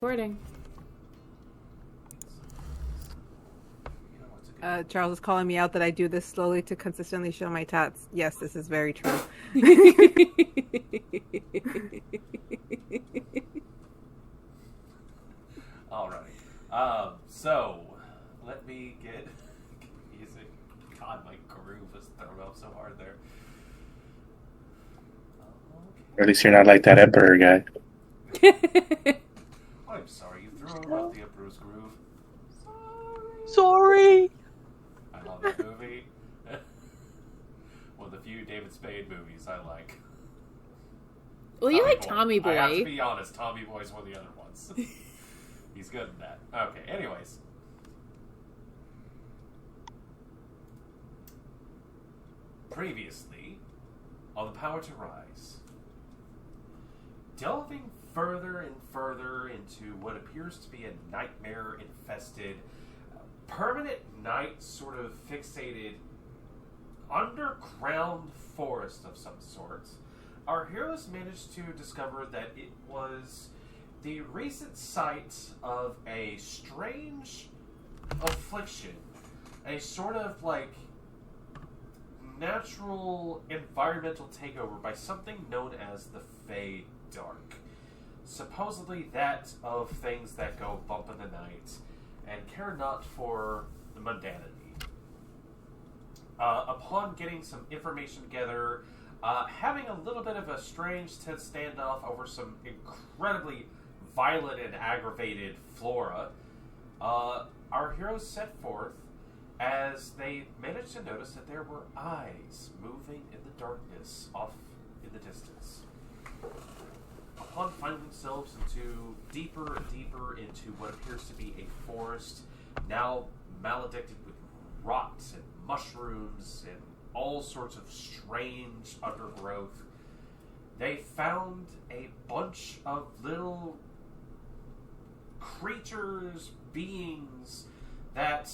Recording. Charles is calling me out that I do this slowly to consistently show my tats. Yes, this is very true. Alrighty. So, let me get music. God, my groove was thrown off so hard there. Or at least you're not like that Emperor guy. I'm sorry, you threw off the Emperor's groove. Sorry! I love that movie. One of the few David Spade movies I like. Well, you like Tommy Boy. I have to be honest, Tommy Boy's one of the other ones. He's good in that. Okay, anyways. Previously, on The Power to Rise. Delving further and further into what appears to be a nightmare-infested, permanent night sort of fixated underground forest of some sort, our heroes managed to discover that it was the recent site of a strange affliction, a sort of like natural environmental takeover by something known as the Fey Dark. Supposedly that of things that go bump in the night and care not for the mundanity. Upon getting some information together, having a little bit of a strange tense standoff over some incredibly violent and aggravated flora, our heroes set forth as they managed to notice that there were eyes moving in the darkness off in the distance. Upon finding themselves deeper and deeper into what appears to be a forest, now maledicted with rot and mushrooms and all sorts of strange undergrowth, they found a bunch of little creatures, beings, that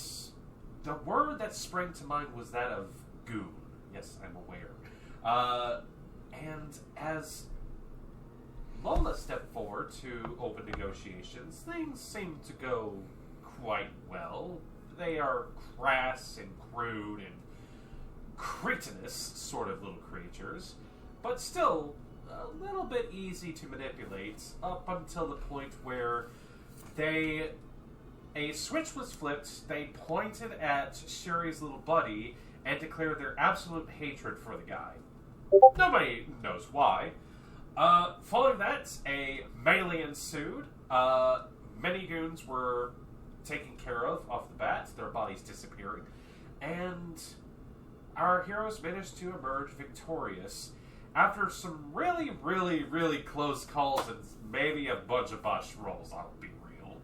the word that sprang to mind was that of goon. Yes, I'm aware. And as Lola stepped forward to open negotiations, things seem to go quite well. They are crass and crude and cretinous sort of little creatures, but still a little bit easy to manipulate up until the point where a switch was flipped, they pointed at Sherry's little buddy and declared their absolute hatred for the guy. Nobody knows why. Following that, a melee ensued. Many goons were taken care of off the bat, their bodies disappearing, and our heroes managed to emerge victorious after some really, really, really close calls and maybe a bunch of botched rolls, I'll be real.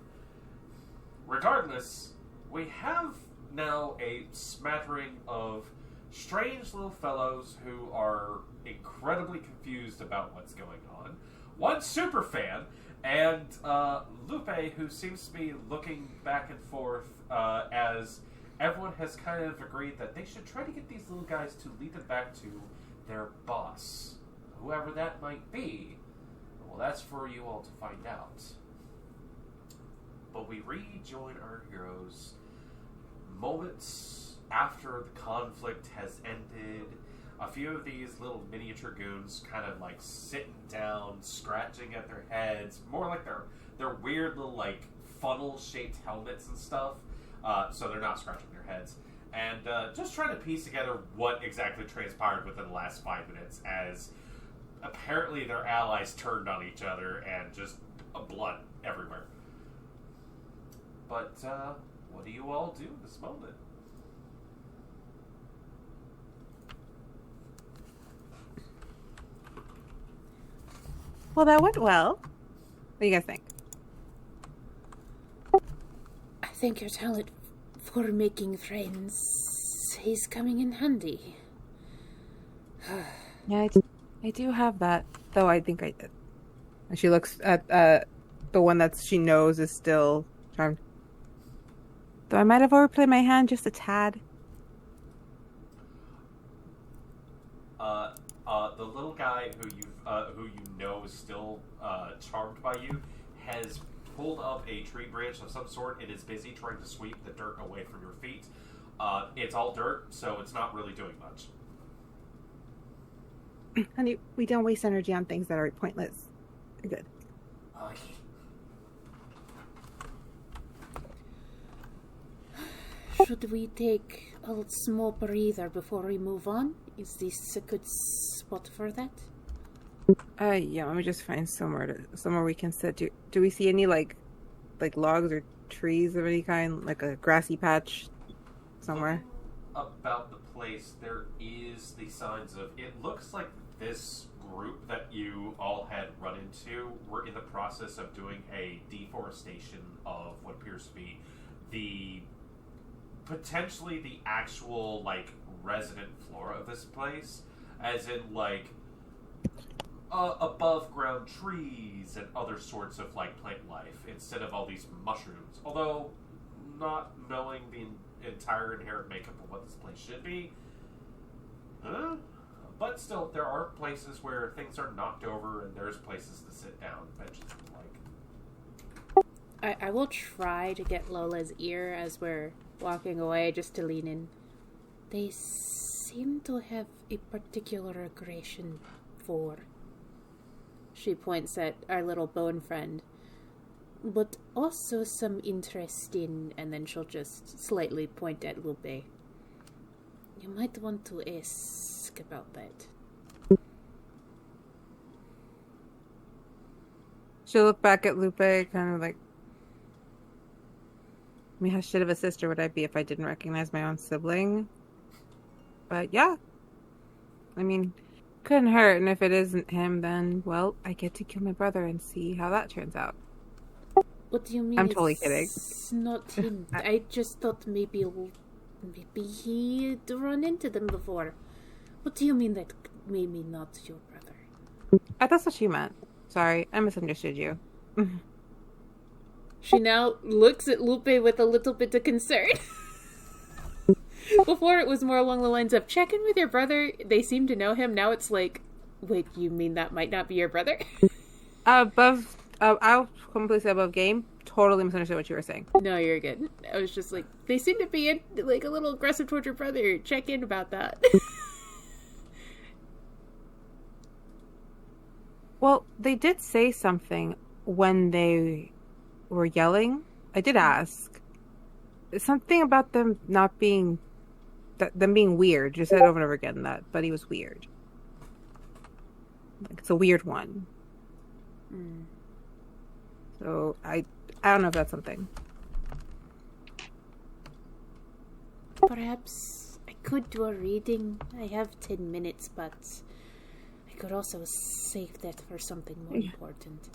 Regardless, we have now a smattering of strange little fellows who are incredibly confused about what's going on. One super fan, and Lupe, who seems to be looking back and forth as everyone has kind of agreed that they should try to get these little guys to lead them back to their boss. Whoever that might be, well, that's for you all to find out. But we rejoin our heroes moments after the conflict has ended. A few of these little miniature goons kind of like sitting down, scratching at their heads, more like their weird little like funnel-shaped helmets and stuff. So they're not scratching their heads. And just trying to piece together what exactly transpired within the last 5 minutes as apparently their allies turned on each other and just blood everywhere. But what do you all do in this moment? Well, that went well. What do you guys think? I think your talent for making friends is coming in handy. Yeah, I do have that, though I think I did. And she looks at the one that she knows is still charmed. Though I might have overplayed my hand just a tad. The little guy who you know is still charmed by you has hold up a tree branch of some sort. It is busy trying to sweep the dirt away from your feet. It's all dirt, so it's not really doing much. Honey, we don't waste energy on things that are pointless. We're good. Should we take a small breather before we move on? Is this a good spot for that? Yeah, let me just find somewhere we can sit. Do we see any like logs or trees of any kind, like a grassy patch somewhere? About the place, there is the signs of. It looks like this group that you all had run into were in the process of doing a deforestation of what appears to be potentially the actual like resident flora of this place, as in like above ground trees and other sorts of like plant life instead of all these mushrooms. Although not knowing the entire inherent makeup of what this place should be, but still there are places where things are knocked over and there's places to sit down, benches and like. I will try to get Lola's ear as we're walking away, just to lean in. They seem to have a particular aggression for. She points at our little bone friend. But also some interest in, and then she'll just slightly point at Lupe. You might want to ask about that. She'll look back at Lupe, kind of like, I mean, how shit of a sister would I be if I didn't recognize my own sibling? But yeah. I mean, couldn't hurt, and if it isn't him, then, well, I get to kill my brother and see how that turns out. What do you mean? I'm totally kidding. It's not him. I just thought maybe he'd run into them before. What do you mean that maybe not your brother? That's what she meant. Sorry, I misunderstood you. She now looks at Lupe with a little bit of concern. Before it was more along the lines of, check in with your brother. They seem to know him. Now it's like, wait, you mean that might not be your brother? I'll completely above game. Totally misunderstood what you were saying. No, you're good. I was just like, they seem to be like a little aggressive towards your brother. Check in about that. Well, they did say something when they were yelling. I did ask. Something about them not being... them being weird. Just said over and over again that Buddy was weird. Like, it's a weird one. Mm. So, I don't know if that's something. Perhaps I could do a reading. I have 10 minutes, but I could also save that for something more important.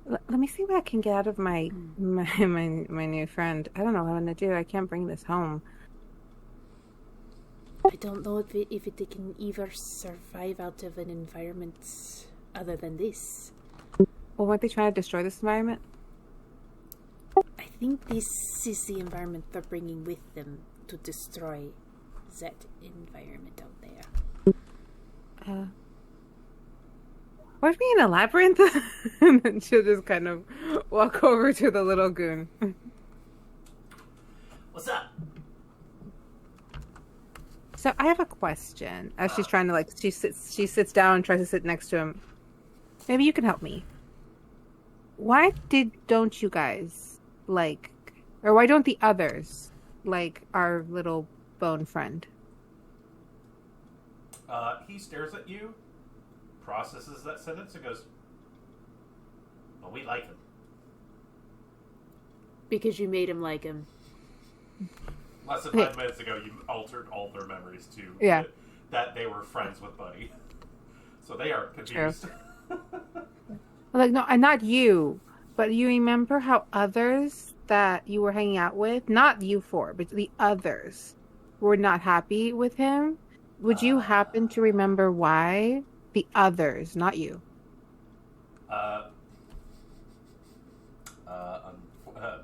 Let me see what I can get out of my new friend. I don't know what I'm going to do. I can't bring this home. I don't know if it can ever survive out of an environment other than this. Well, weren't they trying to destroy this environment? I think this is the environment they're bringing with them to destroy that environment out there. We're being in a labyrinth? And then she'll just kind of walk over to the little goon. What's up? So I have a question. As she's trying to she sits down and tries to sit next to him. Maybe you can help me. Why don't you guys or why don't the others like our little bone friend? He stares at you, processes that sentence, and goes, "Well, we like him." Because you made him like him. Less than 5 minutes ago, you altered all their memories to that they were friends with Buddy. So they are confused. Like, no, not you, but you remember how others that you were hanging out with, not you four, but the others, were not happy with him? Would you happen to remember why? The others, not you.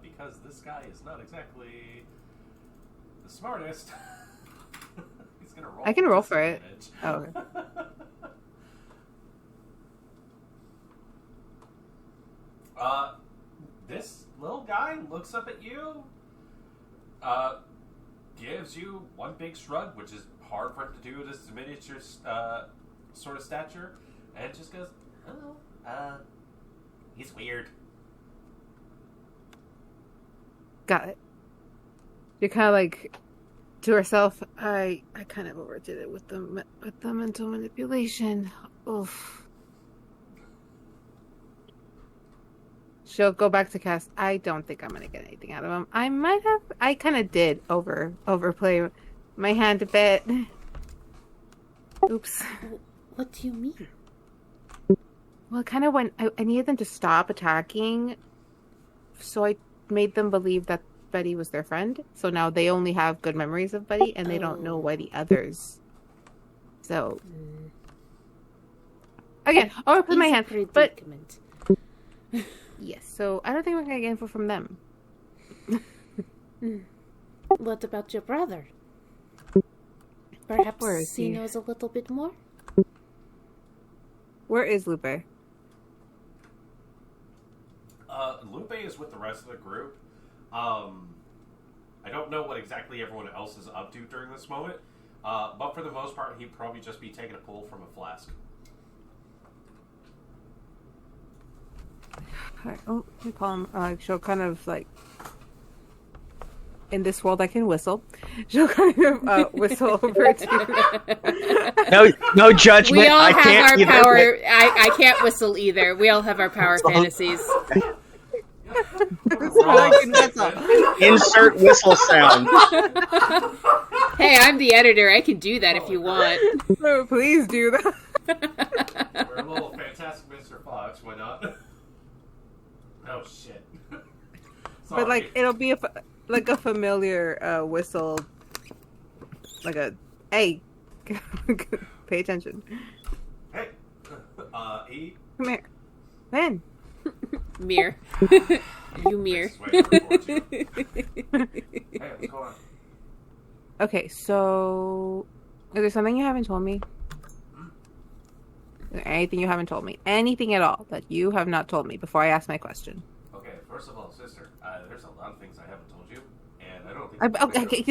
Because this guy is not exactly the smartest. He's gonna roll. I can roll for it. Oh, okay. this little guy looks up at you, gives you one big shrug, which is hard for him to do at his miniature sort of stature, and just goes, "Oh, he's weird." Got it. You're kind of like to herself. I kind of overdid it with the mental manipulation. Oof. She'll go back to cast. I don't think I'm gonna get anything out of him. I might have. I kind of did overplay my hand a bit. Oops. What do you mean? Well, kind of when I needed them to stop attacking, so I made them believe that Betty was their friend. So now they only have good memories of Betty, and they don't know why the others. So again, overplay my hand, but yes. So I don't think we're gonna get info from them. What about your brother? Perhaps Where is he he? knows a little bit more? Where is Lupe? Lupe is with the rest of the group. I don't know what exactly everyone else is up to during this moment, but for the most part, he'd probably just be taking a pull from a flask. Alright, oh, let me call him. She'll kind of like. In this world, I can whistle. She'll kind of whistle over to. No judgment. We all I have can't our either. power. I can't whistle either. We all have our power fantasies. I can whistle. Insert whistle sound. Hey, I'm the editor. I can do that if you want. Oh, please do that. We're a little fantastic Mr. Fox, why not? Oh shit. But like, it'll be like a familiar whistle, like a hey, pay attention. Hey, E. Come here, Ben. Mirror. You mirror. Hey, what's going on? Okay, so is there something you haven't told me? Is there anything you haven't told me? Anything at all that you have not told me before I ask my question? Okay, first of all, sister, there's a lot of things I haven't told you, and I don't think... Okay,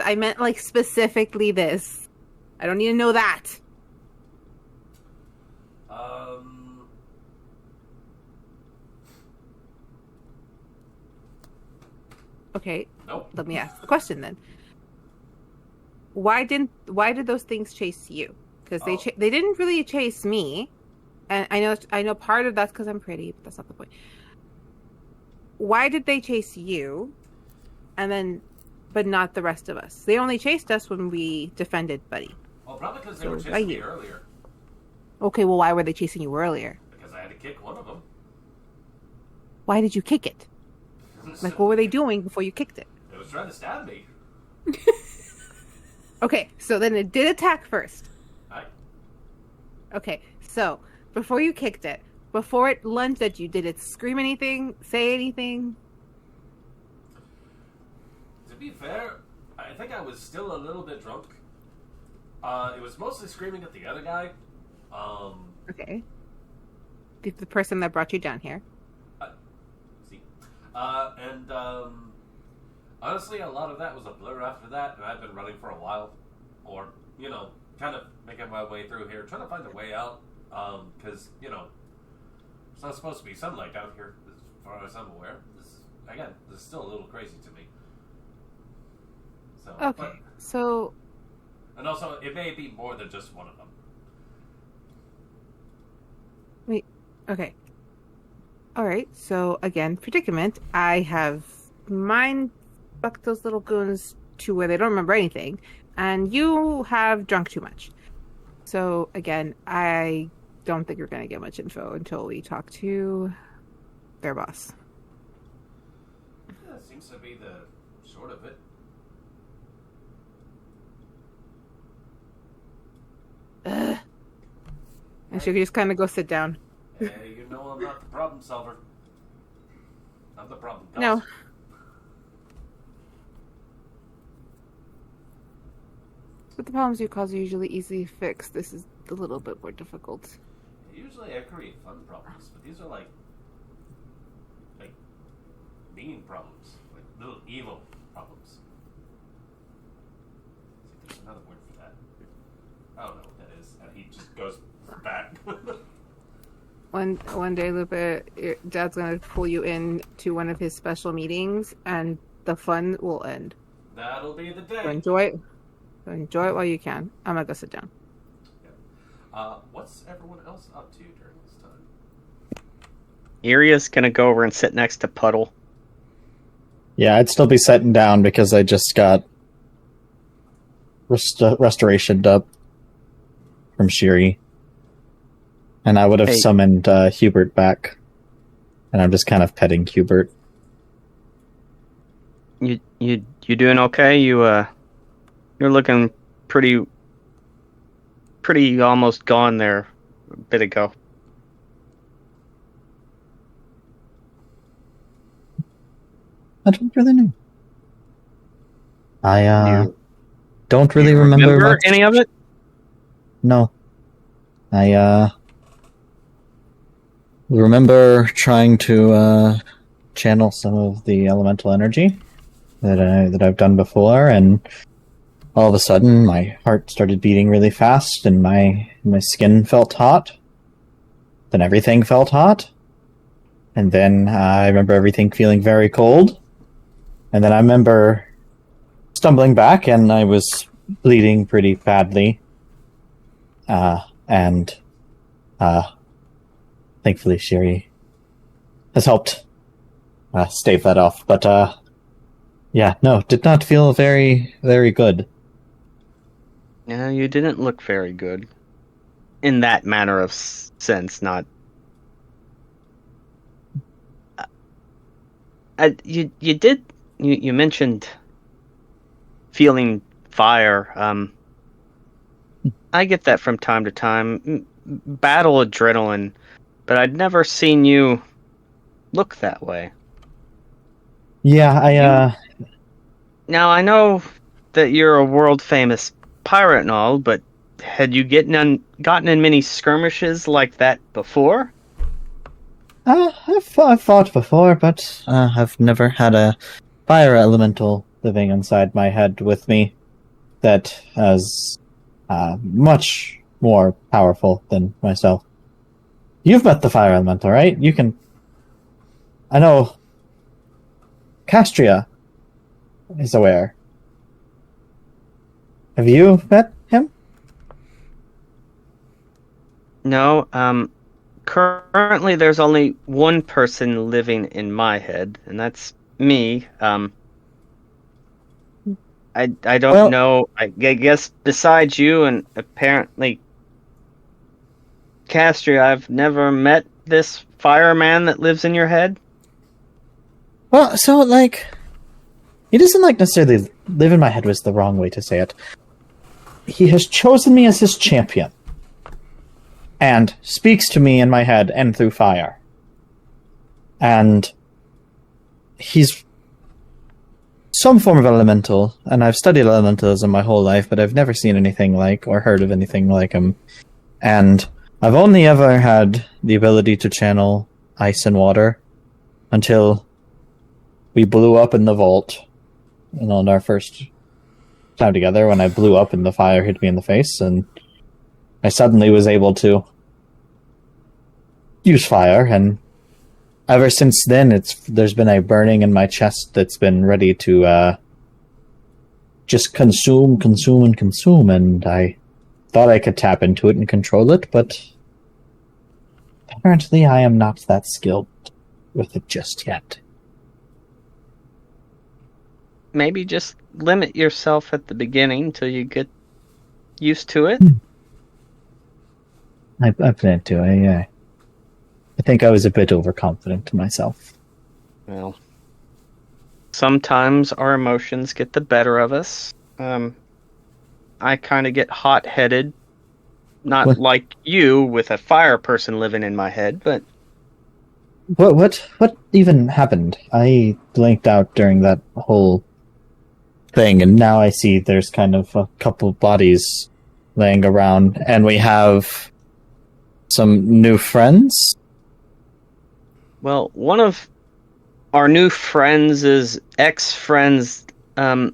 I meant like specifically this. I don't need to know that. Okay. Nope. Let me ask the question then. Why did those things chase you? Because they didn't really chase me, and I know part of that's because I'm pretty, but that's not the point. Why did they chase you, but not the rest of us? They only chased us when we defended Buddy. Well, probably because they were chasing me earlier. Okay, well, why were they chasing you earlier? Because I had to kick one of them. Why did you kick it? Like, what were they doing before you kicked it? It was trying to stab me. Okay, so then it did attack first. Hi. Okay, so before you kicked it, before it lunged at you, did it scream anything, say anything? To be fair, I think I was still a little bit drunk. It was mostly screaming at the other guy. Okay. The person that brought you down here. See. Honestly, a lot of that was a blur after that, and I've been running for a while. Or, kind of making my way through here, trying to find a way out. Because, it's not supposed to be sunlight down here, as far as I'm aware. This is still a little crazy to me. So, Okay, so... And also, it may be more than just one of them. Wait, okay. Alright, so again, predicament. I have mind-fucked those little goons to where they don't remember anything, and you have drunk too much. So, again, I don't think we're going to get much info until we talk to their boss. Yeah, that seems to be the sort of it. Ugh. And she could just kind of go sit down. Hey, I'm not the problem solver. I'm the problem causer. No. But the problems you cause are usually easily fixed. This is a little bit more difficult. Usually I create fun problems, but these are like mean problems, like little evil problems. I think there's another word for that. I don't know what that is, and he just goes back. One day, Lupe, your Dad's gonna pull you in to one of his special meetings, and the fun will end. That'll be the day. So enjoy it while you can. I'm gonna go sit down. Yeah. What's everyone else up to during this time? Iria's gonna go over and sit next to Puddle. Yeah, I'd still be sitting down because I just got restorationed up from Shiri. And I would have summoned Hubert back. And I'm just kind of petting Hubert. You doing okay? You're looking pretty almost gone there a bit ago. I don't really know. I don't really remember much. Any of it? No. I remember trying to channel some of the elemental energy that I've done before, and all of a sudden my heart started beating really fast, and my skin felt hot. Then everything felt hot, and then I remember everything feeling very cold, and then I remember stumbling back, and I was bleeding pretty badly. And thankfully Shiri has helped stave that off. But yeah, no, did not feel very, very good. No, you didn't look very good. In that manner of sense, not... You mentioned feeling fire. I get that from time to time. Battle adrenaline, but I'd never seen you look that way. Yeah, Now, I know that you're a world-famous pirate and all, but had you gotten in many skirmishes like that before? I've fought before, but I've never had a fire elemental living inside my head with me that is much more powerful than myself. You've met the fire elemental, right? You can... I know... Castria is aware. Have you met him? No, currently there's only one person living in my head, and that's me. I don't know. I guess besides you and apparently Castria, I've never met this fireman that lives in your head. Well, so, he doesn't, necessarily live in my head was the wrong way to say it. He has chosen me as his champion. And speaks to me in my head and through fire. And he's some form of elemental, and I've studied elementalism my whole life, but I've never seen anything like or heard of anything like him. And I've only ever had the ability to channel ice and water until we blew up in the vault, on our first time together, when I blew up and the fire hit me in the face, and I suddenly was able to use fire, and ever since then, there's been a burning in my chest that's been ready to just consume, and I thought I could tap into it and control it, but apparently I am not that skilled with it just yet. Maybe just limit yourself at the beginning till you get used to it. I plan to. I think I was a bit overconfident to myself. Well, sometimes our emotions get the better of us. I kind of get hot-headed. Not like you with a fire person living in my head, but... What even happened? I blanked out during that whole thing, and now I see there's kind of a couple bodies laying around, and we have some new friends. Well, one of our new friends' ex-friends, I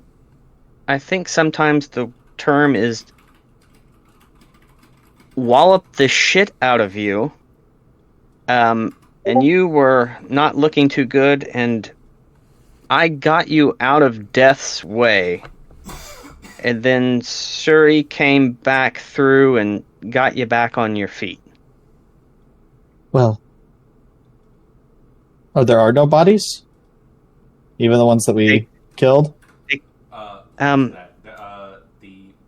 think sometimes the term is wallop the shit out of you. And you were not looking too good, and I got you out of death's way. And then Suri came back through and got you back on your feet. Well, there are no bodies? Even the ones that we killed? The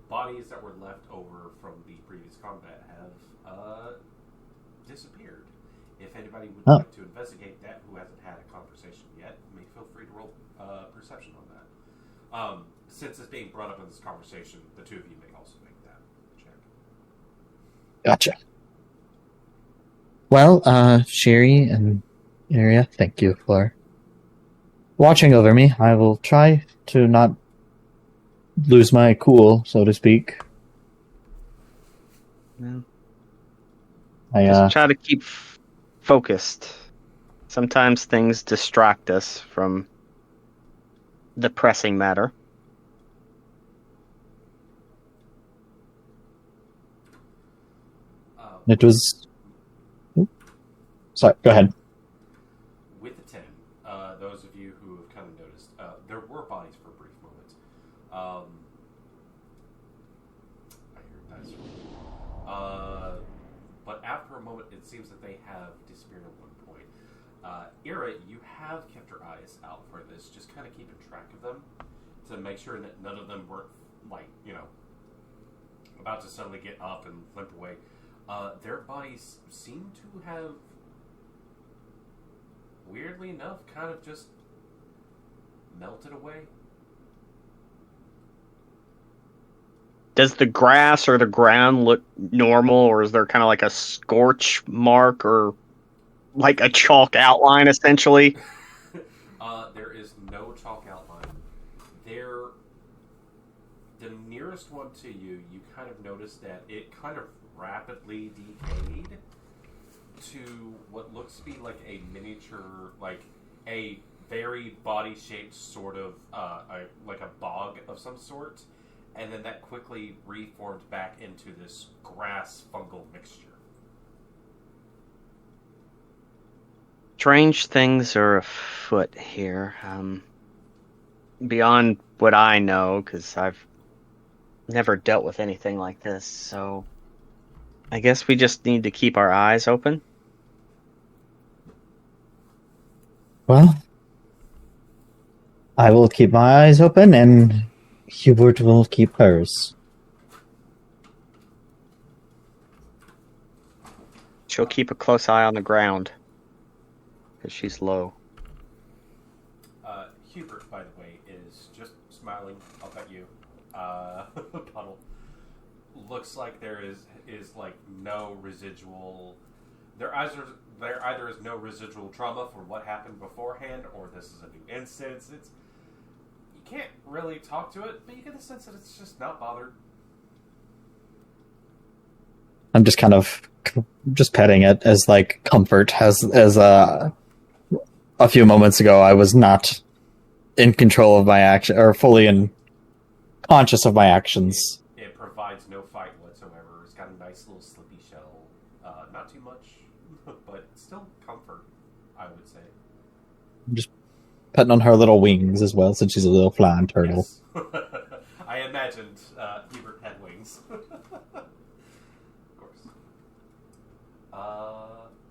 bodies that were left over from the previous combat have disappeared. If anybody would like to investigate that who hasn't had a conversation yet, may feel free to roll perception on that. Since it's being brought up in this conversation, the two of you may also make that check. Gotcha. Well, Sherry and Aria, thank you for watching over me. I will try to not lose my cool, so to speak. Yeah. I Just try to keep focused. Sometimes things distract us from the pressing matter. It was... Sorry, go ahead. With the 10, those of you who have kind of noticed, there were bodies for a brief moment. I hear dice roll. But after a moment, it seems that they have disappeared at one point. Ira, you have kept your eyes out for this, just kind of keeping track of them to make sure that none of them were, like, about to suddenly get up and limp away. Their bodies seem to have, weirdly enough, kind of just melted away. Does the grass or the ground look normal, or is there kind of like a scorch mark or like a chalk outline, essentially? There is no chalk outline. The nearest one to you, you kind of notice that it kind of rapidly decayed to what looks to be like a miniature, like a very body-shaped sort of, like a bog of some sort, and then that quickly reformed back into this grass fungal mixture. Strange things are afoot here. Beyond what I know, because I've never dealt with anything like this, so I guess we just need to keep our eyes open. Well, I will keep my eyes open, and Hubert will keep hers. She'll keep a close eye on the ground, because she's low. Hubert, by the way, is just smiling up at you. Puddle. Looks like there is like no residual. There either is no residual trauma for what happened beforehand, or this is a new instance. You can't really talk to it, but you get the sense that it's just not bothered. I'm just kind of just petting it as like comfort, as a few moments ago I was not in control of my action, or fully conscious of my actions. It provides no fight whatsoever. It's got a nice little slippy shell. Not too much, but still comfort, I would say. I'm just petting on her little wings as well, since she's a little flying turtle. Yes. I imagined Hubert had wings. Of course.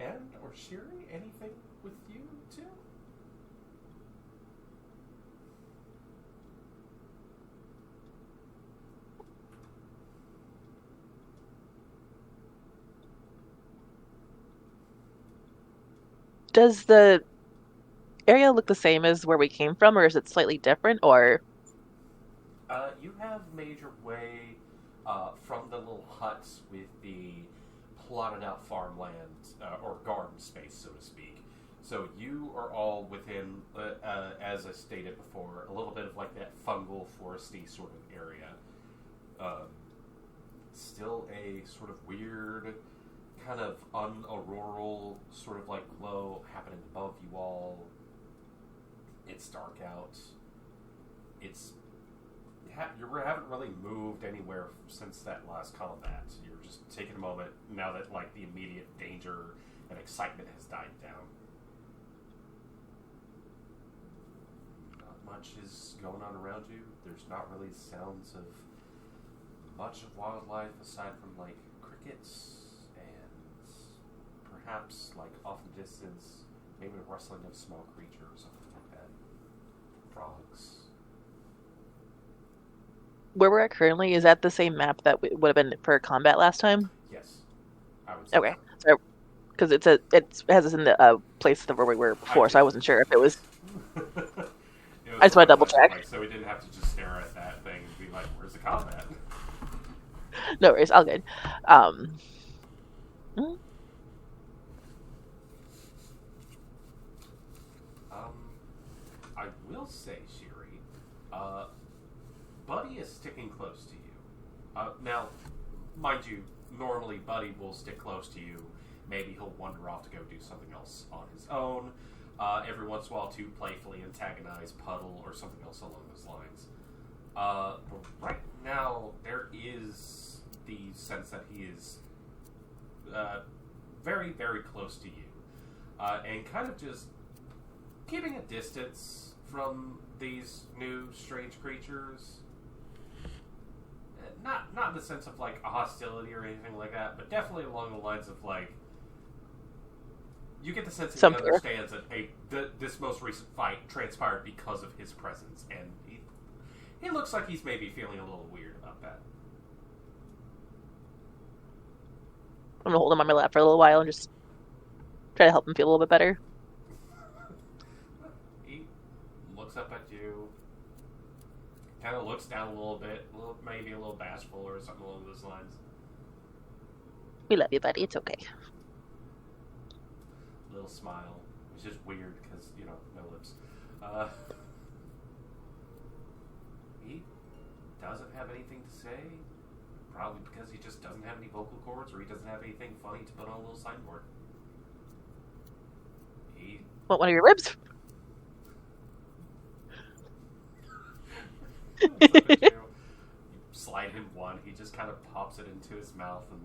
And or Shiri, anything with you too? Does the area look the same as where we came from, or is it slightly different, or... You have made your way from the little huts with the plotted out farmland or garden space, so to speak. So you are all within, as I stated before, a little bit of like that fungal, foresty sort of area. Still a sort of weird, kind of unauroral sort of like glow happening above you all. It's dark out. You haven't really moved anywhere since that last combat. You're just taking a moment now that like the immediate danger and excitement has died down. Not much is going on around you. There's not really sounds of much of wildlife aside from like crickets and perhaps like off in the distance, maybe the rustling of small creatures or something like that. Frogs. Where we're at currently, is that the same map that would have been for combat last time? Yes, I would say Okay, so because it has us in the place where we were before, so I wasn't sure if it was. I just want to double check. So we didn't have to just stare at that thing and be like, "Where's the combat?" No worries, all good. I will say, Shiri, Buddy is sticking close to you. Now, mind you, normally Buddy will stick close to you. Maybe he'll wander off to go do something else on his own. Every once in a while to playfully antagonize Puddle or something else along those lines. But right now, there is the sense that he is very, very close to you. And kind of just keeping a distance from these new strange creatures. Not in the sense of like a hostility or anything like that, but definitely along the lines of like, you get the sense that he understands that hey, this most recent fight transpired because of his presence, and he looks like he's maybe feeling a little weird about that. I'm gonna hold him on my lap for a little while and just try to help him feel a little bit better. He looks up at you, kind of looks down a little bit, maybe a little bashful or something along those lines. We love you, buddy. It's okay. Little smile, which is weird because no lips. He doesn't have anything to say, probably because he just doesn't have any vocal cords or he doesn't have anything funny to put on a little signboard. He want one of your ribs? You slide him one, he just kind of pops it into his mouth, and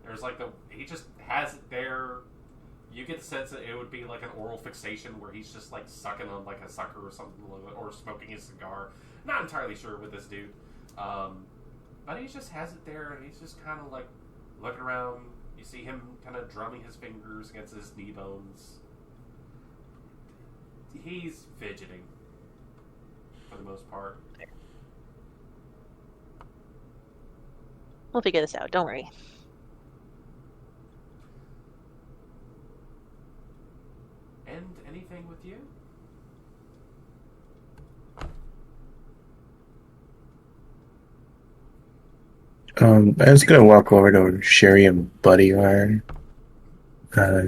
there's like he just has it there. You get the sense that it would be like an oral fixation where he's just like sucking on like a sucker or something, or smoking his cigar. Not entirely sure with this dude, but he just has it there, and he's just kind of like looking around. You see him kind of drumming his fingers against his knee bones. He's fidgeting for the most part. We'll figure this out. Don't worry. And anything with you? I was gonna walk over to where Sherry and Buddy are.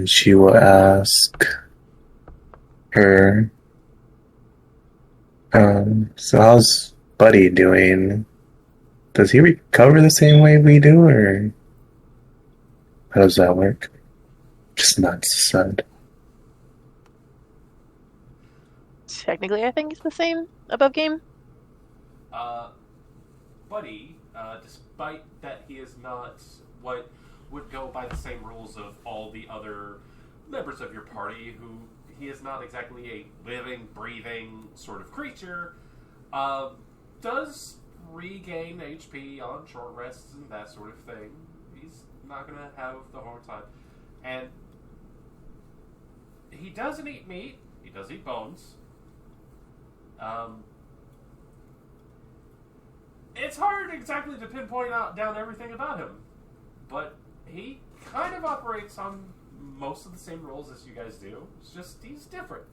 She will ask her, so how's Buddy doing? Does he recover the same way we do, or how does that work? Just nods aside. Technically, I think it's the same above game. Buddy, despite that he is not what would go by the same rules of all the other members of your party, who he is not exactly a living, breathing sort of creature, does regain HP on short rests and that sort of thing. He's not going to have the hard time. And he doesn't eat meat. He does eat bones. It's hard exactly to pinpoint down everything about him, but he kind of operates on most of the same rules as you guys do. It's just he's different.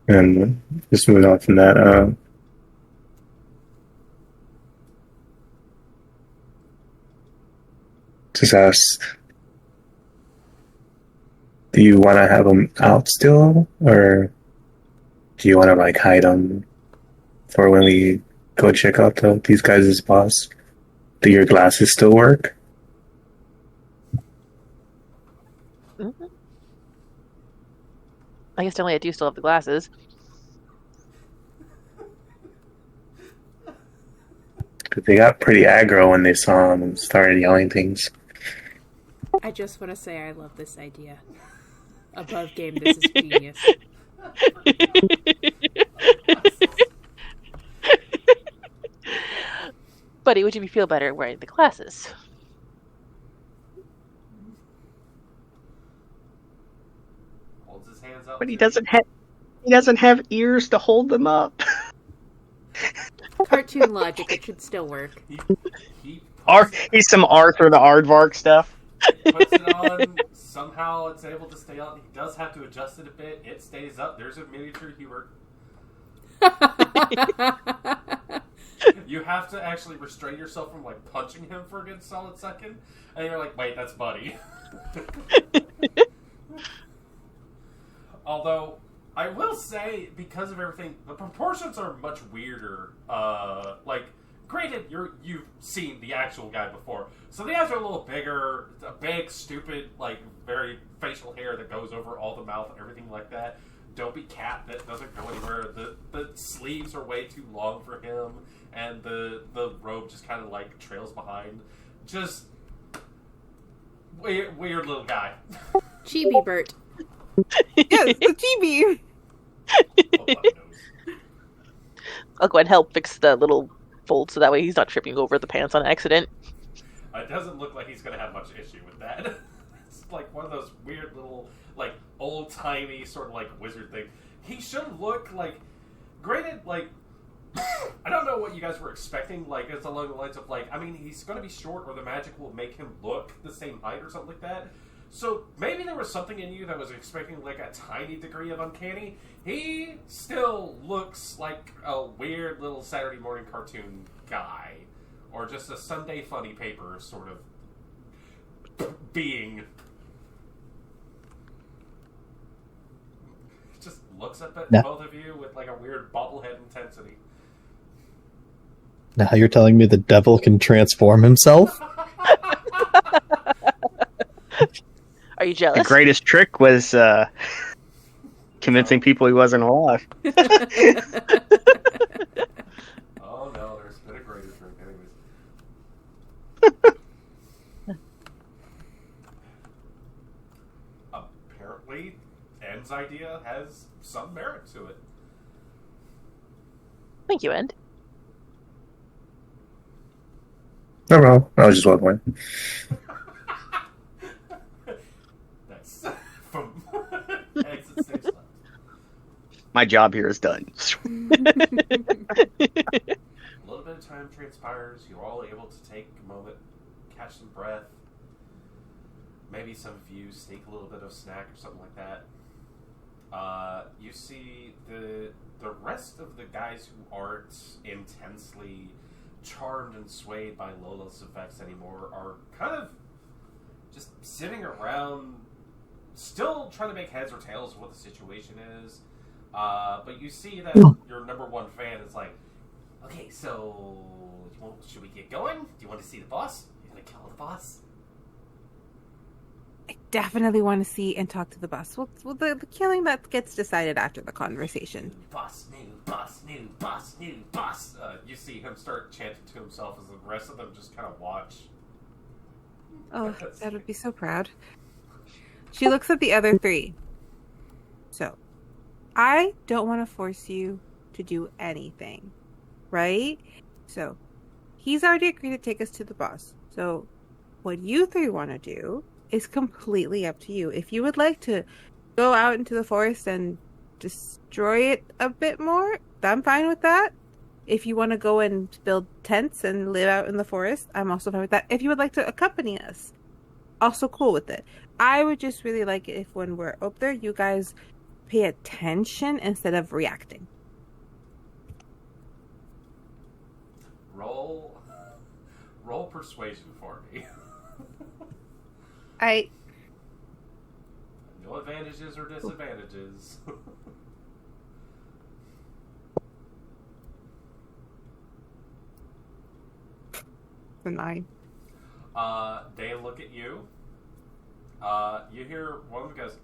And just moving on from that, just ask, do you want to have them out still, or do you want to like hide them for when we go check out these guys' boss? Do your glasses still work? I guess definitely I do still have the glasses. They got pretty aggro when they saw him and started yelling things. I just want to say I love this idea. Above game, this is genius. Buddy, would you feel better wearing the glasses? Holds his hands up. But he doesn't have ears to hold them up. Cartoon logic, it should still work. He's some Arthur the Aardvark stuff. Puts it on. Somehow it's able to stay on. He does have to adjust it a bit. It stays up. There's a miniature Hubert. You have to actually restrain yourself from like punching him for a good solid second, and you're like, "Wait, that's Buddy." Although I will say, because of everything, the proportions are much weirder. Granted, you've seen the actual guy before, so the eyes are a little bigger. A big, stupid, like very facial hair that goes over all the mouth and everything like that. Dopey cap that doesn't go anywhere. The sleeves are way too long for him, and the robe just kind of like trails behind. Just weird little guy. Chibi Bert. Yes, the chibi. Oh, my nose. I'll go ahead and help fix the little fold so that way he's not tripping over the pants on accident. It doesn't look like he's going to have much issue with that. It's like one of those weird little, like, old-timey sort of, like, wizard thing. He should look like... Granted, like... I don't know what you guys were expecting. Like, it's along the lines of, like... I mean, he's going to be short or the magic will make him look the same height or something like that. So, maybe there was something in you that was expecting, like, a tiny degree of uncanny. He still looks like a weird little Saturday morning cartoon guy. Or just a Sunday funny paper sort of being. Just looks up at both of you with, like, a weird bobblehead intensity. Now you're telling me the devil can transform himself? Are you jealous? The greatest trick was convincing people he wasn't alive. Oh no, there's been a greater trick, anyways. Apparently, End's idea has some merit to it. Thank you, End. No problem. I was just wondering. That's from exit 6 left. My job here is done. A little bit of time transpires. You're all able to take a moment, catch some breath. Maybe some of you sneak a little bit of snack or something like that. You see the rest of the guys who aren't intensely charmed and swayed by Lola's effects anymore are kind of just sitting around, still trying to make heads or tails of what the situation is. But you see that your number one fan is like, okay, so should we get going? Do you want to see the boss? You gonna kill the boss? I definitely want to see and talk to the boss. Well, the killing that gets decided after the conversation. Boss, new boss, new boss, new boss. You see him start chanting to himself as the rest of them just kind of watch. Oh, that would be so proud. She looks at the other three. So, I don't want to force you to do anything, right? So, he's already agreed to take us to the boss. So, what you three want to do is completely up to you. If you would like to go out into the forest and destroy it a bit more, I'm fine with that. If you want to go and build tents and live out in the forest, I'm also fine with that. If you would like to accompany us, also cool with it. I would just really like it if when we're up there, you guys pay attention instead of reacting. Roll persuasion for me. No advantages or disadvantages. The 9. They look at you. You hear one of them goes,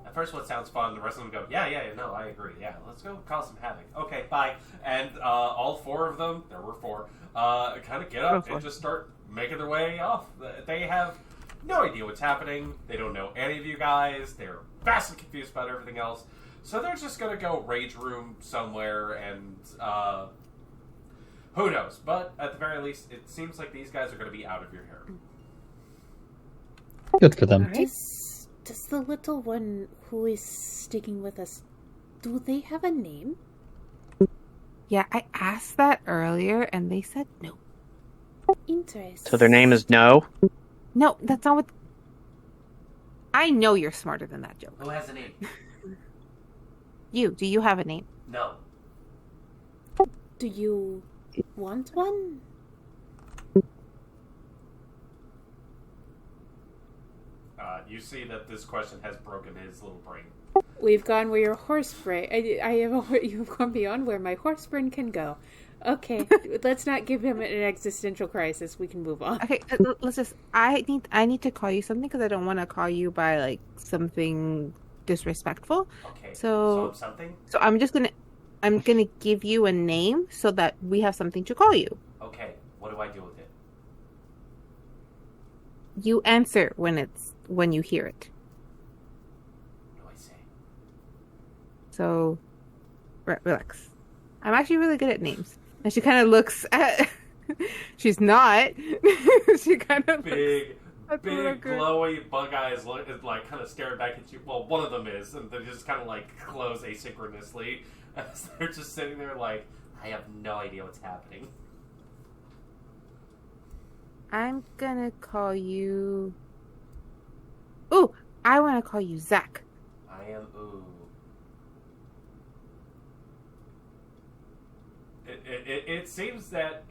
At first one sounds fun, the rest of them go, yeah, no, I agree. Yeah, let's go cause some havoc. Okay, bye. And all four of them, there were four, kind of get up and just start making their way off. They have no idea what's happening. They don't know any of you guys. They're vastly confused about everything else. So they're just going to go rage room somewhere and who knows. But at the very least, it seems like these guys are going to be out of your hair. Good for them. Does the little one who is sticking with us, do they have a name? Yeah, I asked that earlier, and they said no. Interesting. So their name is No? No, that's not what... I know you're smarter than that, Joe. Who has a name? Do you have a name? No. Do you want one? You see that this question has broken his little brain. We've gone where your horse brain... You've gone beyond where my horse brain can go. Okay, let's not give him an existential crisis. We can move on. Okay, let's just... I need to call you something because I don't want to call you by, like, something disrespectful. Okay, so something? So I'm gonna give you a name so that we have something to call you. Okay, what do I do with it? You answer when you hear it. What do I say? So, relax. I'm actually really good at names. And she kind of looks at... She's not. She kind of big, glowy bug eyes, like kind of staring back at you. Well, one of them is, and they just kind of like close asynchronously as they're just sitting there like, I have no idea what's happening. I'm gonna call you... Ooh, I want to call you Zach. I am Ooh. It seems that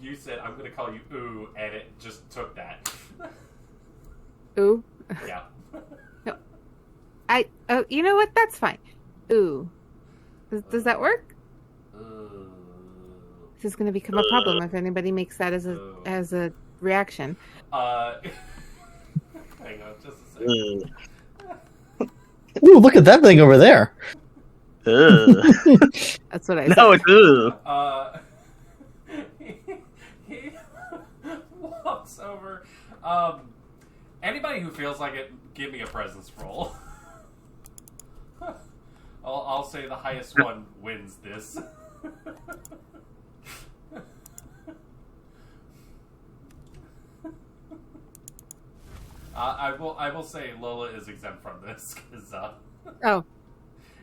you said, I'm going to call you Ooh, and it just took that. Ooh? Yeah. No. You know what? That's fine. Ooh. Does that work? Ooh. This is going to become a problem if anybody makes that as a reaction. Hang on just a second. Ooh, look at that thing over there. That's what I said. No, it's He walks over. Anybody who feels like it, give me a presence roll. I'll say the highest one wins this. I will say Lola is exempt from this because Oh.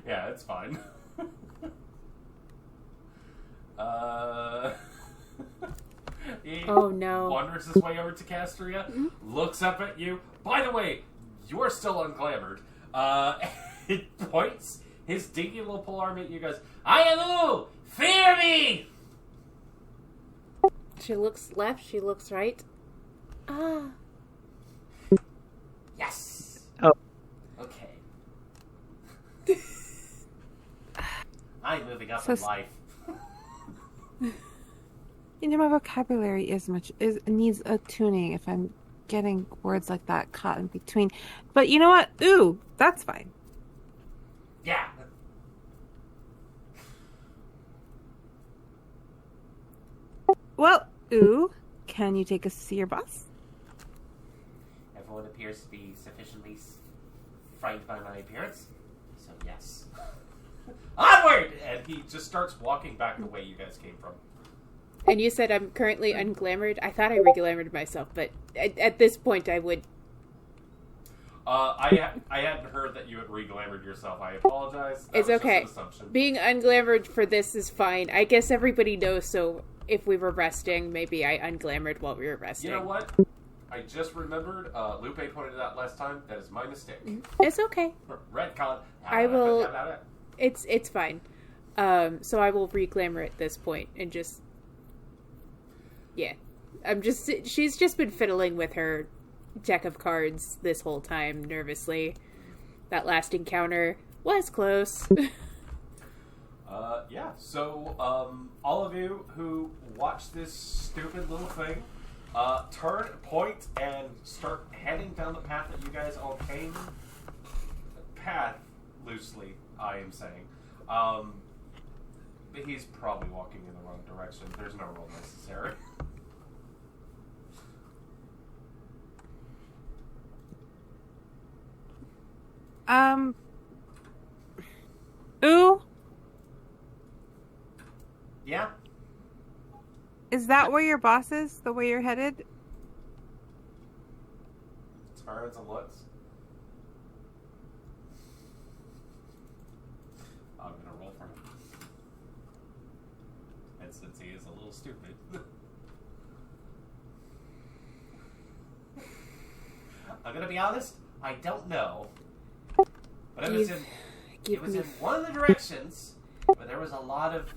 yeah, it's fine. He Oh no. wanders his way over to Castria, looks up at you. By the way, you're still unglamored. He points his dinky little pole arm at you, goes, I am Ooh! Fear me! She looks left, she looks right. Ah. Yes! Oh. Okay. I'm moving up So in life. You know, my vocabulary needs a tuning if I'm getting words like that caught in between. But you know what? Ooh, that's fine. Yeah. Well, ooh, can you take us to see your boss? Everyone appears to be sufficiently frightened by my appearance, so yes. Onward! And he just starts walking back the way you guys came from. And you said I'm currently unglamored. I thought I reglamored myself, but at this point I would... I hadn't heard that you had reglamored yourself. I apologize. That It's was okay. Just an assumption. Being unglamored for this is fine. I guess everybody knows, so if we were resting, maybe I unglamored while we were resting. You know what? I just remembered, Lupe pointed out last time, that is my mistake. It's okay. Retcon. I will... It's fine. So I will reglamour at this point and just... Yeah. She's just been fiddling with her deck of cards this whole time, nervously. That last encounter was close. Yeah, so, all of you who watch this stupid little thing, turn, point, and start heading down the path that you guys all came. path loosely, I am saying. But he's probably walking in the wrong direction. There's no roll necessary. Ooh, Yeah? is that where your boss is? The way you're headed? Turns and looks. I'm gonna roll for him. And since he is a little stupid. I'm gonna be honest, I don't know. But it was in one of the directions where there was a lot of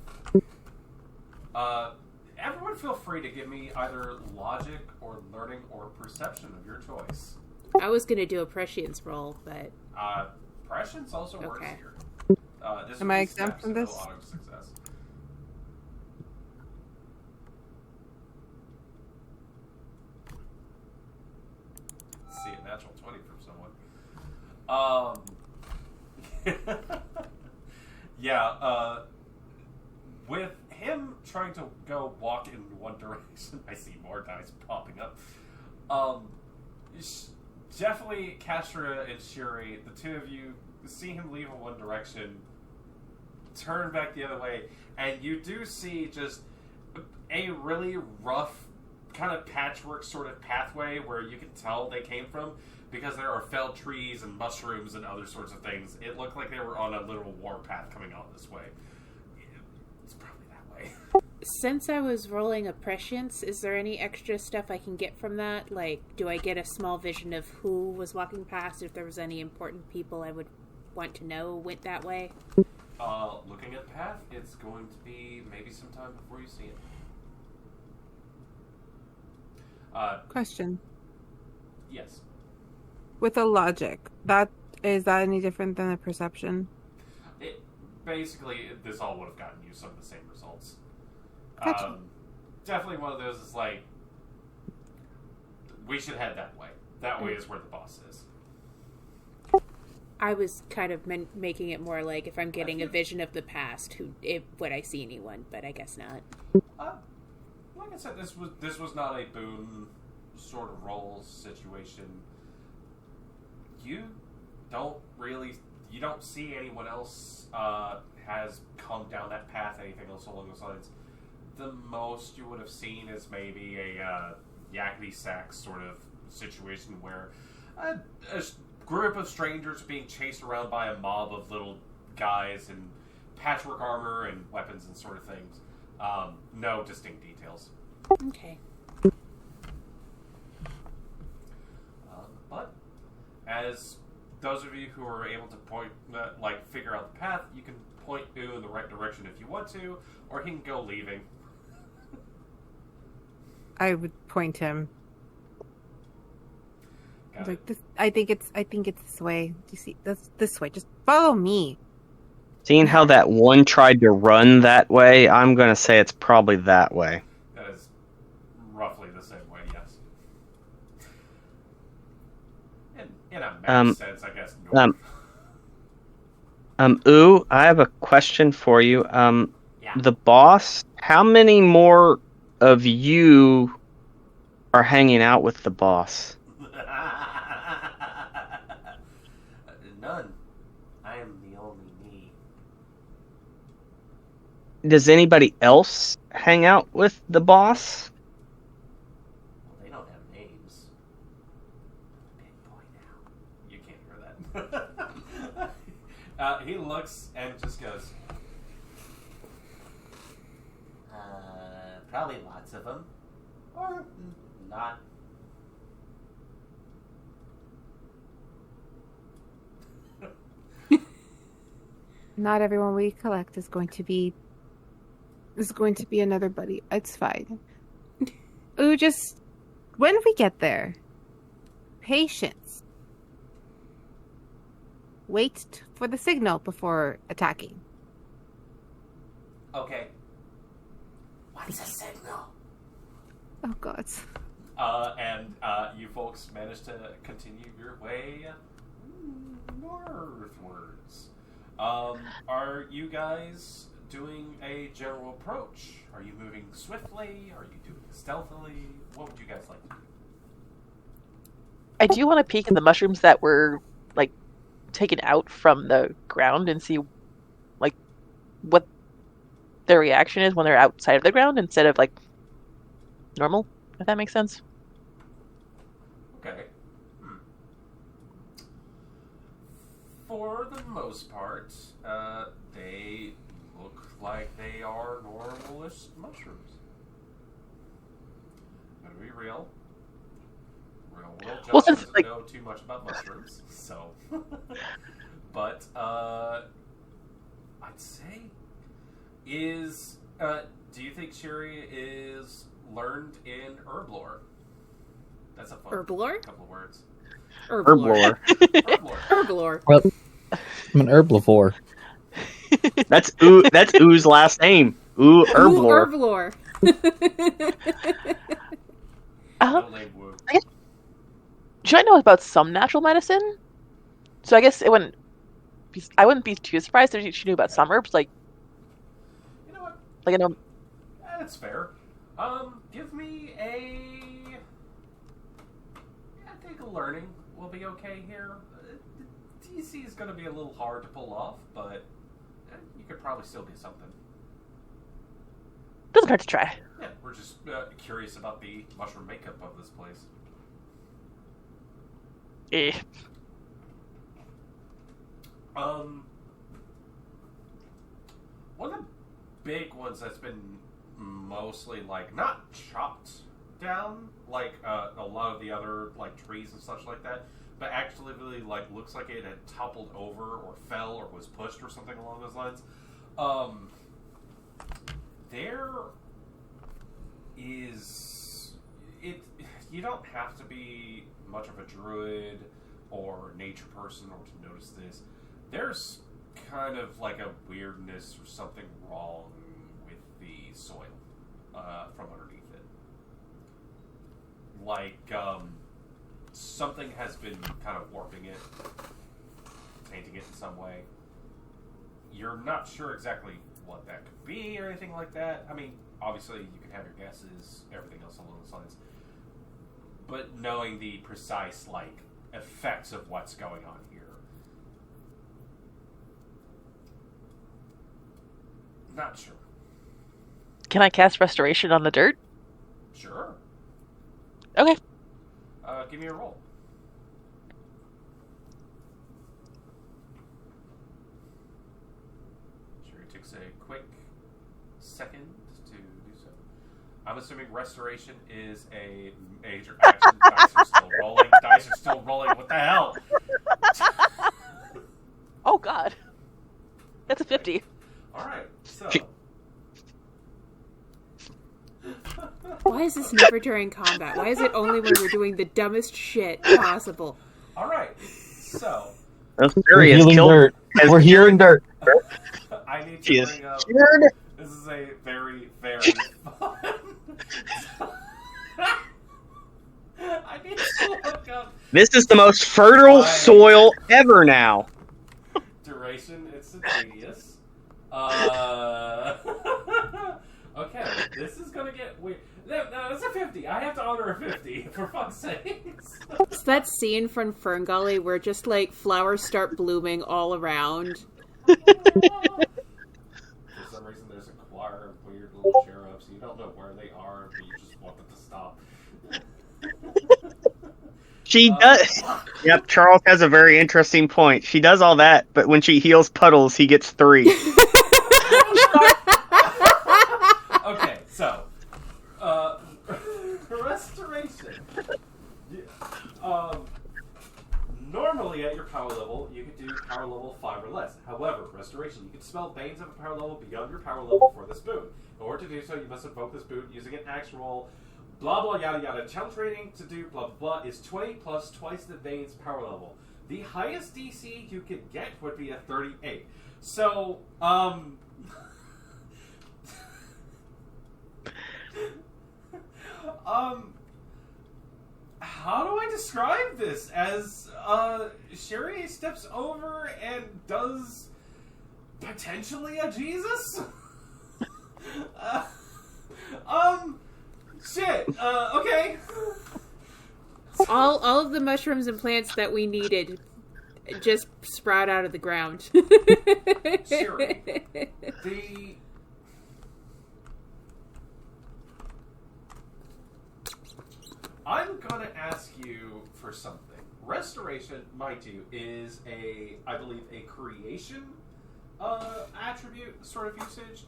everyone feel free to give me either logic or learning or perception of your choice. I was going to do a prescience roll, but... Prescience also works Okay. here. This Am would I be exempt steps, from no this? auto success. Let's see, a natural 20 from someone. Yeah, with him trying to go walk in one direction, I see more dice popping up. Definitely Kastra and Shuri, the two of you see him leave in one direction, turn back the other way, and you do see just a really rough kind of patchwork sort of pathway where you can tell they came from because there are felled trees and mushrooms and other sorts of things. It looked like they were on a literal warpath coming out this way. It's probably that way. Since I was rolling a prescience, is there any extra stuff I can get from that? Like, do I get a small vision of who was walking past, if there was any important people I would want to know went that way? Looking at the path, it's going to be maybe sometime before you see it. Question. Yes. With a logic, is that any different than a perception? Basically, this all would have gotten you some of the same results. Gotcha. Definitely one of those is like, we should head that way. That way is where the boss is. I was kind of making it more like if I'm getting a vision of the past, would I see anyone? But I guess not. Like I said, this was not a boon sort of role situation. You don't see anyone else has come down that path, anything else along those lines. The most you would have seen is maybe a yakety sack sort of situation where a group of strangers being chased around by a mob of little guys in patchwork armor and weapons and sort of things. No distinct details. Okay. But as those of you who are able to figure out the path, you can point Boo in the right direction if you want to, or he can go leaving. I would point him. Got Like it. this, I think it's this way. Do you see? That's this way. Just follow me. Seeing how that one tried to run that way, I'm going to say it's probably that way. That is roughly the same way, yes. In a map sense, I guess. North. Ooh, I have a question for you. Yeah. The boss, how many more of you are hanging out with the boss? None. I am the only me. Does anybody else hang out with the boss? Well, they don't have names. Big boy now. You can't hear that. He looks and just goes, probably lots of them. Or not. Not everyone we collect is going to be another buddy. It's fine. Ooh, just when we get there, patience. Wait for the signal before attacking. Okay. What's a signal? Oh God. And you folks managed to continue your way northwards. Are you guys doing a general approach? Are you moving swiftly? Are you doing stealthily? What would you guys like to do? I do want to peek at the mushrooms that were like taken out from the ground and see like what their reaction is when they're outside of the ground instead of like normal, if that makes sense. Okay. For the most part, they look like they are normalish mushrooms. I'm gonna be real. Real world John doesn't know too much about mushrooms, so. But I'd say do you think Sherry is learned in herb lore? That's a fun Herb lore? couple of words. Herb lore. Herb lore. Herb lore. Well, I'm an herbivore. That's Oo's last name. Ooh, herb Ooh, lore. herb lore. No name woo. Should I know about some natural medicine? So I guess I wouldn't be too surprised if she knew about some herbs. Like, You know what? I know. That's fair. Give me I think learning will be okay here. DC is going to be a little hard to pull off, but you could probably still get something. Doesn't hurt to try. Yeah, we're just curious about the mushroom makeup of this place. Eh. One of the big ones that's been mostly like not chopped down like a lot of the other like trees and such like that, but actually really like looks like it had toppled over or fell or was pushed or something along those lines. There is it. You don't have to be much of a druid or nature person or to notice this. There's kind of like a weirdness or something wrong with the soil from underneath it. Like something has been kind of warping it, tainting it in some way. You're not sure exactly what that could be or anything like that. I mean, obviously you can have your guesses, everything else along those lines. But knowing the precise, like, effects of what's going on here. Not sure. Can I cast Restoration on the dirt? Sure. Okay. Give me a roll. Sure, it takes a quick second to do so. I'm assuming Restoration is a major action. Dice are still rolling. Dice are still rolling. What the hell? Oh God. That's a 50. Alright, so. Why is this never during combat? Why is it only when we're doing the dumbest shit possible? Alright, so. We're healing dirt. We're healing dirt. I need to bring up. This is a very, very fun. I need to look up. This is the most fertile soil ever now. Duration instantaneous. Okay, this is gonna get weird. No, it's a 50. I have to honor a 50, for fuck's sakes. It's that scene from Fern Gully where just like flowers start blooming all around. For some reason, there's a choir of weird little cherubs. You don't know where they are, but you just want them to stop. She does. Yep, Charles has a very interesting point. She does all that, but when she heals puddles, he gets 3. Okay, so restoration. Normally at your power level, you could do power level 5 or less. However, restoration, you can spell Banes of a power level beyond your power level for this boon. In order to do so, you must invoke this boon using an action roll. Blah blah yada yada. Challenge rating to do blah blah is 20 plus twice the Bane's power level. The highest DC you could get would be a 38. So, how do I describe this as Sherry steps over and does potentially a Jesus? Shit, okay. All of the mushrooms and plants that we needed just sprout out of the ground. Sherry, I'm gonna ask you for something. Restoration, mind you, is I believe, a creation attribute sort of usage,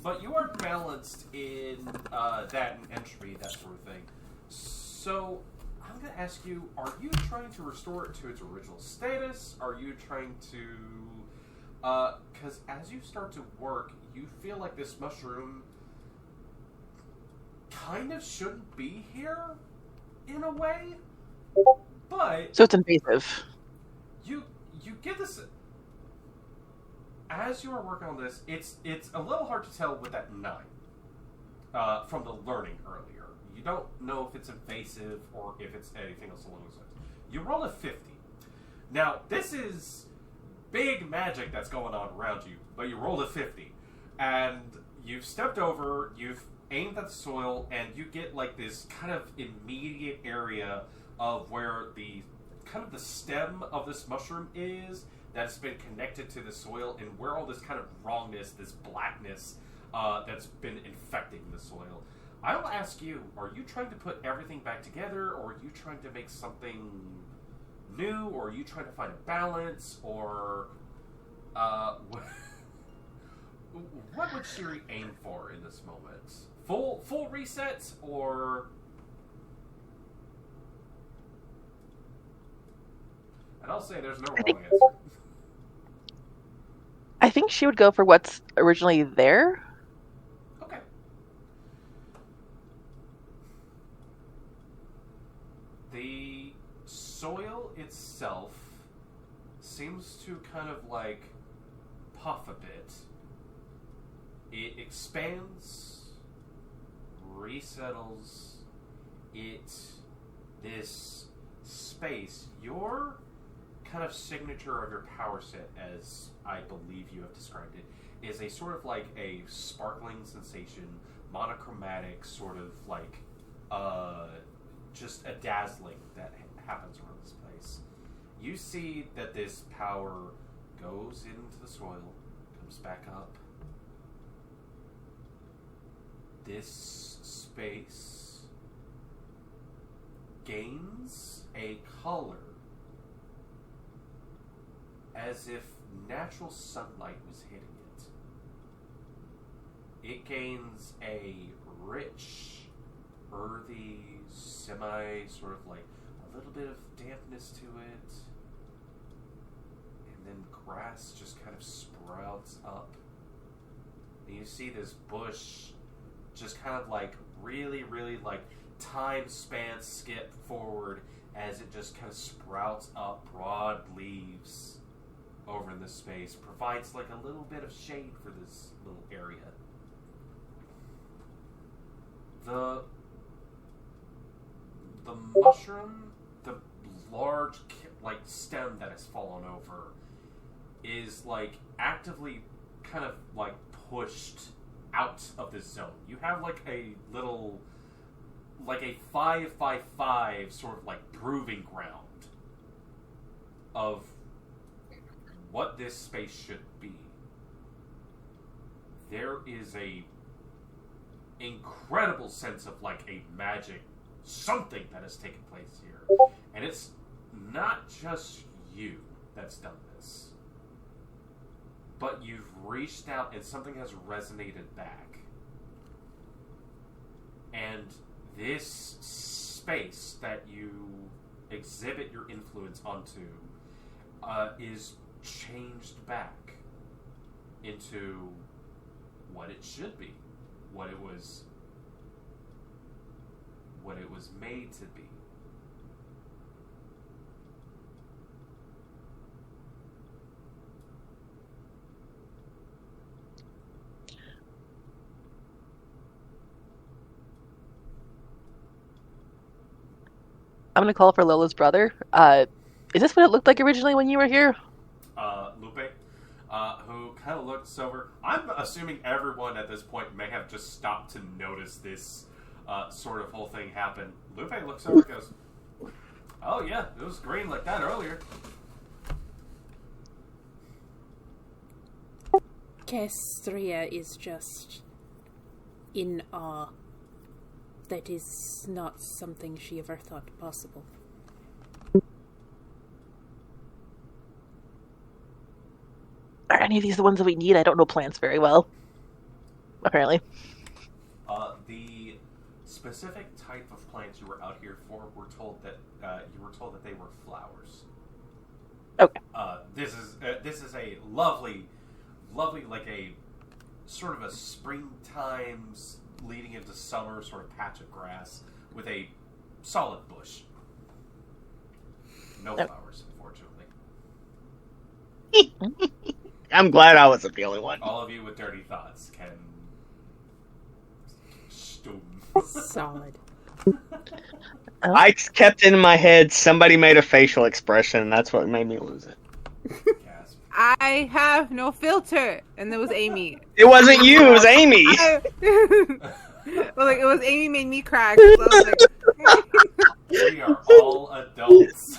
but you are balanced in that and entry, that sort of thing. So, I'm gonna ask you, are you trying to restore it to its original status? Are you trying to... because as you start to work, you feel like this mushroom kind of shouldn't be here, in a way, but... So it's invasive. You get this... As you are working on this, it's a little hard to tell with that 9 from the learning earlier. You don't know if it's invasive or if it's anything else along those lines. You roll a 50. Now, this is big magic that's going on around you, but you rolled a 50. And you've stepped over, you've aimed at the soil, and you get like this kind of immediate area of where the stem of this mushroom is that's been connected to the soil, and where all this kind of wrongness, this blackness that's been infecting the soil. I will ask you, are you trying to put everything back together, or are you trying to make something new, or are you trying to find a balance, or what would Shiri aim for in this moment? Full resets, or... And I'll say there's no wrong answer. I think she would go for what's originally there. Okay. The soil itself seems to kind of like puff a bit. It expands, resettles, this space, your kind of signature of your power set, as I believe you have described it, is a sort of like a sparkling sensation, monochromatic sort of like just a dazzling that happens around this place. You see that this power goes into the soil, comes back up. This space gains a color as if natural sunlight was hitting it. It gains a rich, earthy, sort of like a little bit of dampness to it. And then grass just kind of sprouts up. And you see this bush just kind of like really, really like time span skip forward as it just kind of sprouts up broad leaves over in this space, provides like a little bit of shade for this little area. The mushroom, the large like stem that has fallen over, is like actively kind of like pushed out of this zone. You have like a little, like a 5x5 sort of like proving ground of what this space should be. There is a incredible sense of like a magic something that has taken place here. And it's not just you that's done this, but you've reached out and something has resonated back. And this space that you exhibit your influence onto is changed back into what it should be, what it was made to be. I'm going to call for Lola's brother. Is this what it looked like originally when you were here? Lupe, who kind of looks over. I'm assuming everyone at this point may have just stopped to notice this sort of whole thing happen. Lupe looks over and goes, "Oh yeah, it was green like that earlier." Castria is just in awe. That is not something she ever thought possible. Are any of these the ones that we need? I don't know plants very well. Apparently. The specific type of plants you were out here for were told that they were flowers. Okay. This is a lovely, like a sort of a springtime leading into summer sort of patch of grass with a solid bush. No flowers, unfortunately. I'm glad I wasn't the only one. All of you with dirty thoughts can Solid. I kept in my head somebody made a facial expression, and that's what made me lose it. Gasp. I have no filter, and it was Amy. It wasn't you, it was Amy. Well, like it was Amy made me crack. So I was like, We are all adults.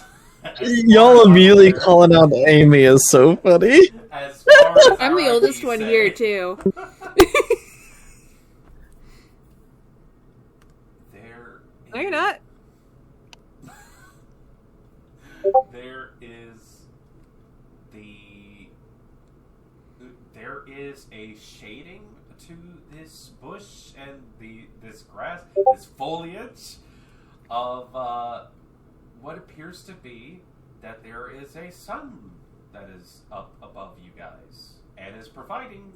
Y'all immediately calling out Amy is so funny. As far as I'm the our oldest IP one say, here, too. no, you're not. There is a shading to this bush and this grass, this foliage of what appears to be that there is a sun that is up above you guys and is providing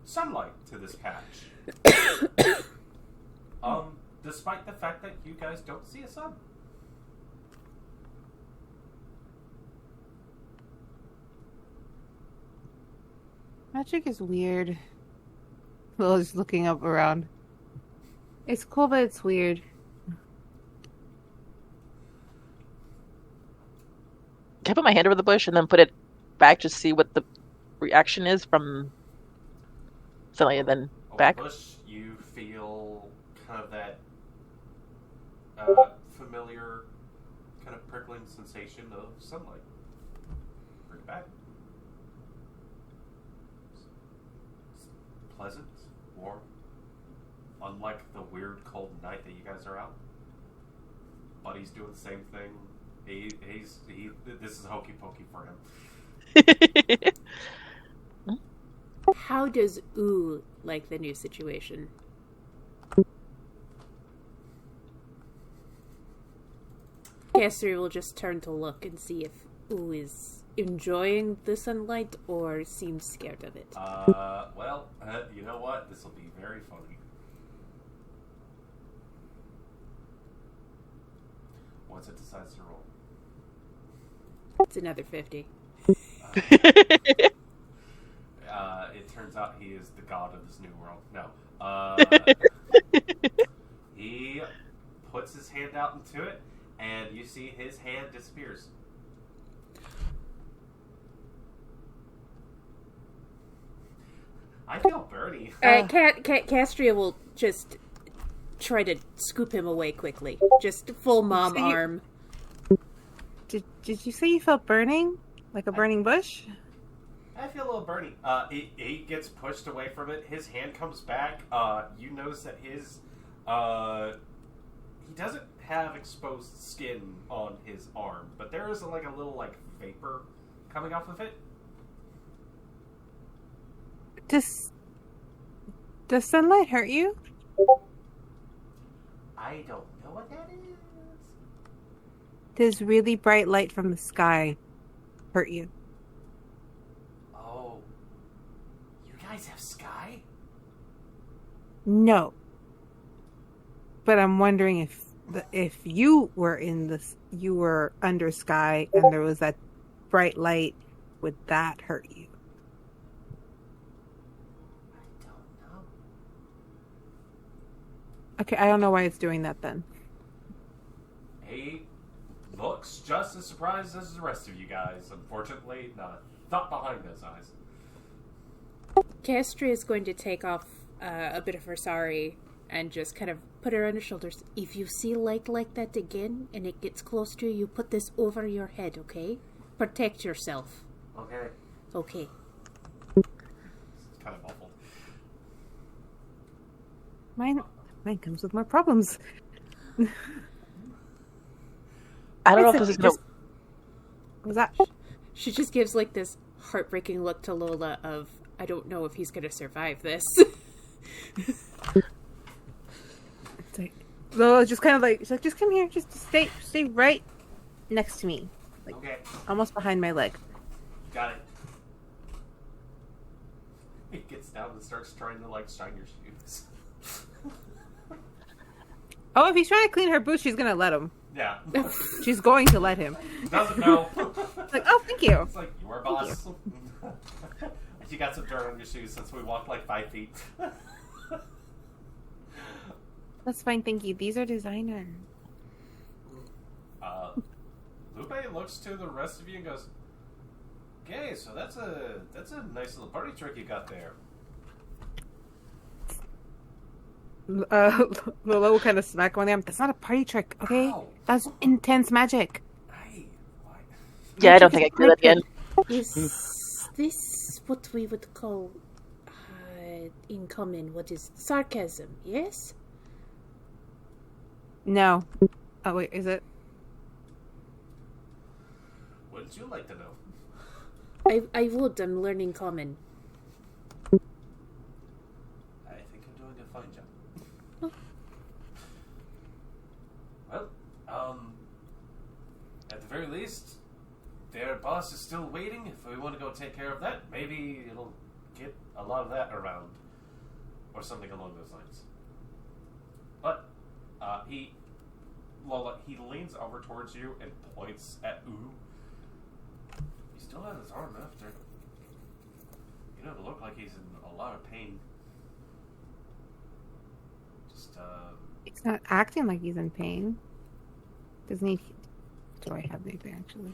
sunlight to this patch. Despite the fact that you guys don't see a sun. Magic is weird. Lila's looking up around. It's cool, but it's weird. Can I put my hand over the bush and then put it back to see what the reaction is from sunlight and then back? Bush, you feel kind of that familiar kind of prickling sensation of sunlight. Bring it back. It's pleasant, warm, unlike the weird cold night that you guys are out. Buddy's doing the same thing. This is hokey pokey for him. How does Ooh like the new situation? Caster will just turn to look and see if Ooh is enjoying the sunlight or seems scared of it. You know what? This will be very funny. Once it decides to roll. It's another 50. It turns out he is the god of this new world. No. He puts his hand out into it, and you see his hand disappears. I feel Bernie. Castria will just try to scoop him away quickly. Just full mom So you- arm. Did you say you felt burning? Like a burning bush? I feel a little Bernie. He gets pushed away from it. His hand comes back. You notice that his he doesn't have exposed skin on his arm, but there is a little vapor coming off of it. Does sunlight hurt you? I don't know what that is. Does really bright light from the sky hurt you? Oh, you guys have sky? No. But I'm wondering if you were you were under sky and there was that bright light, would that hurt you? I don't know. Okay, I don't know why it's doing that then. looks just as surprised as the rest of you guys. Unfortunately, not a thought behind those eyes. Castria is going to take off a bit of her sari and just kind of put her on her shoulders. If you see light like that again and it gets close to you, you put this over your head, okay? Protect yourself. Okay. Okay. It's kind of muffled. Mine comes with more problems. I don't know if this is Just- What was that? She just gives like this heartbreaking look to Lola of, I don't know if he's going to survive this. It's like, Lola just kind of like, she's like, just come here, just stay right next to me, like Okay. almost behind my leg. Got it. He gets down and starts trying to, like, shine your shoes. Oh, if he's trying to clean her boots, she's gonna let him. Yeah. She's going to let him. Doesn't know. It's like, oh, thank you. It's like, you are boss. You got some dirt on your shoes since we walked like 5 feet. That's fine, thank you. These are designer. Lupe looks to the rest of you and goes, "Okay, so that's a nice little party trick you got there." Lola will kind of smack one of them. That's not a party trick, okay? Ow. That's intense magic. Hey, what? Yeah, I don't think I can do that again. Is this what we would call, in common, what is sarcasm, yes? No. Oh, wait, is it? Wouldn't you like to know? I would, I'm learning common. I think I'm doing a fine job. Well, at the very least, their boss is still waiting. If we want to go take care of that, maybe it'll get a lot of that around. Or something along those lines. But, he leans over towards you and points at Ooh. He still has his arm after. You don't look like he's in a lot of pain. Just, It's not acting like he's in pain. Doesn't he? Do I have anything, actually?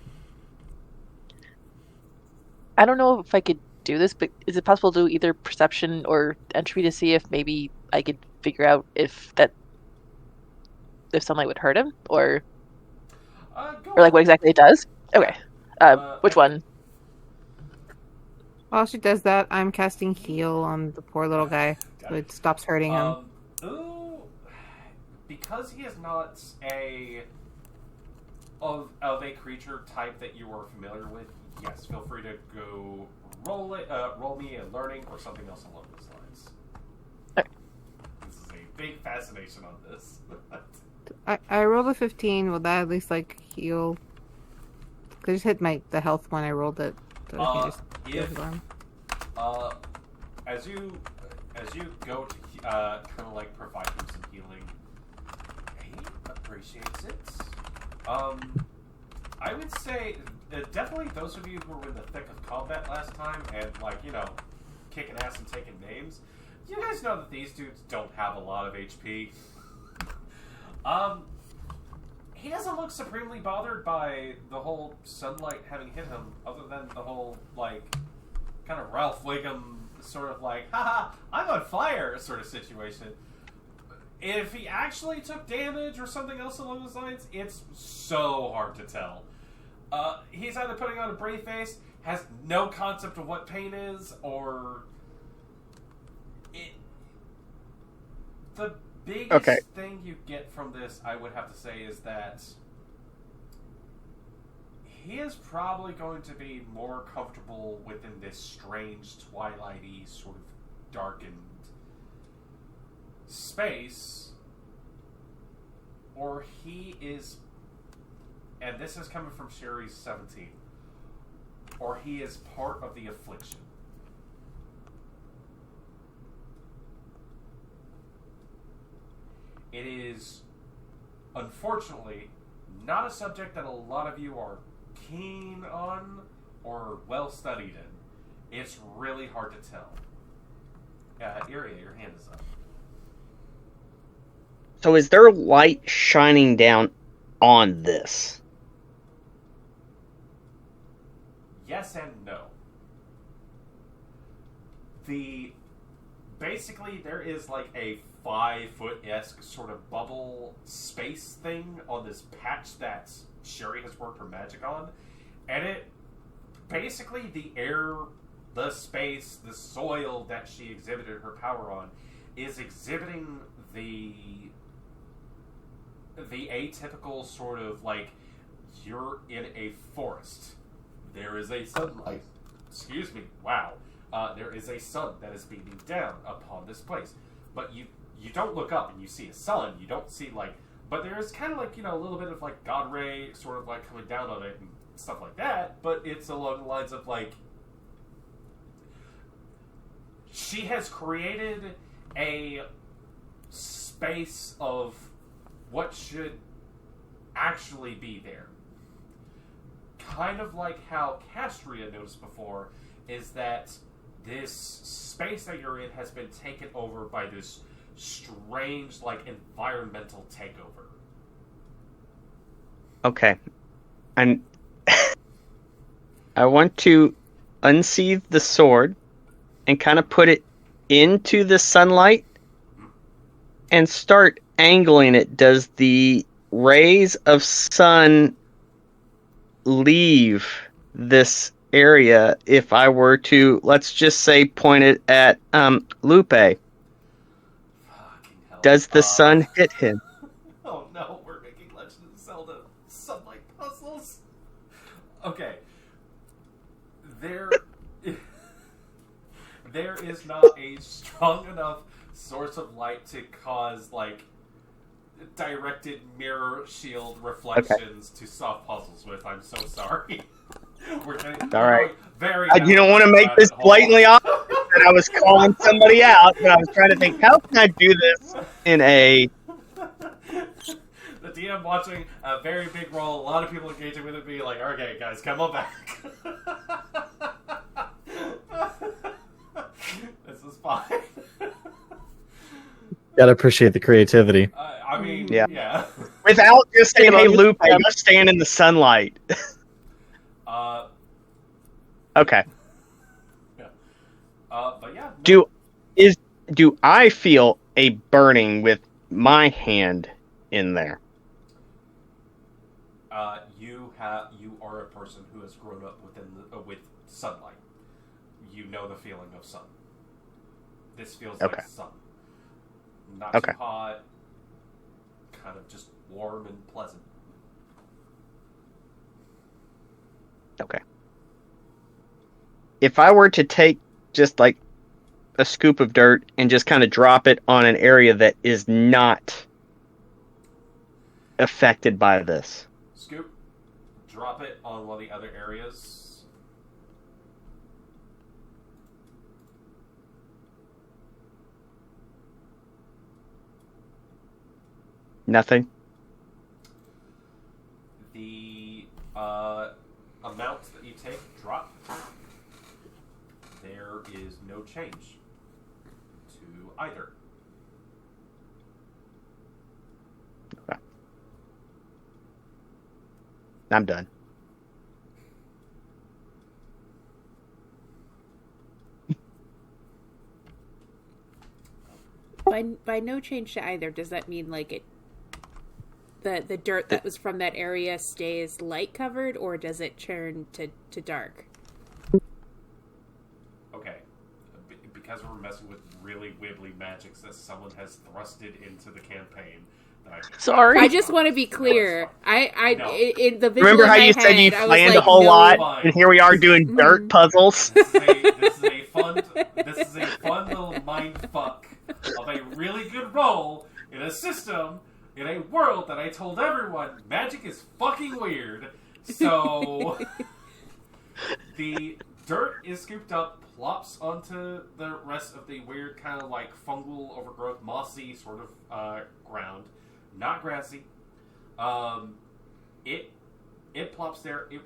I don't know if I could do this, but is it possible to do either perception or entry to see if maybe I could figure out if sunlight would hurt him, or like what exactly it does? Okay. Which one? While she does that, I'm casting heal on the poor little guy, so it stops hurting him. Ooh, because he is not of a creature type that you are familiar with, yes, feel free to go roll me a learning or something else along those lines. Okay. This is a big fascination on this. I rolled a 15. Will that at least like heal? I just hit the health when I rolled it. So I can just heal his arm. As you go to kind of like provide him some healing, he appreciates it. I would say definitely those of you who were in the thick of combat last time and kicking ass and taking names, you guys know that these dudes don't have a lot of HP. He doesn't look supremely bothered by the whole sunlight having hit him, other than the whole kind of Ralph Wiggum sort of haha, I'm on fire sort of situation. If he actually took damage or something else along those lines, it's so hard to tell. He's either putting on a brave face, has no concept of what pain is, or the biggest thing you get from this, I would have to say, is that he is probably going to be more comfortable within this strange, twilighty, sort of darkened space, or he is, and this is coming from Sherry's 17, or he is part of the affliction. It is, unfortunately, not a subject that a lot of you are keen on or well studied in. It's really hard to tell. Iria, your hand is up. So is there light shining down on this? yes and no. Basically, there is like a 5-foot-esque sort of bubble space thing on this patch that Sherry has worked her magic on, and it basically the air, the space, the soil that she exhibited her power on is exhibiting the atypical sort of like you're in a forest. There is a sunlight. Excuse me. Wow. There is a sun that is beaming down upon this place, but you don't look up and you see a sun. You don't see like, but there is kind of like a little bit of like God ray sort of like coming down on it and stuff like that. But it's along the lines of like she has created a space of what should actually be there. Kind of like how Castria noticed before, is that this space that you're in has been taken over by this strange, like, environmental takeover. Okay. I want to unsheathe the sword and kind of put it into the sunlight and start angling it. Does the rays of sun leave this area if I were to, let's just say, point it at Lupe? Fucking hell. Does the sun hit him? Oh no, we're making Legend of Zelda sunlight puzzles. Okay. There is not a strong enough source of light to cause, like, directed mirror shield reflections to solve puzzles with. I'm so sorry. We're getting all right. Very. You don't want to make this blatantly obvious that I was calling somebody out, but I was trying to think, how can I do this in a... The DM watching a very big role, a lot of people engaging with it, be like, okay, guys, come on back. This is fine. Gotta appreciate the creativity. I mean, Yeah. yeah. Without just saying, hey, Lupe, just stand in the sunlight. Okay. Yeah. But yeah. Do I feel a burning with my hand in there? You are a person who has grown up with sunlight. You know the feeling of sun. This feels Okay. like sun. Not Okay. too hot. Kind of just warm and pleasant. Okay. If I were to take just like a scoop of dirt and just kind of drop it on an area that is not affected by this. Scoop. Drop it on one of the other areas. Nothing? The amount that you take, drop. There is no change to either. Okay. I'm done. By no change to either, does that mean like it the dirt that was from that area stays light covered, or does it turn to dark? Okay. Because we're messing with really wibbly magics that someone has thrusted into the campaign. Sorry. I just want to be clear. No. In the visual Remember in how my you said you head, I was planned like, a whole no. lot, Fine. and here we are doing dirt puzzles? This is a fun little mind fuck of a really good role in a system in a world that I told everyone magic is fucking weird. So the dirt is scooped up, plops onto the rest of the weird kind of like fungal, overgrowth, mossy sort of ground, not grassy. It plops there. It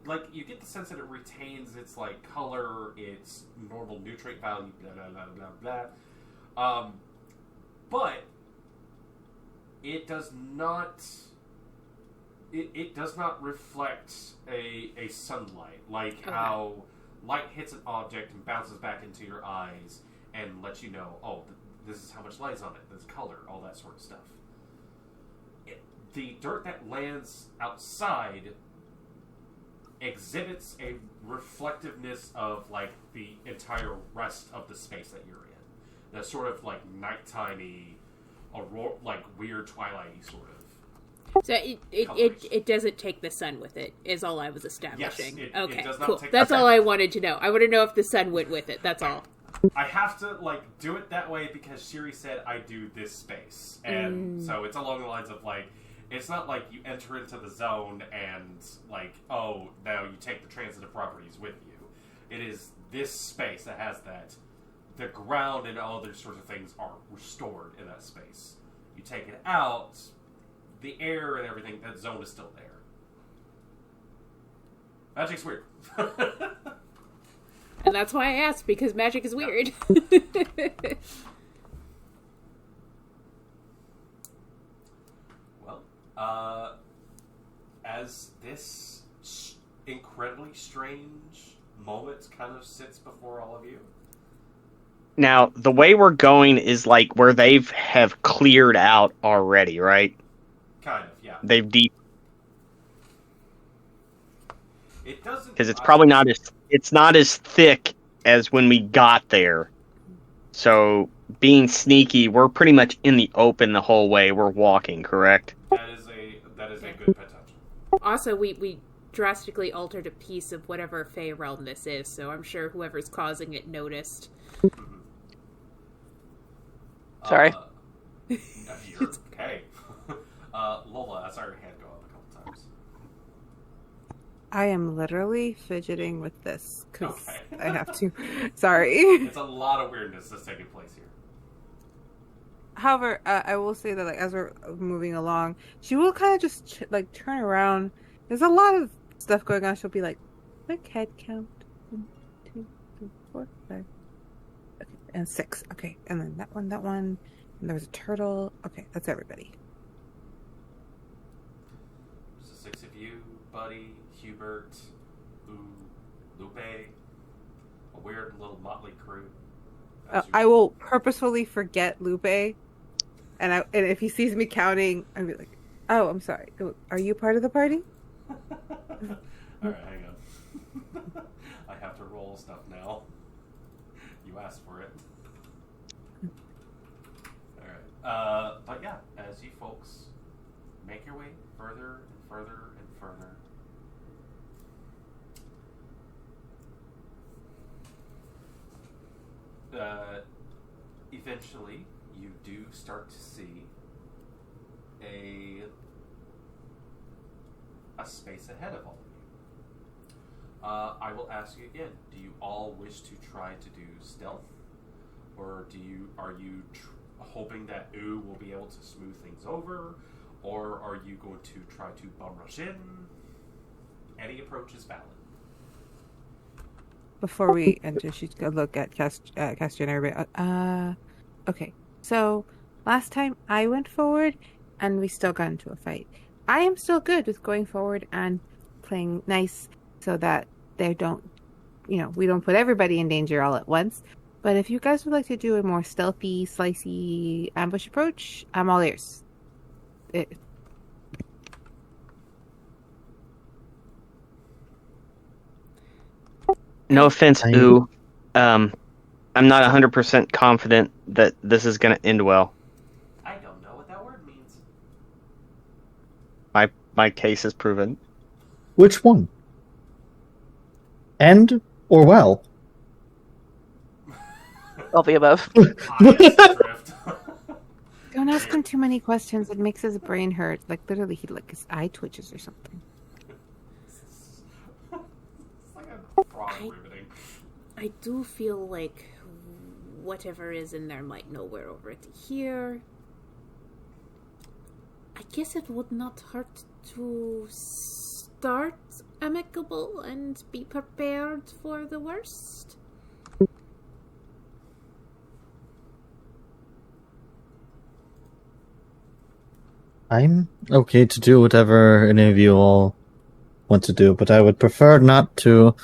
like you get the sense that it retains its like color, its normal nutrient value, blah blah blah blah blah. But it does not it does not reflect a sunlight, like Okay. how light hits an object and bounces back into your eyes and lets you know, oh, this is how much light's on it, this color, all that sort of stuff. The dirt that lands outside exhibits a reflectiveness of, like, the entire rest of the space that you're in. That sort of, like, nightimey, like, weird twilighty sort of. So Colors. it doesn't take the sun with it, is all I was establishing. Yes, it okay, does not cool. take That's the all sun. I wanted to know. I want to know if the sun went with it. That's all. I have to, like, do it that way because Shiri said I do this space. And so it's along the lines of, like, it's not like you enter into the zone and, like, oh, now you take the transitive properties with you. It is this space that has that. The ground and all other sorts of things are restored in that space. You take it out, the air and everything, that zone is still there. Magic's weird. And that's why I asked, because magic is weird. Well, as this incredibly strange moment kind of sits before all of you. Now, the way we're going is like where they've have cleared out already, right? Kind of, yeah. They've deep It doesn't... because it's probably not as thick as when we got there. So, being sneaky, we're pretty much in the open the whole way we're walking, correct? That is a good potential. Also, we drastically altered a piece of whatever Fey realm this is, so I'm sure whoever's causing it noticed. Sorry. You're okay. Lola, I saw your hand go up a couple times. I am literally fidgeting with this because Okay. I have to. Sorry. It's a lot of weirdness that's taking place here. However, I will say that, like, as we're moving along, she will kind of just like turn around. There's a lot of stuff going on. She'll be like, "Quick head count: 1, 2, 3, 4, 5, okay, and 6. Okay, and then that one, and there's a turtle. Okay, that's everybody." There's the 6 of you, Buddy, Hubert, Lupe, a weird little motley crew. That's I will purposefully forget Lupe, and if he sees me counting, I'll be like, "Oh, I'm sorry. Are you part of the party?" Alright, hang on. I have to roll stuff now. You asked for it. Alright. But yeah, as you folks make your way further and further and further, eventually you do start to see a space ahead of all of you. I will ask you again: do you all wish to try to do stealth, or are you hoping that Ooh will be able to smooth things over, or are you going to try to bum rush in? Any approach is valid. Before we enter, she's gonna look at Castor and everybody. Okay. So last time I went forward, and we still got into a fight. I am still good with going forward and playing nice, so that they don't, we don't put everybody in danger all at once. But if you guys would like to do a more stealthy, slicey ambush approach, I'm all ears. No offense, Ooh. I'm not 100% confident that this is going to end well. I don't know what that word means. My case is proven. Which one? End or well? All the above. Drift. Don't ask him too many questions. It makes his brain hurt. Like, literally, his eye twitches or something. It's like a frog riveting. I do feel like whatever is in there might know we're over to here. I guess it would not hurt to start amicable and be prepared for the worst. I'm okay to do whatever any of you all want to do, but I would prefer not to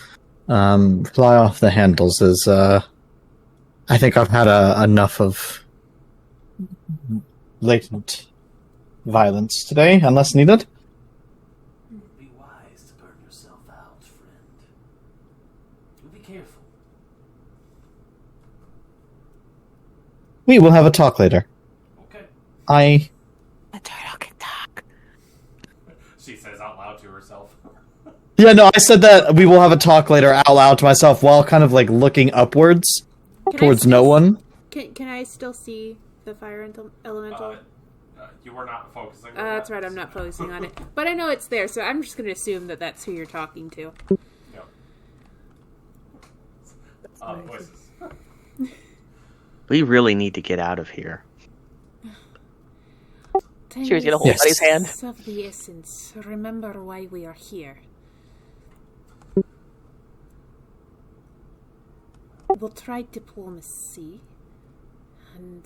fly off the handles, as I think I've had enough of latent violence today, unless needed. Be wise to burn yourself out, friend. You be careful. We will have a talk later. Okay. The turtle can talk. She says out loud to herself. Yeah, no, I said that we will have a talk later out loud to myself while kind of like looking upwards towards no one. Can I still see the fire elemental? You were not focusing on That's that. right, I'm not focusing on it. But I know it's there, so I'm just going to assume that that's who you're talking to. Yep. Voices. We really need to get out of here. She was gonna hold Yes. Buddy's hand. Of the essence. Remember why we are here. We'll try diplomacy, and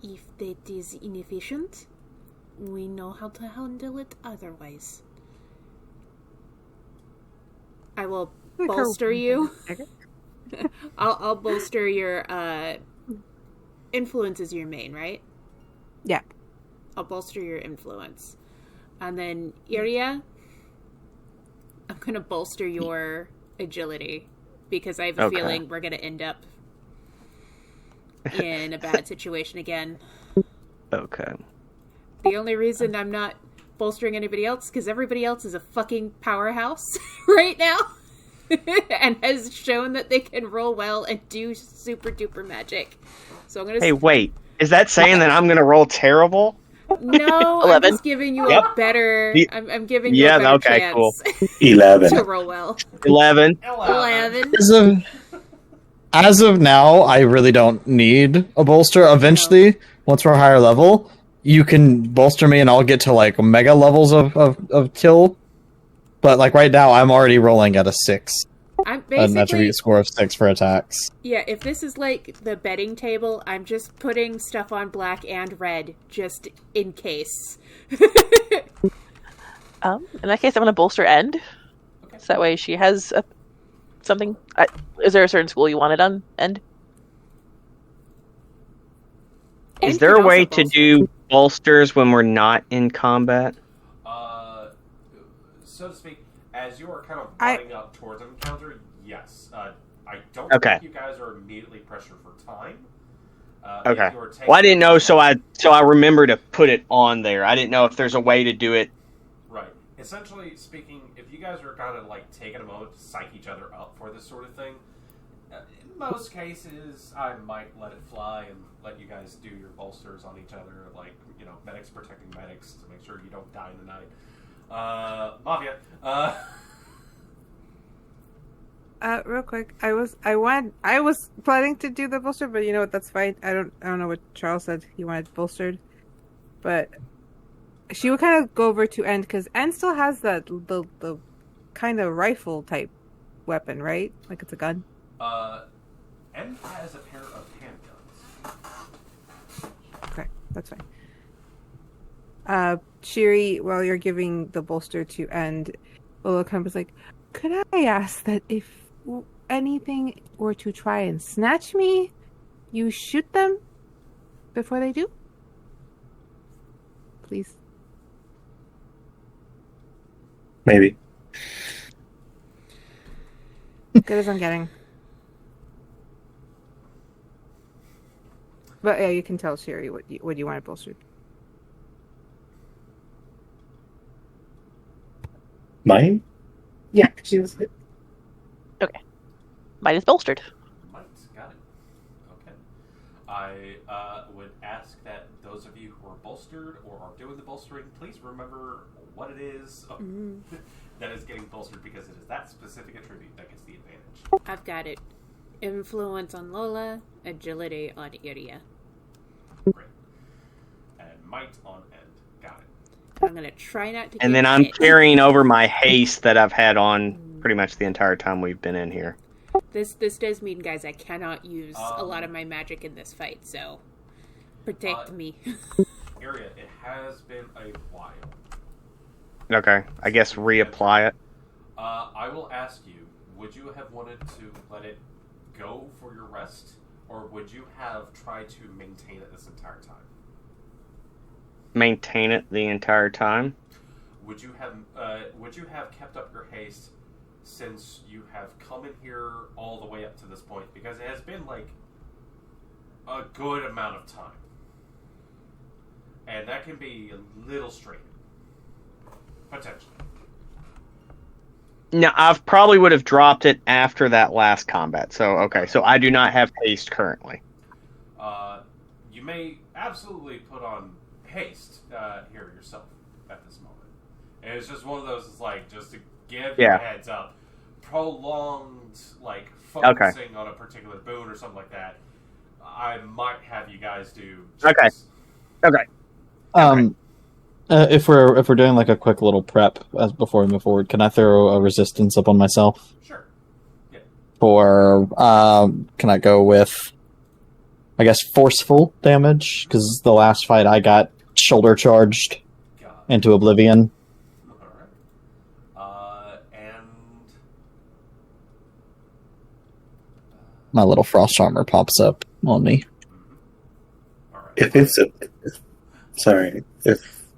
if that is inefficient, we know how to handle it otherwise. I will bolster you. I'll bolster your influence is your main, right? Yeah. I'll bolster your influence. And then Iria, I'm gonna bolster your agility. Because I have a feeling we're gonna end up in a bad situation again. Okay. The only reason I'm not bolstering anybody else because everybody else is a fucking powerhouse right now. And has shown that they can roll well and do super duper magic. So I'm gonna Hey, wait. Is that saying that I'm gonna roll terrible? No, 11. I'm just giving you a better I'm giving you a better chance cool. 11. to roll well. 11. 11. As of now, I really don't need a bolster. Eventually, once we're higher level, you can bolster me and I'll get to like mega levels of kill. But like right now, I'm already rolling at a 6. I'm An basically attribute score of 6 for attacks. Yeah, if this is like the betting table, I'm just putting stuff on black and red just in case. In that case, I'm gonna bolster End. So that way she has something. Is there a certain school you wanted on End? And Is there can a way also to do bolsters when we're not in combat? So to speak, as you are kind of running up towards an encounter, yes. I don't Okay. think you guys are immediately pressured for time. Okay. If you are taking- Well, I didn't know, so I remember to put it on there. I didn't know if there's a way to do it. Right. Essentially speaking, if you guys are kind of like taking a moment to psych each other up for this sort of thing, in most cases, I might let it fly and let you guys do your bolsters on each other, like, you know, medics protecting medics to make sure you don't die in the night. Mafia. Real quick, I was planning to do the bolster, but you know what? That's fine. I don't know what Charles said. He wanted bolstered, but she would kind of go over to End because End still has the kind of rifle type weapon, right? Like it's a gun. End has a pair of handguns. Okay, that's fine. Shiri, while you're giving the bolster to End, Lola kind of was like, "Could I ask that if anything were to try and snatch me, you shoot them before they do? Please." Maybe. Good as I'm getting. But yeah, you can tell Shiri what you want bolstered. Mine? Yeah, she was. Okay. Mine is bolstered. Mine's got it. Okay. I would ask that those of you who are bolstered or are doing the bolstering, please remember what it is that is getting bolstered, because it is that specific attribute that gets the advantage. I've got it. Influence on Lola, agility on Iria. Great. And might on End. Got it. I'm gonna try not to. And get then I'm hit. carrying over my haste that I've had on pretty much the entire time we've been in here. This does mean, guys, I cannot use a lot of my magic in this fight, so protect me. Area, it has been a while. Okay, I guess reapply it. I will ask you, would you have wanted to let it go for your rest, or would you have tried to maintain it this entire time? Maintain it the entire time. Would you have kept up your haste since you have come in here all the way up to this point? Because it has been like a good amount of time. And that can be a little straining. Potentially. No, I probably would have dropped it after that last combat. So, okay. So I do not have haste currently. You may absolutely put on haste here yourself at this moment. And it's just one of those, it's like, just to give you a heads up. Prolonged, like, focusing on a particular boon or something like that, I might have you guys do. Just... Okay. If we're doing like a quick little prep as before we move forward, can I throw a resistance up on myself? Sure. Yeah. For can I go with, I guess, forceful damage? Because the last fight I got shoulder charged into oblivion. All right. And my little frost armor pops up on me. all right. If it's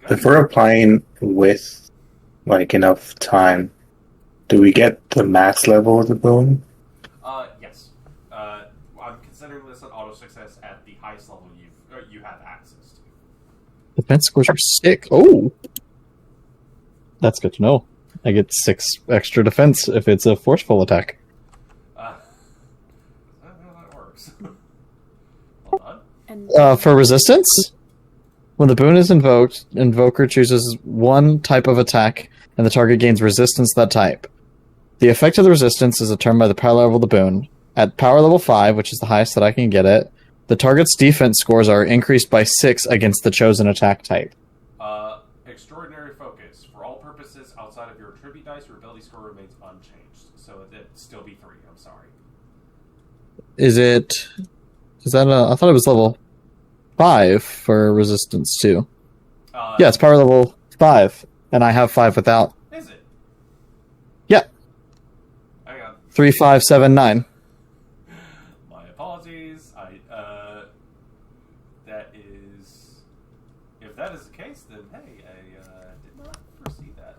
if we're applying with like enough time, do we get the max level of the boon? Yes. I'm considering this an auto success at the highest level you have access to. Defense scores are sick. Oh, that's good to know. I get 6 extra defense if it's a forceful attack. Is that how that works? Hold on. And For resistance, when the boon is invoked, invoker chooses one type of attack, and the target gains resistance to that type. The effect of the resistance is determined by the power level of the boon. At power level 5, which is the highest that I can get it, the target's defense scores are increased by 6 against the chosen attack type. Extraordinary focus. For all purposes outside of your tribute dice, your ability score remains unchanged. So it'd still be 3. I'm sorry. Is that I thought it was level 5 for resistance too. Yeah, it's power level 5, and I have 5 without. Is it? Yeah. Hang on. 3, 5, 7, 9. My apologies. That is... If that is the case, then hey, I did not foresee that.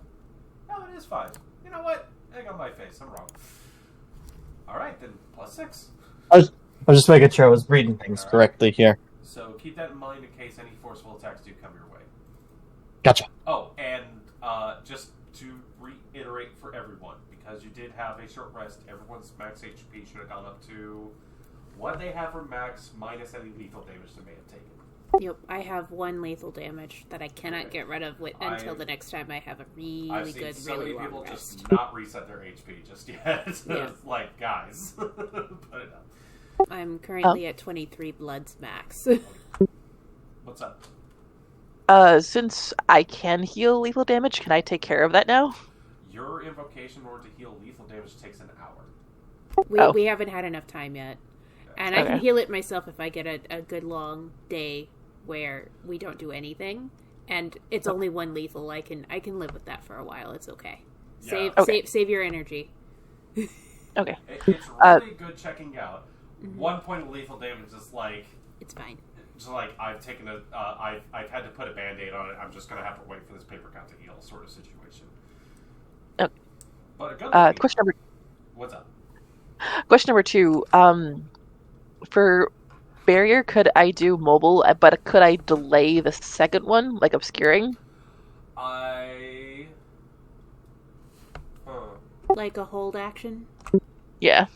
No, it is 5. You know what? Egg on my face. I'm wrong. Alright, then plus 6. I was just making sure I was reading things correctly here. So keep that in mind in case any forceful attacks do come your way. Gotcha. Oh, and just to reiterate for everyone, because you did have a short rest, everyone's max HP should have gone up to what they have for max minus any lethal damage they may have taken. Yep, I have 1 lethal damage that I cannot get rid of until the next time I have a I've seen really good, so really many long people rest. just not reset their HP just yet. Yeah. It's like, guys, put it up. I'm currently at 23 bloods max. What's up? Since I can heal lethal damage, can I take care of that now? Your invocation in order to heal lethal damage takes an hour. We haven't had enough time yet. And I can Okay. heal it myself if I get a good long day where we don't do anything. And it's only 1 lethal. I can live with that for a while. It's okay. Yeah. Save your energy. Okay. It's really good checking out. 1 point of lethal damage is like... It's fine. Just like I've taken I've had to put a band-aid on it. I'm just gonna have to wait for this paper count to heal, sort of situation. Okay. But a good What's up? Question number 2. For barrier, could I do mobile, but could I delay the second one, like obscuring? Like a hold action? Yeah.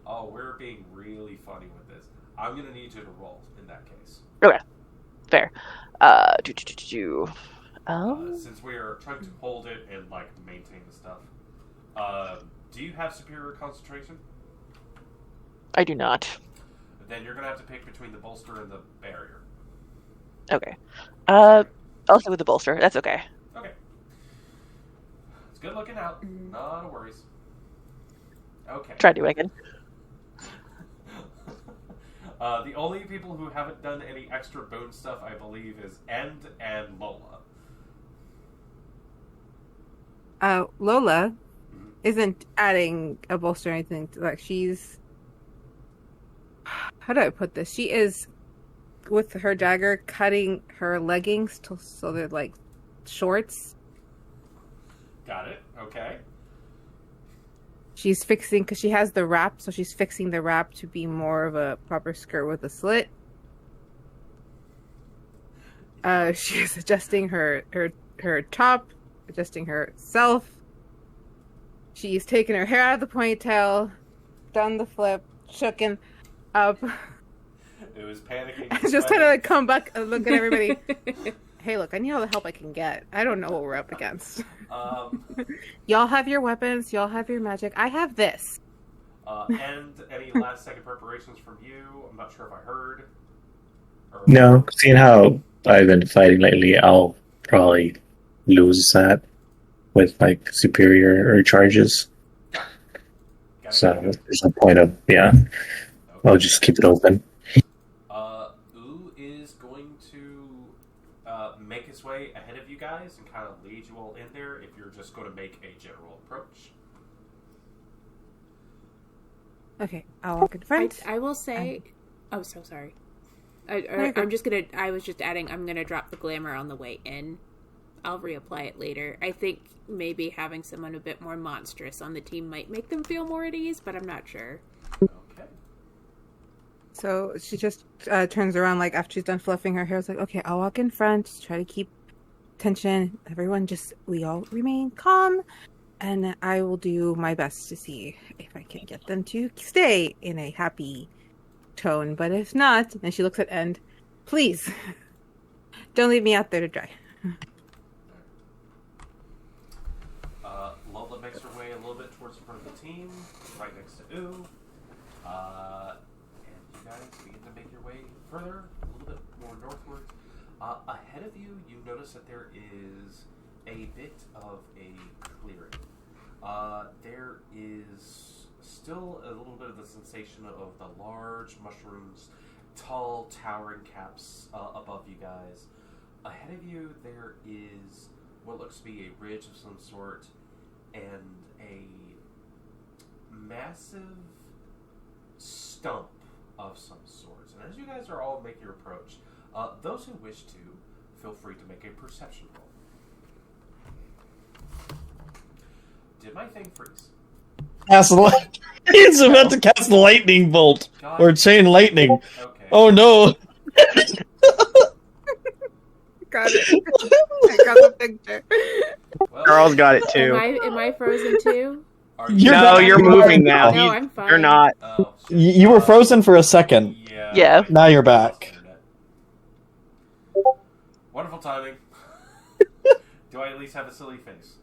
Oh, we're being really funny with this. I'm gonna need you to roll in that case. Okay. Fair. Since we are trying to hold it and like maintain the stuff. Do you have superior concentration? I do not. Then you're gonna have to pick between the bolster and the barrier. Okay. I'll stay with the bolster. That's okay. Okay. It's good looking out. No worries. Okay. Try to do it again. The only people who haven't done any extra boon stuff, I believe, is End and Lola. Lola isn't adding a bolster or anything. Like she's, how do I put this? She is with her dagger cutting her leggings so they're like shorts. Got it. Okay. She's fixing, because she has the wrap, so she's fixing the wrap to be more of a proper skirt with a slit. She's adjusting her top, adjusting herself. She's taken her hair out of the ponytail, done the flip, shooken up. It was panicking. Just trying to like come back and look at everybody. Hey, look, I need all the help I can get. I don't know what we're up against. Y'all have your weapons. Y'all have your magic. I have this. And any last-second preparations from you? I'm not sure if I heard. No, seeing how I've been fighting lately, I'll probably lose that with like superior charges. So there's no point of Okay. I'll just keep it open. U is going to make his way ahead of you guys and kind of lead you all in there if you're just going to make a general approach. Okay, I'll walk in front. I will say... Oh, so sorry. I'm just gonna... I was just adding, I'm gonna drop the glamour on the way in. I'll reapply it later. I think maybe having someone a bit more monstrous on the team might make them feel more at ease, but I'm not sure. Okay. So she just turns around, like, after she's done fluffing her hair. It's like, okay, I'll walk in front, just try to keep tension. Everyone we all remain calm, and I will do my best to see if I can get them to stay in a happy tone. But if not, and she looks at End, please, don't leave me out there to dry. Lola makes her way a little bit towards the front of the team, right next to U. And you guys begin to make your way further, a little bit more northward. Ahead of you, you notice that there is a bit of a clearing. There is still a little bit of the sensation of the large mushrooms, tall, towering caps above you guys. Ahead of you, there is what looks to be a ridge of some sort and a massive stump of some sort. And as you guys are all making your approach, those who wish to, feel free to make a perception roll. Did my thing freeze? He's about to cast lightning bolt or chain lightning. Okay. Oh no! Got it. I got the picture. Well, Charles got it too. Am I frozen too? are You're No, back. you're moving now. No, I'm fine. You're not. Oh, shit. You were frozen for a second. Yeah. Now you're back. Wonderful timing. Do I at least have a silly face?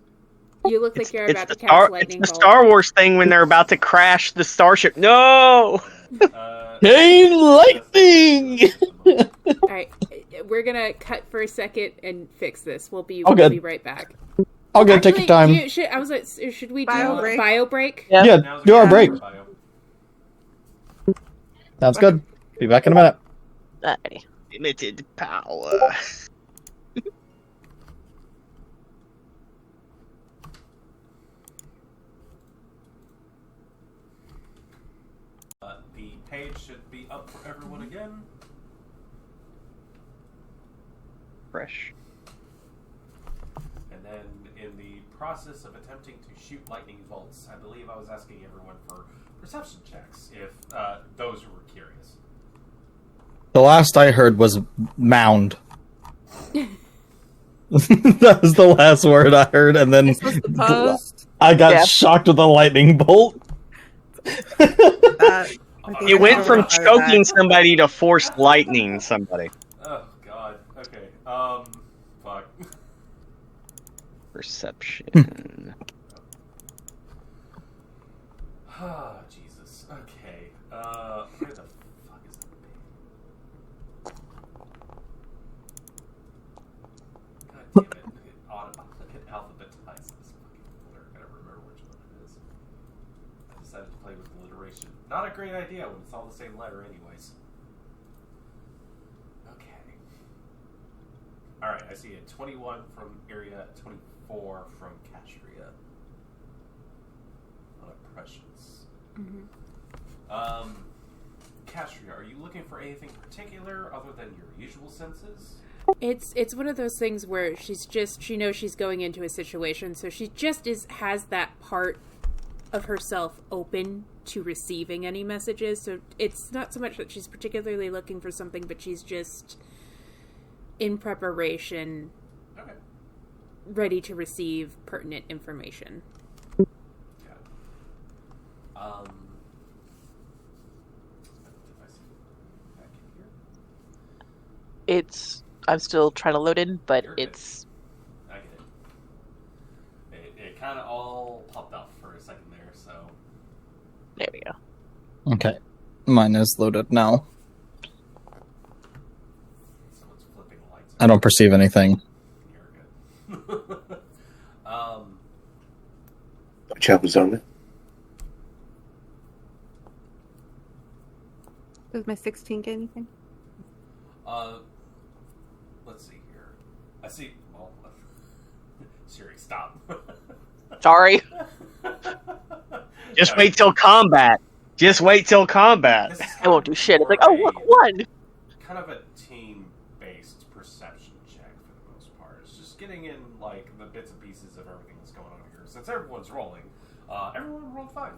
You look like you're about to the cast lightning it's the bolt. Star Wars thing when they're about to crash the starship. No! Chain lightning! All right, we're gonna cut for a second and fix this. We'll be Oh, good. right back. I'll go take your time. I was like, should we do Bio a break? bio break? Yeah. Yeah, Now's do a our good break. time for bio. Sounds good. Be back in a minute. Alrighty. Limited power. The page should be up for everyone again. Fresh. And then in the process of attempting to shoot lightning bolts, I believe I was asking everyone for perception checks, if those who were curious. The last I heard was mound. That was the last word I heard, and then This was the post. I got Yeah. shocked with a lightning bolt. That, I think You I went know from about choking that. somebody to forced lightning somebody. Oh, God. Okay. Fuck. Perception. Ah, Jesus. Okay. Where the fuck is that page? God damn it. It alphabetized this fucking folder. I gotta remember which one it is. I decided to play with alliteration. Not a great idea when it's all the same letter anyways. Okay. Alright. Alright, I see a 21 from Iria, 24 from Castria. On impressions. Castria, are you looking for anything particular other than your usual senses? It's one of those things where she knows she's going into a situation, so she just has that part of herself open to receiving any messages. So it's not so much that she's particularly looking for something, but she's just in preparation, Okay. ready to receive pertinent information. Got it. If I see back in here. I'm still trying to load in, but You're good. it's I get it. It kind of all popped up for a second there, so. there we go. Okay. Mine is loaded now. Someone's flipping lights. I don't perceive anything. You're good. Which was on it? Does my 16 get anything? Let's see here. I see. Well, Siri, stop. Sorry. Just wait till combat. Just wait till combat. This is I won't do shit. It's like, more oh, look, a- one. Kind of a team-based perception check for the most part. It's just getting in like the bits and pieces of everything that's going on here. Since everyone's rolling, everyone rolled fine.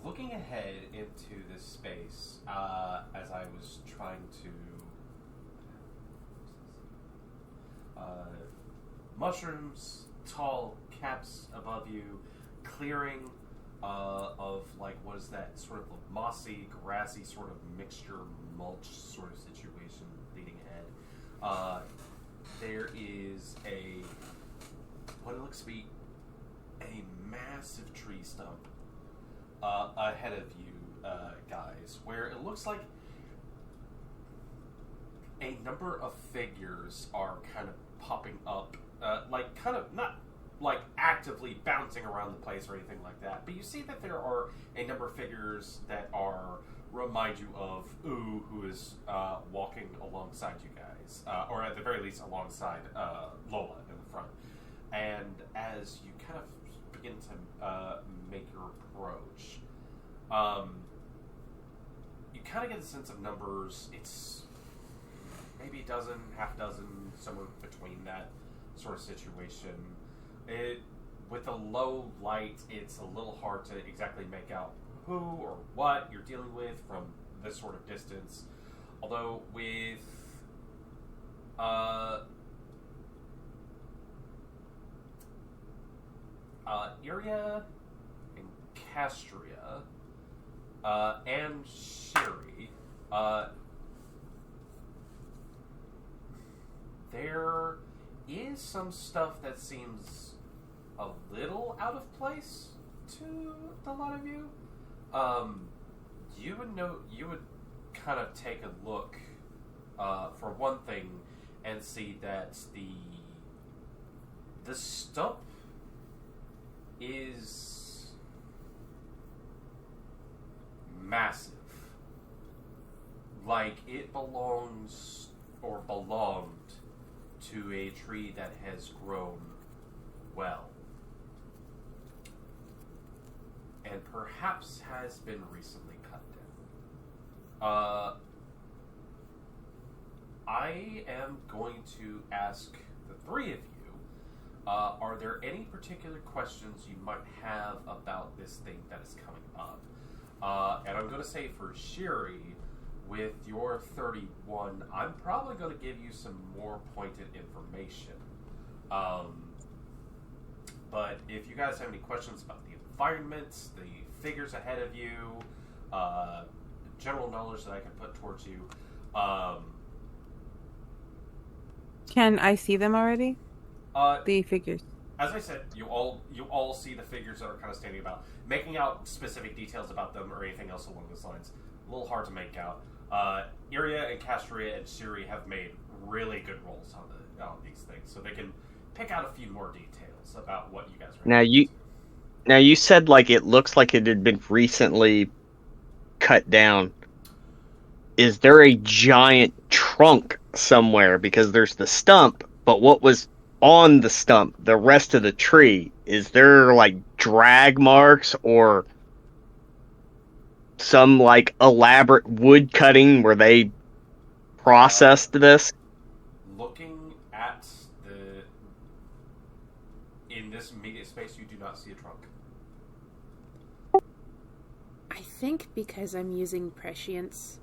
Looking ahead into this space, as I was trying to mushrooms, tall caps above you, clearing of like what is that sort of mossy, grassy sort of mixture, mulch sort of situation leading ahead. There is what it looks to be a massive tree stump ahead of you guys, where it looks like a number of figures are kind of popping up, like kind of not like actively bouncing around the place or anything like that, but you see that there are a number of figures that remind you of Ooh, who is walking alongside you guys, or at the very least alongside Lola in the front. And as you kind of begin to make your approach, you kind of get a sense of numbers. It's maybe a dozen, half a dozen, somewhere between that sort of situation. With the low light, it's a little hard to exactly make out who or what you're dealing with from this sort of distance. Although with Iria and Castria and Sherry, there is some stuff that seems a little out of place to a lot of you. You would kind of take a look, for one thing, and see that the stump is massive. Like it belongs or belonged to a tree that has grown well. And perhaps has been recently cut down. I am going to ask the three of you, are there any particular questions you might have about this thing that is coming up? And I'm going to say for Sherry, with your 31, I'm probably going to give you some more pointed information. But if you guys have any questions about the environment, the figures ahead of you, general knowledge that I can put towards you, Can I see them already? The figures. as I said, you all see the figures that are kind of standing about. Making out specific details about them or anything else along those lines, a little hard to make out. Iria and Castria and Siri have made really good rolls on these things, so they can pick out a few more details about what you guys are. Now you said like it looks like it had been recently cut down. Is there a giant trunk somewhere because there's the stump, but what was on the stump, the rest of the tree, is there like drag marks or some like elaborate wood cutting where they processed this? Looking at in this immediate space, you do not see a trunk. I think because I'm using prescience,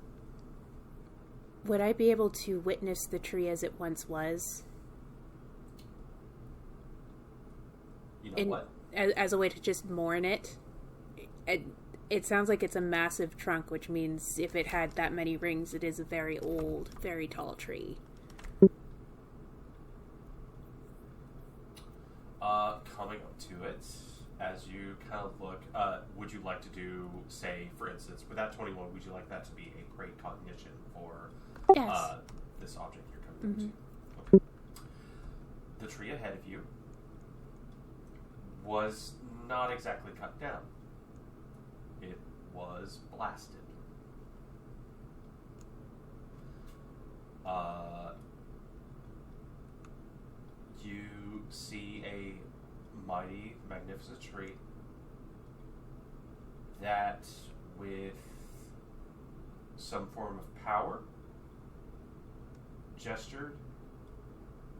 would I be able to witness the tree as it once was? You know what? As a way to just mourn it? It sounds like it's a massive trunk, which means if it had that many rings, it is a very old, very tall tree. Coming up to it, as you kind of look, would you like to do, say, for instance, with that 21, would you like that to be a great cognition for Yes. this object you're coming Mm-hmm. into? Okay. The tree ahead of you was not exactly cut down. It was blasted. You see a mighty, magnificent tree that, with some form of power, gestured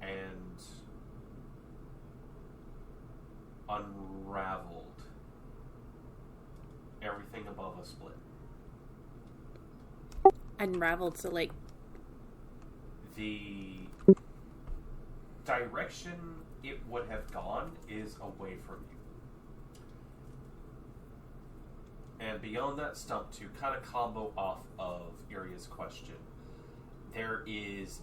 and unraveled everything above a split. Unraveled, so like... The direction it would have gone is away from you. And beyond that stump, to kind of combo off of Iria's question, there is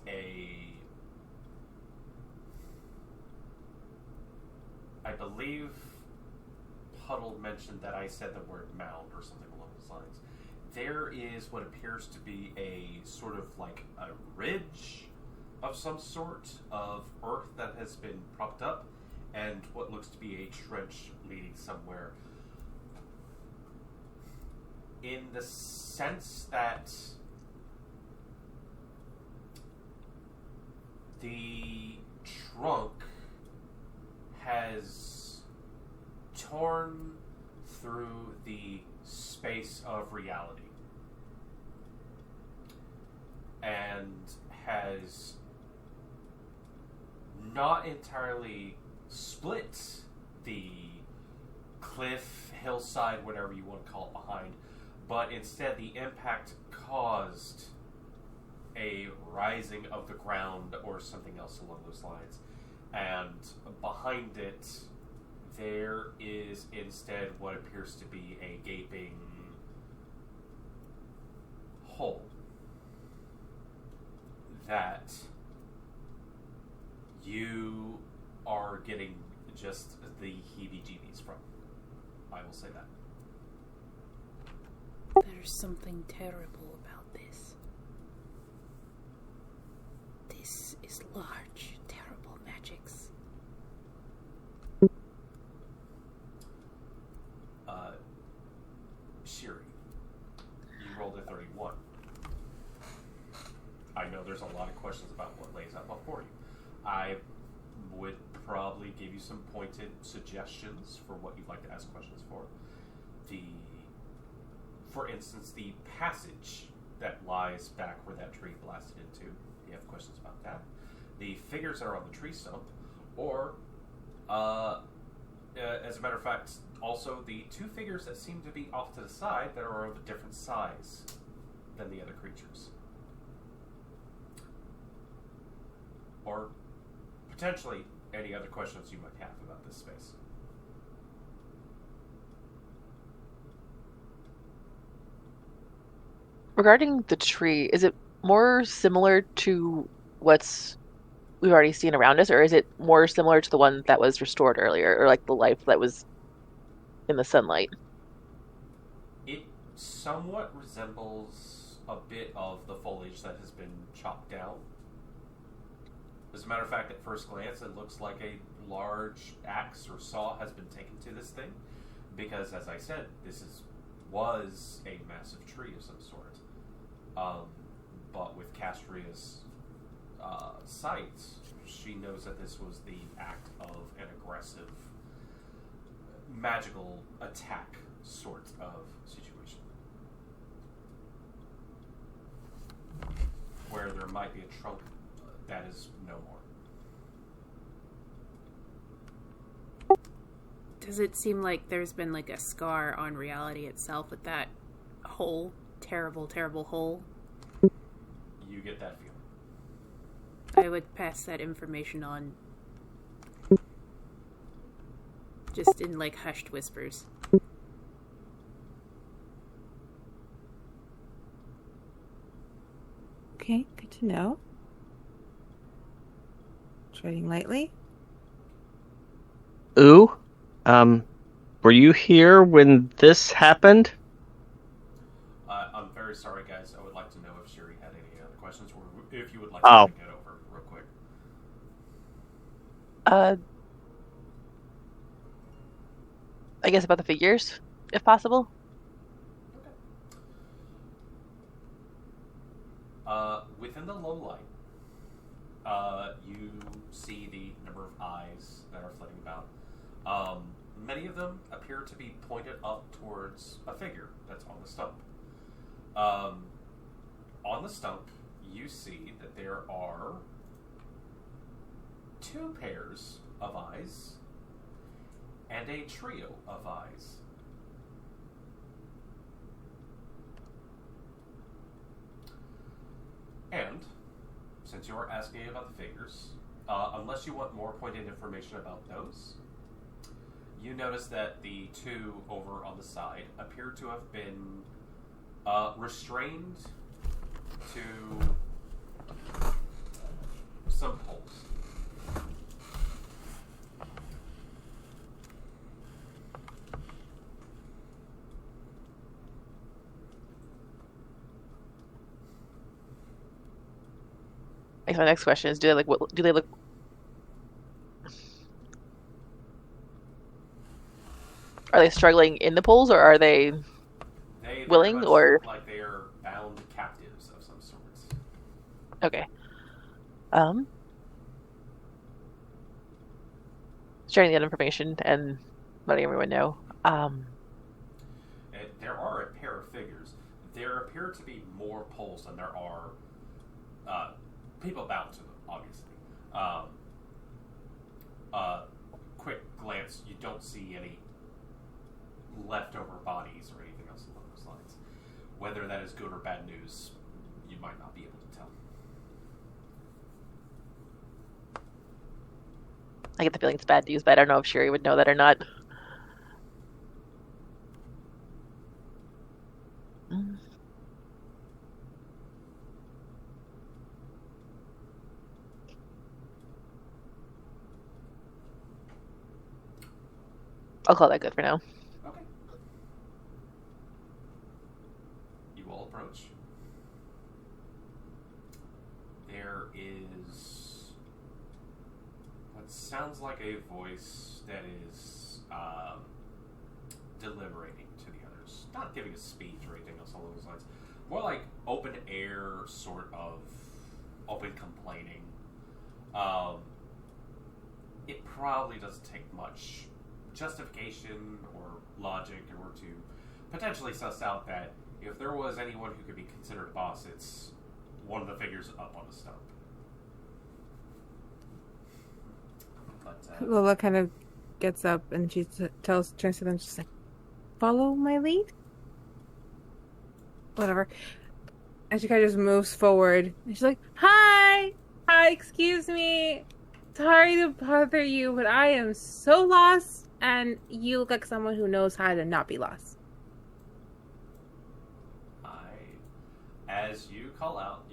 I believe Puddle mentioned that I said the word mound or something along those lines. There is what appears to be a sort of like a ridge of some sort of earth that has been propped up, and what looks to be a trench leading somewhere. In the sense that the trunk has torn through the space of reality and has not entirely split the cliff, hillside, whatever you want to call it, behind, but instead the impact caused a rising of the ground or something else along those lines. And behind it, there is instead what appears to be a gaping hole that you are getting just the heebie-jeebies from. I will say that. There's something terrible about this. This is large, terrible magics. Shiri, you rolled a 31. I know there's a lot of questions about what lays out before you. I would probably give you some pointed suggestions for what you'd like to ask questions for. For instance, the passage that lies back where that tree blasted into. You have questions about that. The figures that are on the tree stump, or, as a matter of fact, also the two figures that seem to be off to the side that are of a different size than the other creatures. Or potentially any other questions you might have about this space. Regarding the tree, is it more similar to what's we've already seen around us, or is it more similar to the one that was restored earlier, or like the life that was in the sunlight? It somewhat resembles a bit of the foliage that has been chopped down. As a matter of fact, at first glance, it looks like a large axe or saw has been taken to this thing, because, as I said, was a massive tree of some sort. But with Castria's sight, she knows that this was the act of an aggressive, magical attack sort of situation. Where there might be a trunk that is no more. Does it seem like there's been like a scar on reality itself with that hole? Terrible, terrible hole? You get that feeling. I would pass that information on. Just in like hushed whispers. Okay, good to know. Treading lightly. Ooh, were you here when this happened? I'm very sorry, guys. I would like to know if Shiri had any other questions, or if you would like Oh. to get over real quick. I guess about the figures, if possible. Within the low light, you see the number of eyes that are flitting about. Many of them appear to be pointed up towards a figure that's on the stump. On the stump, you see that there are 2 pairs of eyes and a trio of eyes. And, since you are asking about the figures, unless you want more pointed information about those, you notice that the 2 over on the side appear to have been restrained to some poles. I guess my next question is: do they look? Do they look? Are they struggling in the polls, or are they They willing, very much or look like they are bound captives of some sorts. okay? Sharing that information and letting everyone know. There are a pair of figures. There appear to be more poles than there are people bound to them, obviously. Quick glance, you don't see any leftover bodies or anything else along those lines. Whether that is good or bad news, you might not be able to tell. I get the feeling it's bad news, but I don't know if Sherry would know that or not. I'll call that good for now. Okay. You all approach. There is what sounds like a voice that is deliberating to the others. Not giving a speech or anything else along those lines. More like open air, sort of open complaining. It probably doesn't take much justification or logic in order to potentially suss out that if there was anyone who could be considered a boss, it's one of the figures up on the stump. But, Lola kind of gets up and she turns to them, she's like, follow my lead? Whatever. And she kind of just moves forward. And she's like, hi, excuse me. Sorry to bother you, but I am so lost, and you look like someone who knows how to not be lost. As you call out,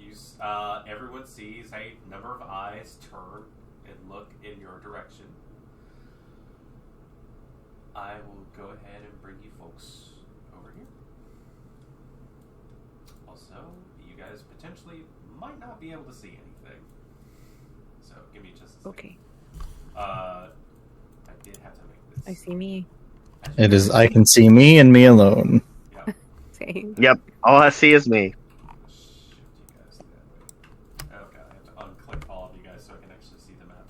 everyone sees a number of eyes turn and look in your direction. I will go ahead and bring you folks over here. Also, you guys potentially might not be able to see anything. So, give me just a second. Okay. I did have to make this. I see me. It is I can see me and me alone. Yep. Same. Yep, all I see is me. Shift you guys that way. Oh god, I have to unclick all of you guys guys so I can actually see the map.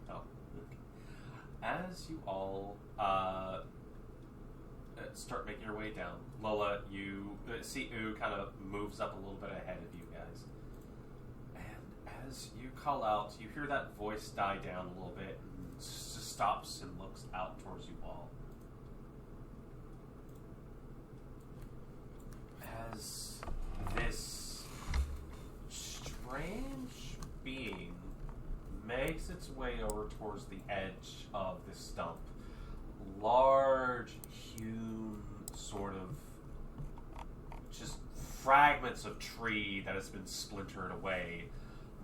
Oh. Okay. As you all start making your way down, Lola, you see U kind of moves up a little bit ahead of you guys. And as you call out, you hear that voice die down a little bit and just stops and looks out towards you all. As this strange being makes its way over towards the edge of this stump, large, hewn, sort of just fragments of tree that has been splintered away,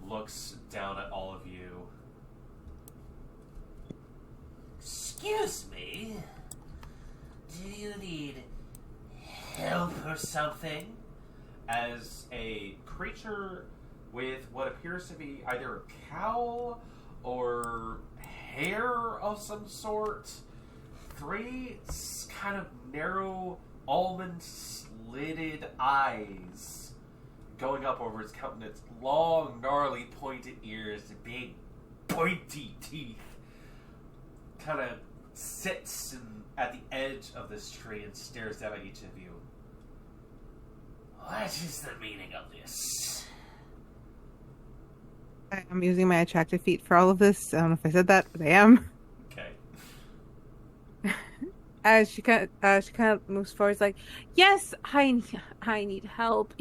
looks down at all of you. Excuse me? Do you need help or something? As a creature with what appears to be either a cow or hair of some sort, 3 kind of narrow almond-slitted eyes going up over its countenance, long, gnarly, pointed ears, big, pointy teeth, kind of sits at the edge of this tree and stares down at each of you. What is the meaning of this? I'm using my attractive feet for all of this. I don't know if I said that, but I am. Okay. As she kind of moves forward, like, yes, I need help.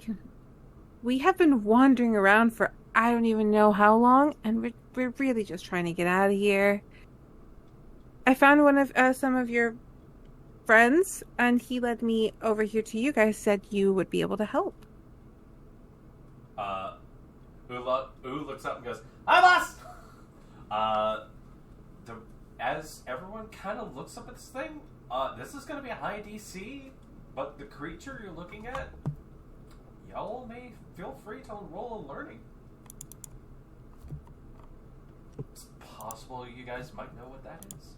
We have been wandering around for I don't even know how long, and we're really just trying to get out of here. I found one of some of your friends, and he led me over here to you guys. Said you would be able to help. U looks up and goes, "Hi, boss." As everyone kind of looks up at this thing, this is going to be a high DC, but the creature you're looking at, y'all may feel free to roll a learning. It's possible you guys might know what that is.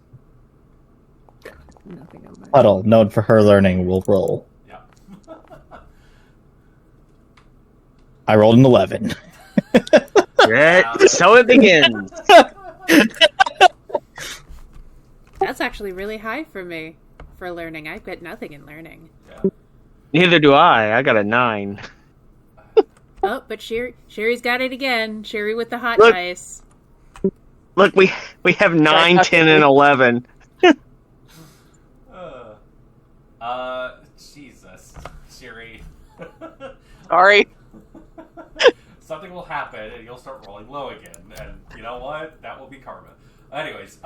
Nothing on my Huddle, known for her learning, will roll. Yeah. I rolled an 11. Yeah, so it begins. That's actually really high for me for learning. I've got nothing in learning. Yeah. Neither do I. I got a 9. Oh, but Sherry's got it again. Sherry with the hot Look. dice. Look, we have 9, 10, and 11. Jesus, Siri. Sorry. Something will happen and you'll start rolling low again, and you know what? That will be karma. Anyways,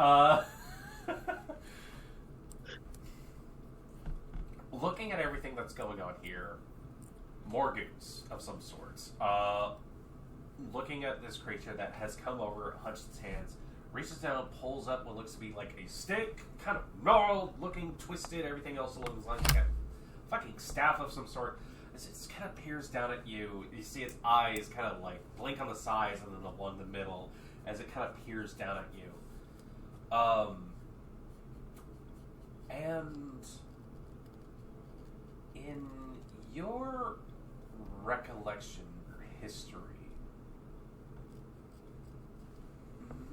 looking at everything that's going on here, more goons of some sorts. Looking at this creature that has come over, hunched its hands, reaches down, pulls up what looks to be like a stick, kind of gnarled, looking twisted, everything else along those lines, like a fucking staff of some sort. As it kind of peers down at you, you see its eyes kind of like blink on the sides and then the one in the middle as it kind of peers down at you. And in your recollection history,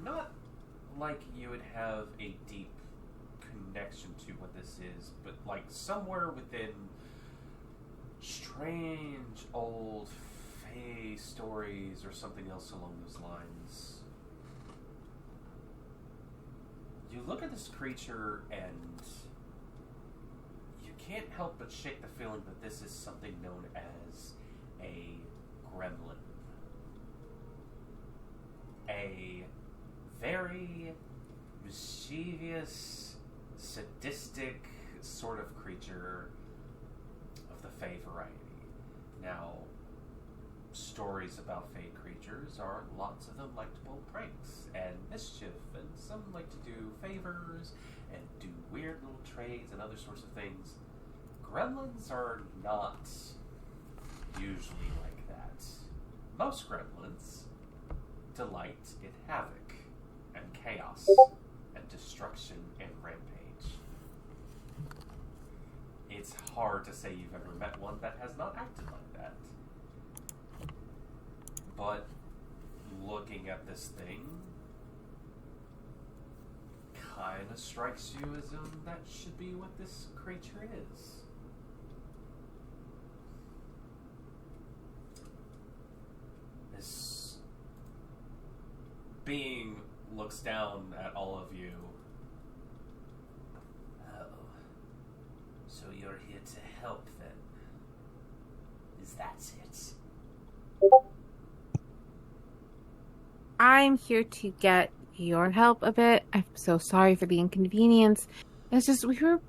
not like you would have a deep connection to what this is, but like somewhere within strange old fae stories or something else along those lines. You look at this creature and you can't help but shake the feeling that this is something known as a gremlin. A very mischievous, sadistic sort of creature of the fae variety. Now, stories about fae creatures are lots of them like to pull pranks and mischief, and some like to do favors and do weird little trades and other sorts of things. Gremlins are not usually like that. Most gremlins delight in havoc and chaos and destruction and rampage. It's hard to say you've ever met one that has not acted like that. But looking at this thing, kind of strikes you as though that should be what this creature is. This being looks down at all of you. Oh, so you're here to help then? Is that it? I'm here to get your help a bit. I'm so sorry for the inconvenience. It's just we were,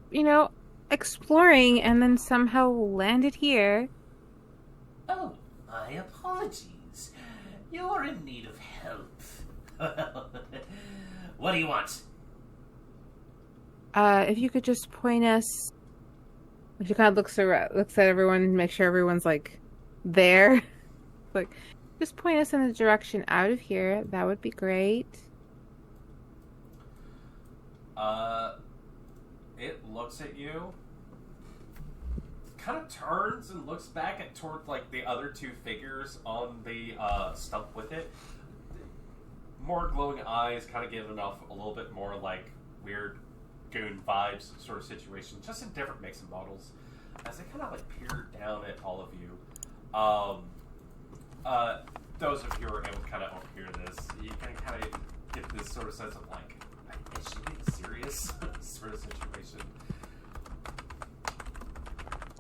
exploring and then somehow landed here. Oh, my apologies. You're in need of help. What do you want? If you could just point us. She kind of looks at everyone and make sure everyone's like there. Like, just point us in the direction out of here. That would be great. It looks at you, kind of turns and looks back at toward like the other two figures on the stump with it. More glowing eyes, kind of giving off a little bit more like weird goon vibes sort of situation, just in different makes and models. As they kind of like peer down at all of you, those of you who are able to kind of overhear this, you can kind of get this sort of sense of like, is she being serious sort of situation.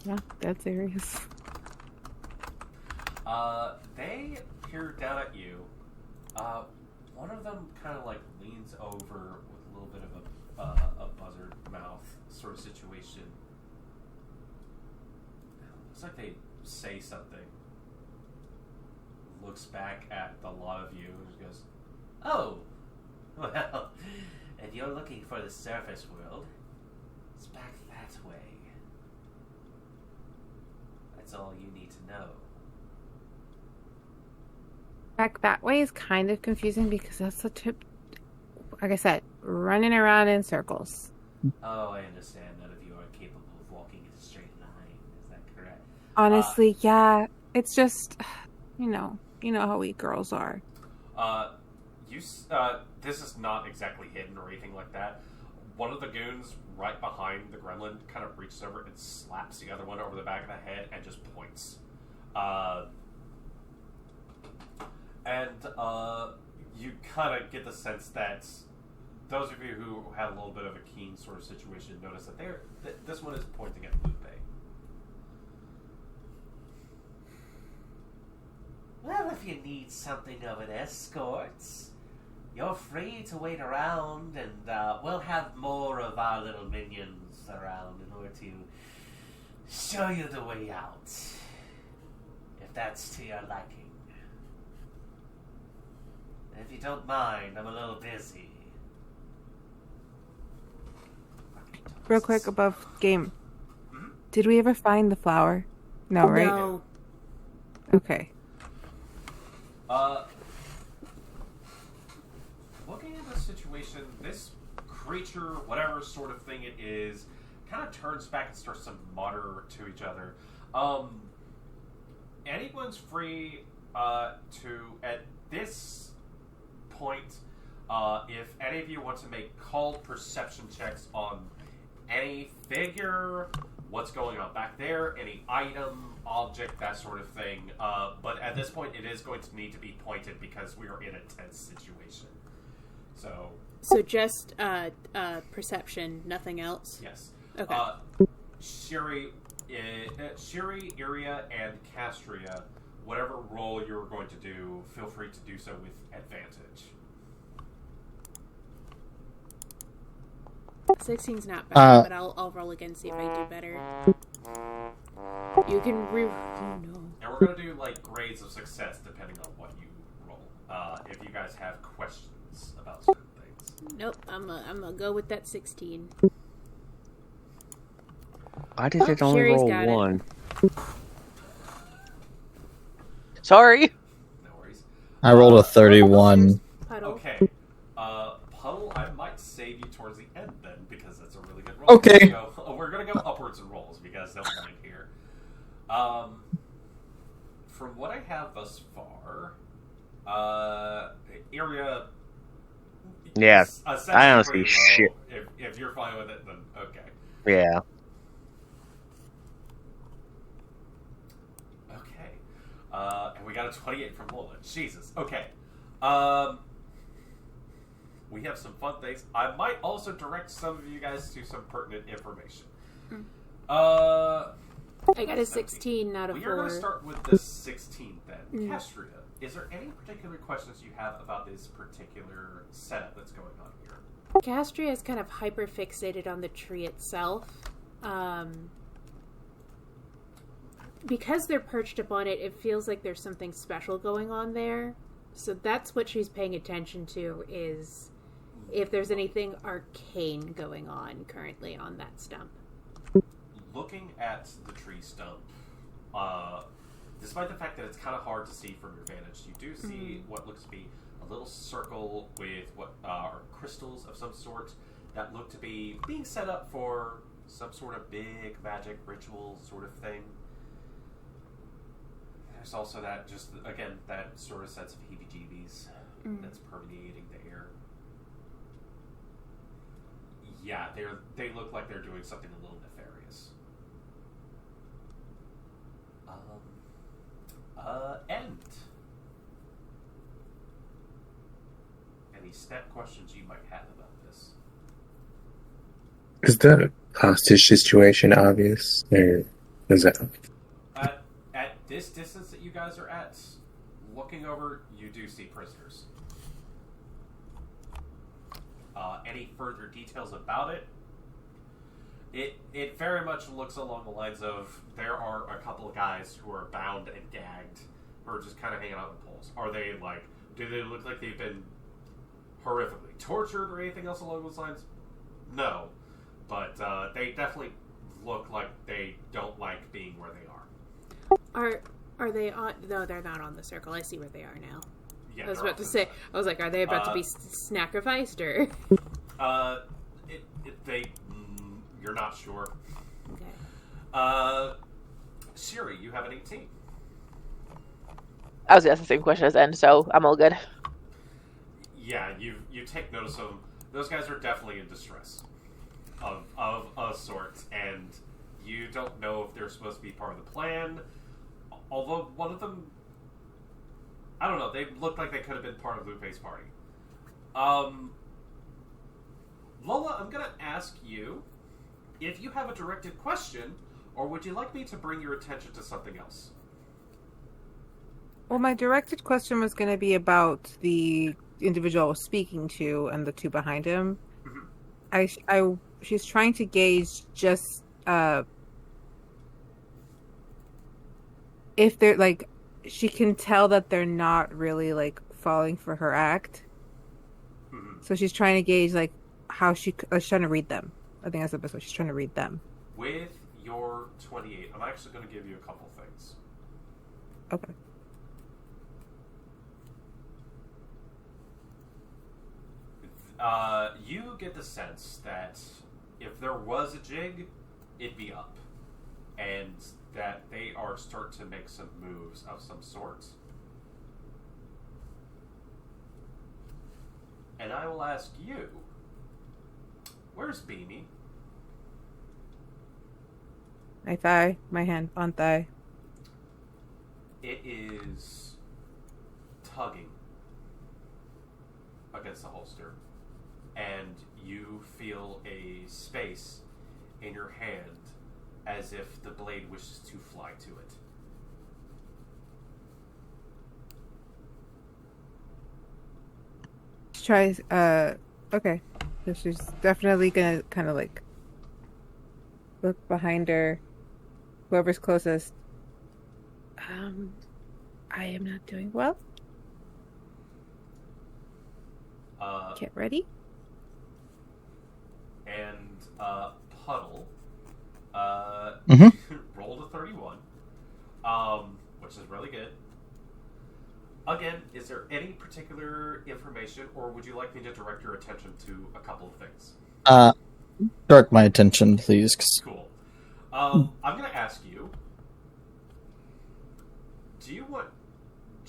Yeah, that's serious. They peer down at you. One of them kind of like leans over with a little bit of a buzzard mouth sort of situation. Looks like they say something. Looks back at the lot of you and goes, "Oh, well, and you're looking for the surface world. It's back that way. That's all you need to know." Back that way is kind of confusing because that's such a, like I said, running around in circles. Oh, I understand. None of you are capable of walking in a straight line. Is that correct? Honestly, yeah. It's just, you know how we girls are. This is not exactly hidden or anything like that. One of the goons right behind the gremlin kind of reaches over and slaps the other one over the back of the head and just points. You kind of get the sense that those of you who have a little bit of a keen sort of situation notice that this one is pointing at Lupe. Well, if you need something of an escort, you're free to wait around, and we'll have more of our little minions around in order to show you the way out, if that's to your liking. And if you don't mind, I'm a little busy. Real quick, above game. Did we ever find the flower? No, right? No. Okay. Looking at this situation, this creature, whatever sort of thing it is, kind of turns back and starts to mutter to each other. Anyone's free to, at this point, if any of you want to make called perception checks on any figure, what's going on back there, any item, object, that sort of thing. But at this point, it is going to need to be pointed because we are in a tense situation. So just perception, nothing else? Yes. Okay. Shiri, Iria, and Castria, whatever role you're going to do, feel free to do so with advantage. 16's not bad, but I'll roll again, see if I do better. You can oh no. And we're going to do like grades of success depending on what you roll. If you guys have questions about certain things. Nope, I'm gonna go with that 16. Why did it only Sherry's roll got it. one? Sorry. No worries. I rolled a 31. Puddle. Okay. Puddle, I might save you towards the end then, because that's a really good roll. Okay. We're gonna go upwards in rolls, if you guys don't mind here. From what I have thus far, area. Yeah, Essentially I don't see pretty shit. low. If you're fine with it, then okay. Yeah. Okay. And we got a 28 from Lola. Jesus. Okay. We have some fun things. I might also direct some of you guys to some pertinent information. I got a 16 out of We are 4. going to start with the 16 then. Castria, is there any particular questions you have about this particular setup that's going on here? Castria is kind of hyper fixated on the tree itself. Because they're perched upon it, it feels like there's something special going on there. So that's what she's paying attention to, is if there's anything arcane going on currently on that stump. Looking at the tree stump, despite the fact that it's kind of hard to see from your vantage, you do see what looks to be a little circle with what are crystals of some sort that look to be being set up for some sort of big magic ritual sort of thing. There's also that, just again, that sort of sense of heebie-jeebies that's permeating the air. Yeah, they look like they're doing something a little nefarious. End. Any step questions you might have about this? Is the hostage situation obvious? Or is that... At this distance that you guys are at, looking over, you do see prisoners. Any further details about it? It very much looks along the lines of there are a couple of guys who are bound and gagged, who are just kind of hanging out on poles. Are they do they look like they've been horrifically tortured or anything else along those lines? No, but they definitely look like they don't like being where they are. Are they on? No, they're not on the circle. I see where they are now. Yeah, I was they're about to off say. the side. I was like, are they about to be sacrificed or? You're not sure. Okay. Siri, you have an 18. I was gonna ask the same question as End, so I'm all good. Yeah, you take notice of them. Those guys are definitely in distress of a sort, and you don't know if they're supposed to be part of the plan. Although one of them, I don't know, they look like they could have been part of Lupe's party. Lola, I'm gonna ask you if you have a directed question, or would you like me to bring your attention to something else? Well, my directed question was going to be about the individual I was speaking to and the two behind him. She's trying to gauge just if they're like, she can tell that they're not really like falling for her act. So she's trying to gauge like how she's trying to read them. I think that's the best way. She's trying to read them. With your 28, I'm actually going to give you a couple things. Okay. You get the sense that if there was a jig, it'd be up. And that they are starting to make some moves of some sort. And I will ask you, where's Beamy? My thigh, my hand on thigh. It is tugging against the holster. And you feel a space in your hand as if the blade wishes to fly to it. She tries, okay. So she's definitely gonna kind of like look behind her. Whoever's closest. I am not doing well. Get ready. And Puddle rolled a 31, which is really good. Again, is there any particular information, or would you like me to direct your attention to a couple of things? Direct my attention, please. Cool. I'm going to ask you, do you want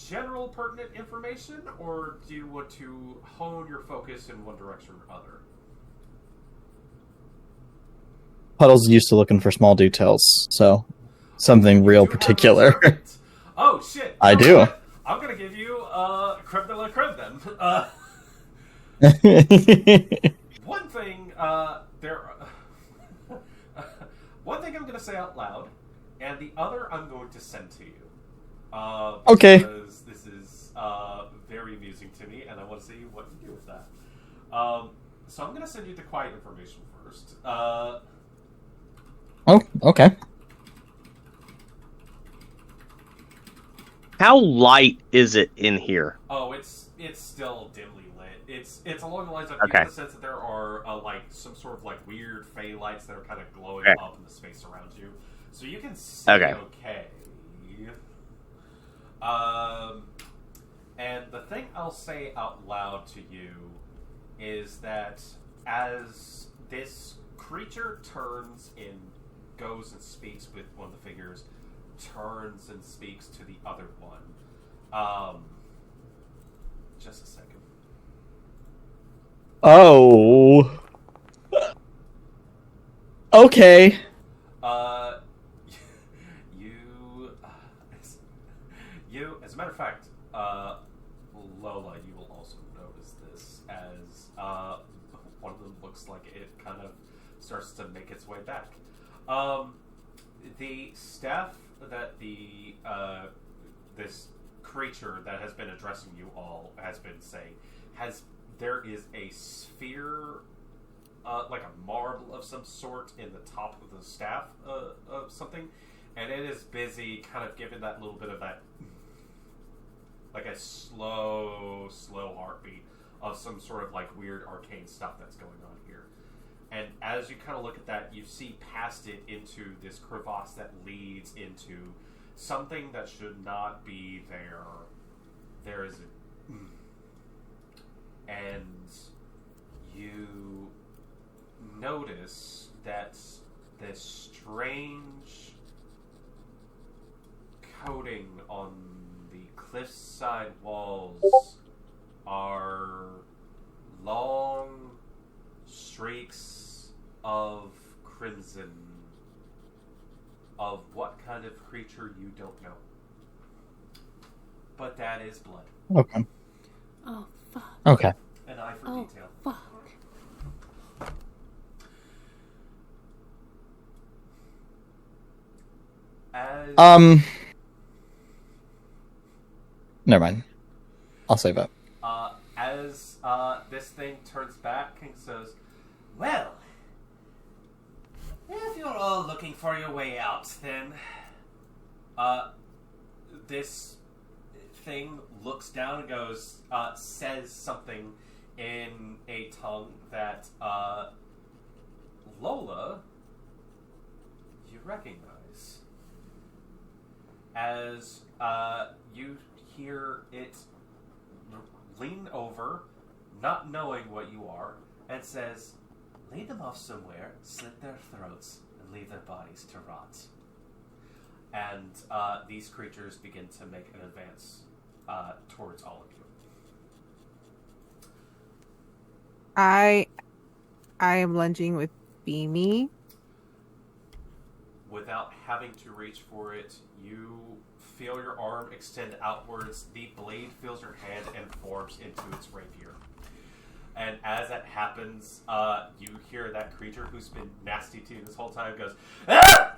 general pertinent information, or do you want to hone your focus in one direction or other? Puddle's used to looking for small details, so something You real do have particular. observant. Oh shit! I You know do. what? I'm gonna give you creme de la creme then. One thing, one thing I'm gonna say out loud, and the other I'm going to send to you. Okay. Because this is very amusing to me, and I want to see what you do with that. So I'm gonna send you the quiet information first. Oh, okay. How light is it in here? Oh, it's still dimly lit. It's along the lines of, Okay. you get the sense that there are like some sort of like weird fey lights that are kind of glowing Okay. up in the space around you, so you can see Okay. And the thing I'll say out loud to you is that as this creature goes and speaks with one of the figures, turns and speaks to the other one. Just a second. Oh. Okay. As a matter of fact, Lola, you will also notice this as one of them looks like it kind of starts to make its way back. The staff that this creature that has been addressing you all has been saying there is a sphere, like a marble of some sort in the top of the staff of something, and it is busy kind of giving that little bit of that, like a slow heartbeat of some sort of like weird arcane stuff that's going on here. And as you kind of look at that, you see past it into this crevasse that leads into something that should not be there. There is and you notice that this strange coating on the cliffside walls are long streaks of crimson. Of what kind of creature you don't know. But that is blood. Okay. Oh, fuck. Okay. An eye for Oh, detail. fuck. As Never mind. I'll save it. as this thing turns back and says, "Well, if you're all looking for your way out, then this thing looks down and goes, says something in a tongue that Lola, you recognize. As you hear it lean over, not knowing what you are, and says, "Lead them off somewhere, slit their throats, and leave their bodies to rot." And these creatures begin to make an advance towards all of you. I am lunging with Beamy. Without having to reach for it, you feel your arm extend outwards, the blade fills your hand and forms into its rapier. And as that happens, you hear that creature who's been nasty to you this whole time goes, "Ah!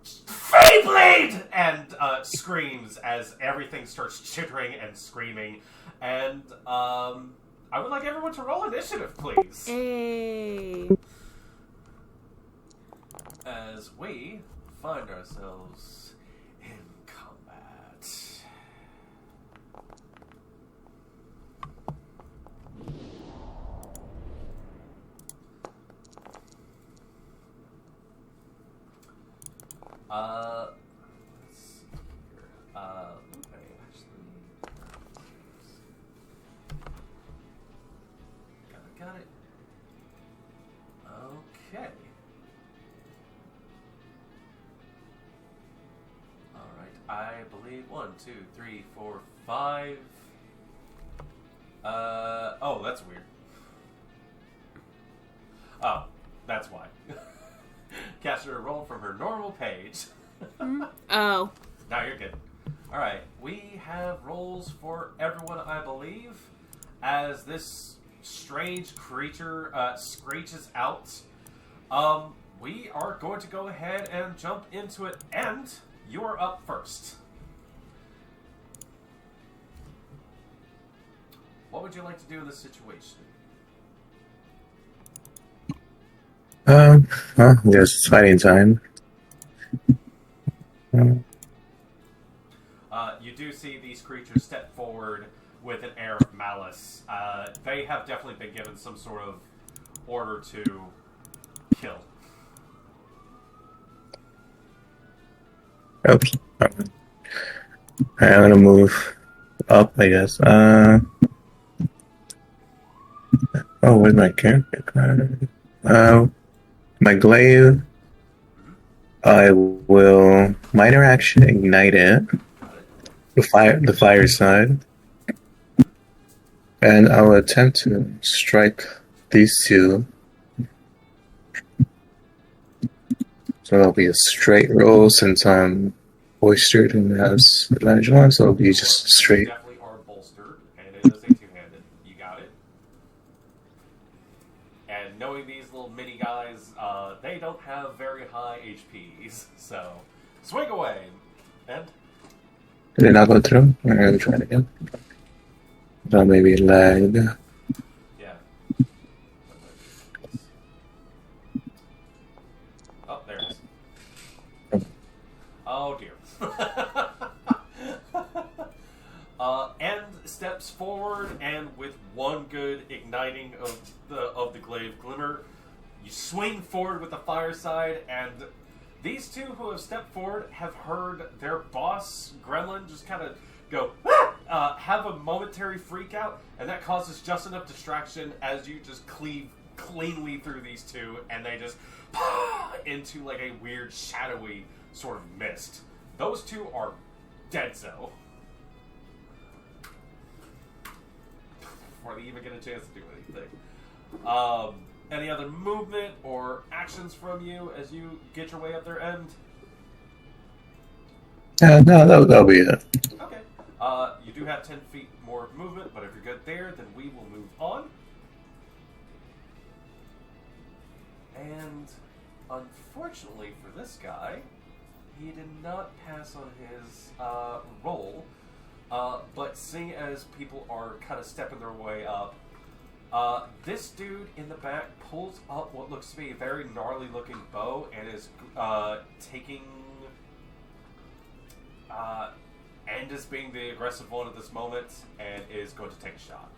Feyblade!" and screams as everything starts chittering and screaming. And I would like everyone to roll initiative, please. Hey. As we find ourselves in combat. Let's see here. Okay, actually. Got it. Okay. Alright, I believe 1, 2, 3, 4, 5. Oh, that's weird. Oh, that's why. Caster a roll from her normal page. Oh. Now you're good. Alright, we have rolls for everyone, I believe. As this strange creature screeches out, we are going to go ahead and jump into it, and you're up first. What would you like to do in this situation? Well, there's fighting time. You do see these creatures step forward with an air of malice. They have definitely been given some sort of order to kill. Oops. I'm gonna move up, I guess. Oh, where's my character card? My glaive. I will minor action ignite it. The fire side. And I'll attempt to strike these two. So it'll be a straight roll since I'm bolstered and has advantage on, so it'll be just straight. You definitely are bolstered, and it is a two-handed. You got it. And knowing these little mini guys, they don't have very high HPs, so swing away. And Did it not go through? I'm gonna try it again. So maybe lag. yeah. Oh, there it is. Oh dear. End steps forward, and with one good igniting of the glaive glimmer, you swing forward with the fireside, and these two who have stepped forward have heard their boss, Gremlin, just kind of go, have a momentary freak out, and that causes just enough distraction as you just cleave cleanly through these two, and they just into like a weird shadowy sort of mist. Those two are dead-so. Before they even get a chance to do anything. Any other movement or actions from you as you get your way up their end? No, that'll be it. Okay. You do have 10 feet more movement, but if you're good there, then we will move on. And unfortunately for this guy, he did not pass on his roll. But seeing as people are kind of stepping their way up, this dude in the back pulls up what looks to be a very gnarly looking bow and is taking and is being the aggressive one at this moment and is going to take a shot.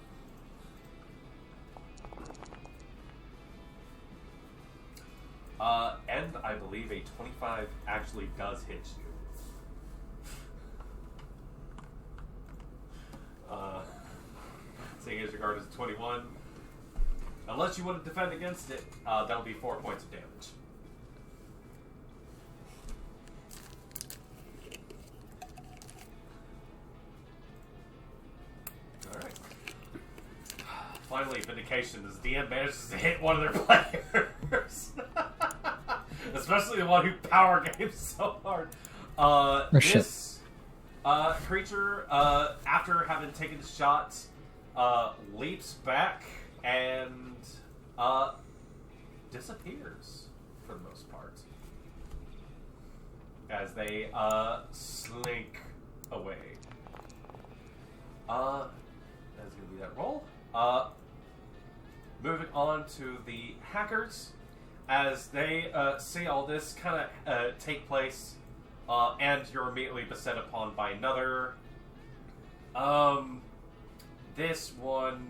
And I believe a 25 actually does hit you. Seeing as your guard is 21, unless you want to defend against it, that'll be 4 points of damage. Alright. Finally, vindication as DM manages to hit one of their players. Especially the one who power games so hard. This creature, after having taken the shot, leaps back and disappears for the most part as they slink away. That's gonna be that roll. Moving on to the hackers, as they see all this kind of take place, and you're immediately beset upon by another. This one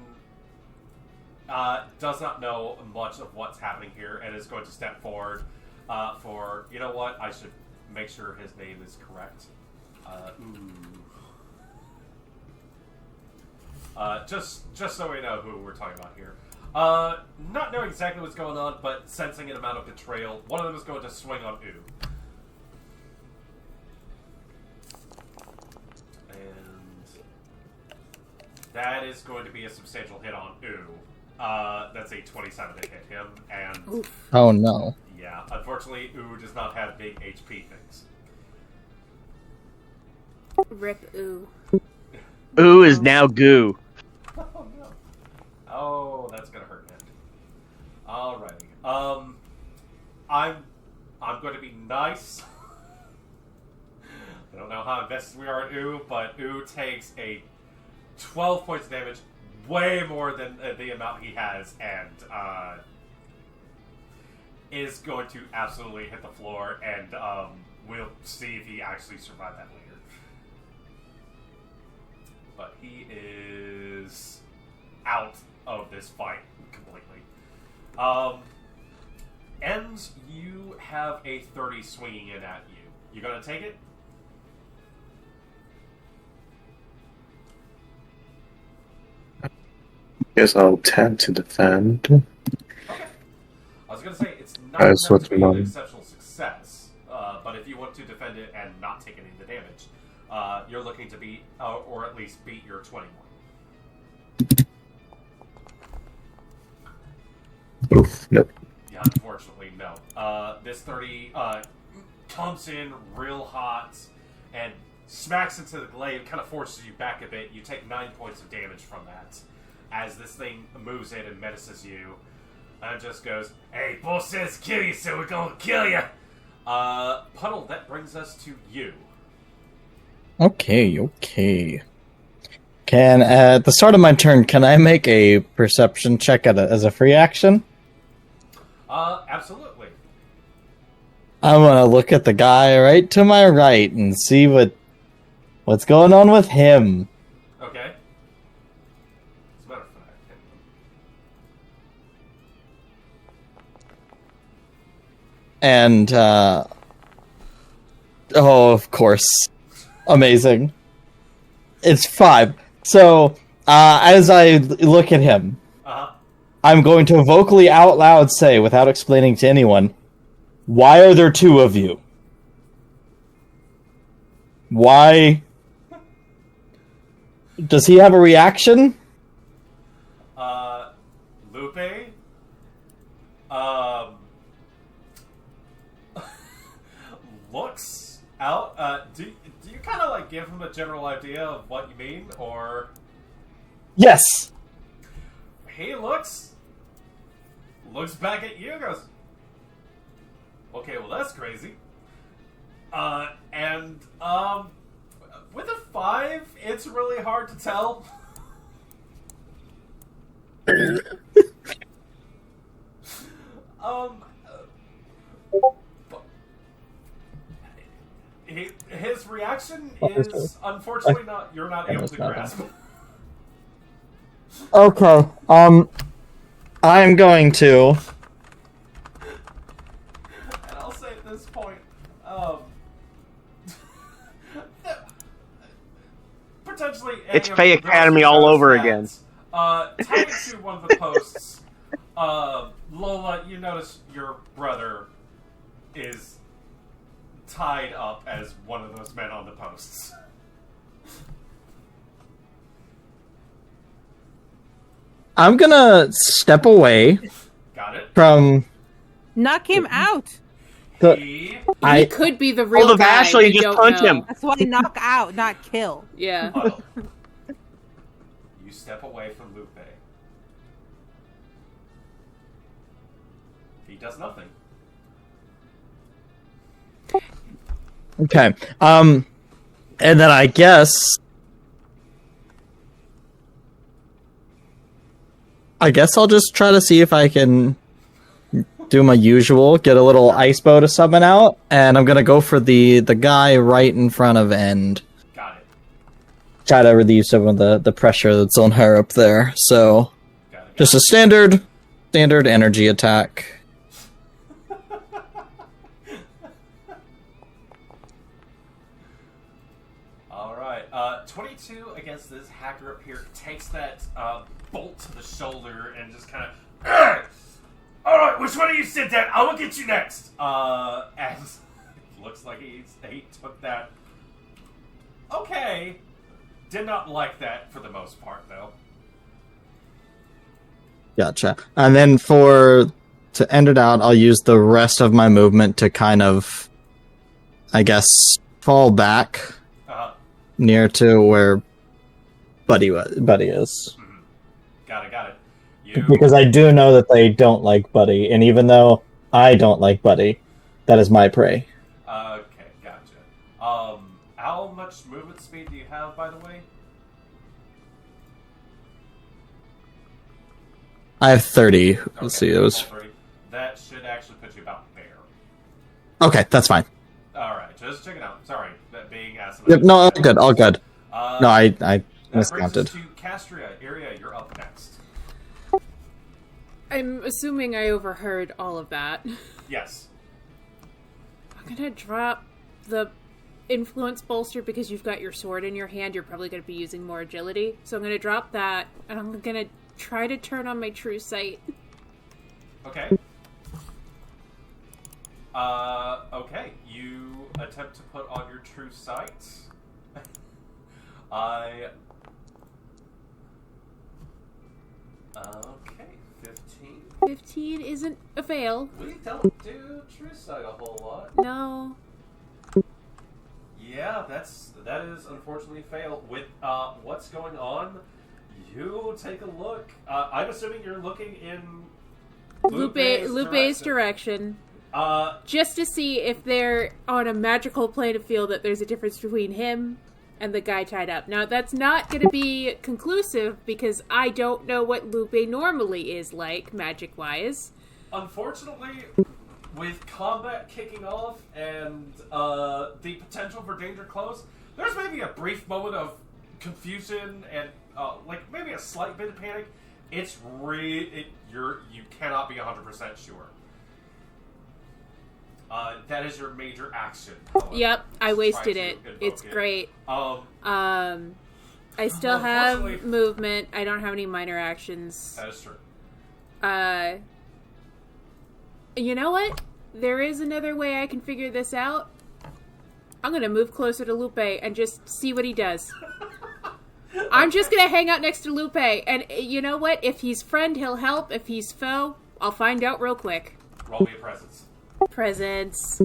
does not know much of what's happening here and is going to step forward for, you know what, I should make sure his name is correct. Just so we know who we're talking about here. Not knowing exactly what's going on, but sensing an amount of betrayal, one of them is going to swing on That is going to be a substantial hit on Ooh. That's a 27 to hit him, and Oof. Oh no. yeah, unfortunately, Ooh does not have big HP things. Rip ooh. Ooh is now goo. Oh no. Oh, that's gonna hurt him. Alrighty. I'm going to be nice. I don't know how invested we are in Ooh, but Ooh takes a 12 points of damage, way more than the amount he has, and is going to absolutely hit the floor, and we'll see if he actually survived that later. But he is out of this fight completely. And you have a 30 swinging in at you. You gonna take it? Guess I'll attempt to defend. Okay. I was gonna say, it's not That's enough what's to be an wrong. exceptional success, but if you want to defend it and not take any of the damage, you're looking to beat, or at least beat your 21. Oof, nope. Yeah, unfortunately, no. This 30 comes in real hot and smacks into the glaive, kind of forces you back a bit. You take 9 points of damage from that as this thing moves in and menaces you. And just goes, "Hey, boss says kill you, so we're gonna kill you." Puddle, that brings us to you. Okay. Can at the start of my turn, can I make a perception check as a free action? Absolutely. I'm gonna look at the guy right to my right and see what's going on with him. Okay. As a matter of fact, And oh, of course, amazing. It's 5. So as I look at him, I'm going to vocally out loud say, without explaining to anyone, why are there 2 of you? Why? Does he have a reaction? Lupe, looks out. Do you kind of like give him a general idea of what you mean, or Yes. he looks back at you and goes, "Okay, well that's crazy." And with a 5, it's really hard to tell. His reaction is unfortunately you're not able to grasp. Okay. I'm going to. And I'll say at this point, potentially It's any of Faye the Academy girls all over knows again. that, tied to one of the posts, Lola, you notice your brother is tied up as one of those men on the posts. I'm gonna step away Got it? from Knock him out. the. He, He could be the real Hold of guy. Ashley, we just don't punch know. him. That's why knock out, not kill. Yeah. Puddle. You step away from Lupe. He does nothing. Okay. And then I guess I'll just try to see if I can do my usual, get a little ice bow to summon out, and I'm gonna go for the guy right in front of End. Got it. Try to relieve some of the pressure that's on her up there. So Got it. just a standard energy attack. Alright, 22 against this hacker up here takes that bolt to the shoulder and just kind of, alright, which one of you said that? I will get you next. And it looks like he took that. Okay. did not like that for the most part, though. Gotcha. And then to end it out, I'll use the rest of my movement to kind of, I guess, fall back near to where Buddy is. Mm-hmm. Got it. Because I do know that they don't like Buddy, and even though I don't like Buddy, that is my prey. Okay, gotcha. How much movement speed do you have, by the way? I have 30. Okay, Let's see, it was... 30. That should actually put you about there. Okay, that's fine. Alright, just check it out. Sorry, that being asked. Yep, no, all good. No, I that miscounted. brings us to Castria. Area, you're up next. I'm assuming I overheard all of that. Yes. I'm gonna drop the influence bolster because you've got your sword in your hand. You're probably gonna be using more agility. So I'm gonna drop that, and I'm gonna try to turn on my true sight. Okay. Okay. You attempt to put on your true sight. Okay, 15. 15 isn't a fail. We don't do true sight a whole lot. No. Yeah, that is unfortunately a fail. With what's going on, you take a look. I'm assuming you're looking in Lupe's direction. Just to see if they're on a magical plane of field, that there's a difference between him and the guy tied up. Now, that's not going to be conclusive because I don't know what Lupe normally is like, magic-wise. Unfortunately, with combat kicking off and the potential for danger close, there's maybe a brief moment of confusion and like maybe a slight bit of panic. It's you cannot be 100% sure. That is your major action. However. Yep, I wasted it. It's great. I still have movement. I don't have any minor actions. That is true. You know what? There is another way I can figure this out. I'm gonna move closer to Lupe and just see what he does. I'm just gonna hang out next to Lupe, and you know what? If he's friend, he'll help. If he's foe, I'll find out real quick. Roll me a presence. Presents.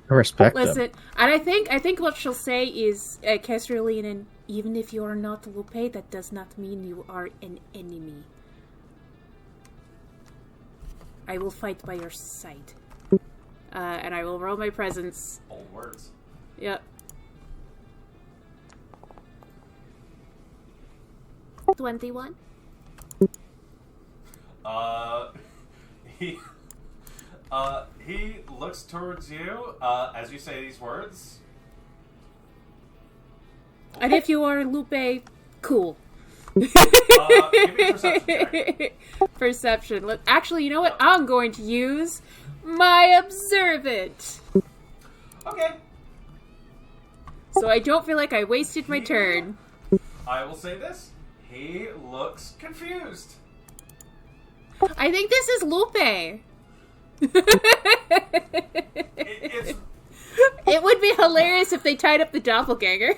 I respect Listen, them. and I think what she'll say is, Kesralinen, even if you are not Lupe, that does not mean you are an enemy. I will fight by your side. And I will roll my presence. Old words. Yep. 21. He looks towards you as you say these words. And if you are Lupe, cool. Give me a perception check. Perception. Actually, you know what? I'm going to use my observant. Okay. So I don't feel like I wasted my turn. I will say this. He looks confused. I think this is Lupe. It would be hilarious if they tied up the doppelganger.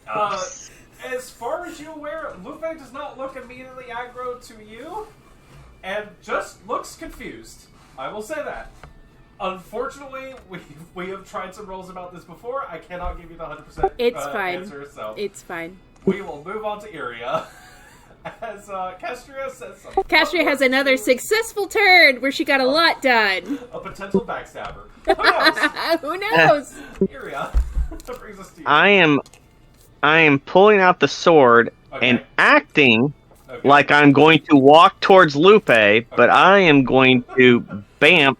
As far as you're aware, Lupe does not look immediately aggro to you, and just looks confused. I will say that. Unfortunately, we have tried some rolls about this before. I cannot give you the 100% It's fine. answer, so It's fine. we will move on to Iria. As Castria says something. Castria has another successful turn where she got a lot done. A potential backstabber. Who knows? Who knows? Iria, that brings us to you. I am pulling out the sword Okay. and acting Okay. like I'm going to walk towards Lupe, but I am going to bamf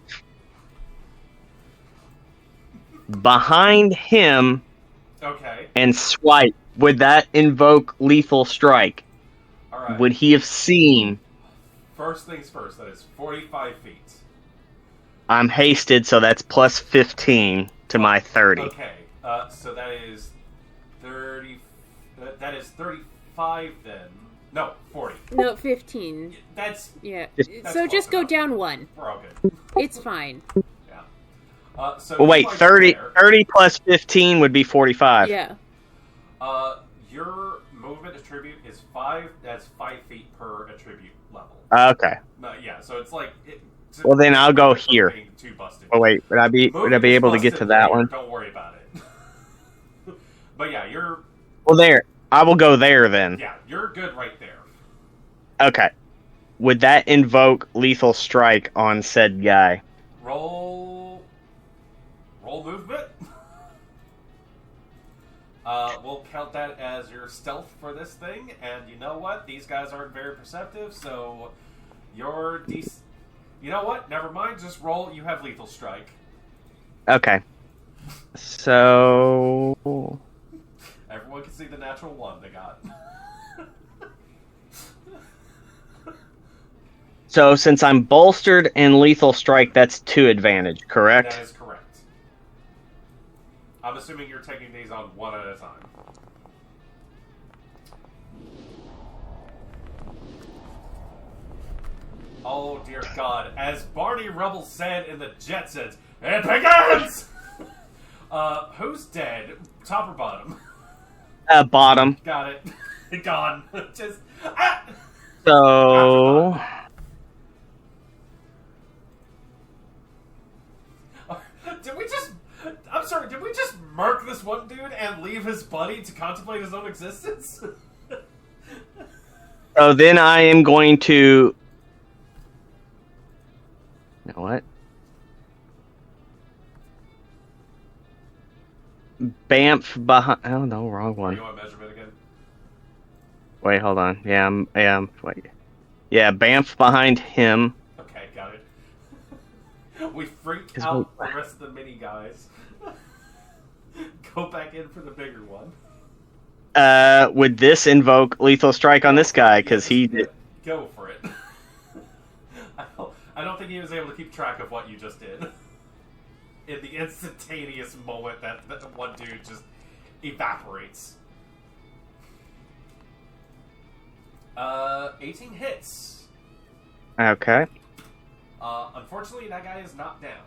behind him Okay. and swipe. Would that invoke lethal strike? All right. Would he have seen? First things first. That is 45 feet. I'm hasted, so that's plus 15 to my 30. Okay. So that is 30. That is 35 then. No, 40. No, 15. That's Yeah. That's So close just go enough. down one. We're all good. It's fine. Yeah. So Well, wait, you are 30, there. 30 plus 15 would be 45. Yeah. Your movement attribute is 5. That's 5 feet per attribute level. Okay. Yeah, so it's like. Well, then I'll go here. Too busted. Oh wait, would I be able to get to that one? Don't worry about it. But yeah, you're. Well, there. I will go there then. Yeah, you're good right there. Okay. Would that invoke lethal strike on said guy? Roll movement. We'll count that as your stealth for this thing, and you know what? These guys aren't very perceptive, so you're decent. You know what? Never mind. Just roll. You have lethal strike. Okay. So. Everyone can see the natural 1 they got. So since I'm bolstered and lethal strike, that's 2 advantage, correct? That is correct. I'm assuming you're taking these on 1 at a time. Oh dear God! As Barney Rubble said in the Jetsons, it begins. Who's dead? Top or bottom? Bottom. Got it. Gone. Just. So. Did we just? I'm sorry. Did we just murk this one dude and leave his buddy to contemplate his own existence? So then I am going to. You know what? Bamf behind. Oh no, wrong one. You want measurement again? Wait, hold on. Yeah, wait. Yeah, Bamf behind him. Okay, got it. We freaked out the rest of the mini guys. Go back in for the bigger one. Would this invoke lethal strike on this guy? Because he did. Go for it. I don't think he was able to keep track of what you just did. In the instantaneous moment that one dude just evaporates. 18 hits. Okay. Unfortunately, that guy is knocked down.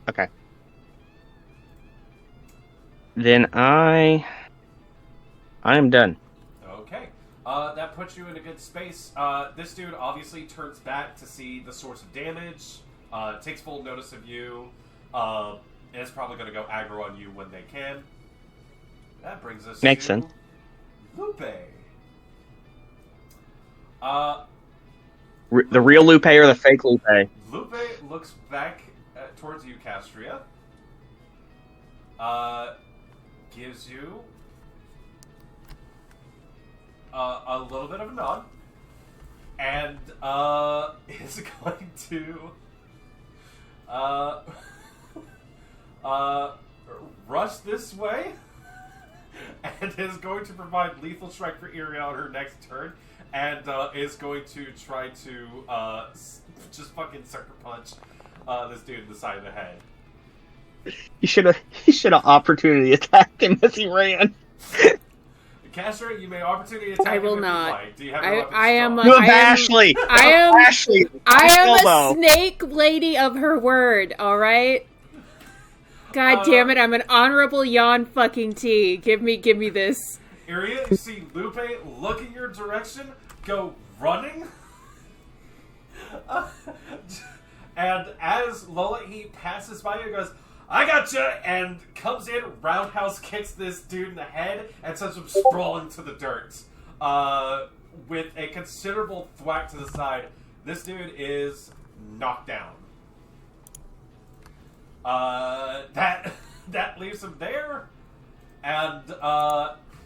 Okay. Then I am done. Okay. That puts you in a good space. This dude obviously turns back to see the source of damage, takes full notice of you, and is probably going to go aggro on you when they can. That brings us Makes to sense. Lupe. The real Lupe or the fake Lupe? Lupe looks back towards you, Castria. Gives you a little bit of a nod, and is going to rush this way, and is going to provide lethal strike for Iria on her next turn, and is going to try to just fucking sucker punch this dude in the side of the head. You should have opportunity attacked him as he ran. Castria, you may opportunity attack I will him if not. you like. Do you have a I am. You have Ashley. Ashley. I am Elbow. a snake lady of her word. All right. God damn it! I'm an honorable yawn fucking T. Give me this. Iria, you see Lupe look in your direction, go running, and as Lola he passes by you, goes, "I gotcha!" and comes in, roundhouse kicks this dude in the head, and sends him sprawling to the dirt. With a considerable thwack to the side, this dude is knocked down. That leaves him there, and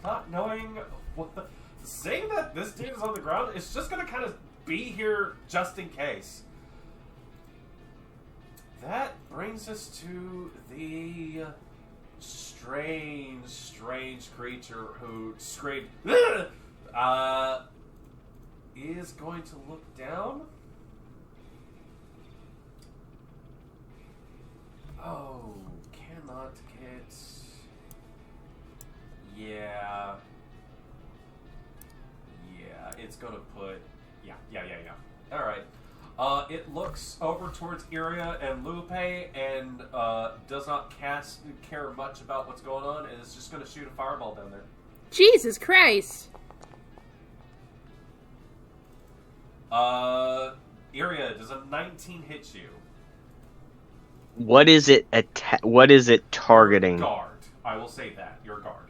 not knowing what the... Saying that this dude is on the ground, it's just gonna kind of be here just in case. That brings us to the strange creature who screamed, is going to look down. Oh, cannot get... Yeah, it's gonna put... Yeah. Alright. It looks over towards Iria and Lupe and does not care much about what's going on, and is just going to shoot a fireball down there. Jesus Christ! Iria, does a 19 hit you? What is it? What is it targeting? Guard. I will say that. Your guard.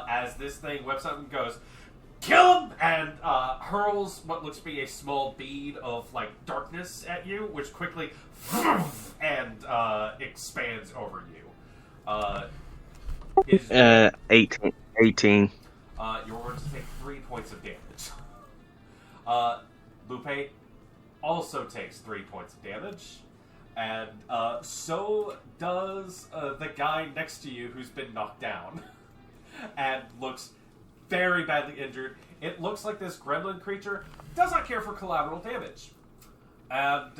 As this thing whips up and goes, kill him! And hurls what looks to be a small bead of like darkness at you, which quickly and expands over you. 18. You're going to take 3 points of damage. Lupe also takes 3 points of damage, and so does the guy next to you who's been knocked down and looks very badly injured. It looks like this gremlin creature does not care for collateral damage, and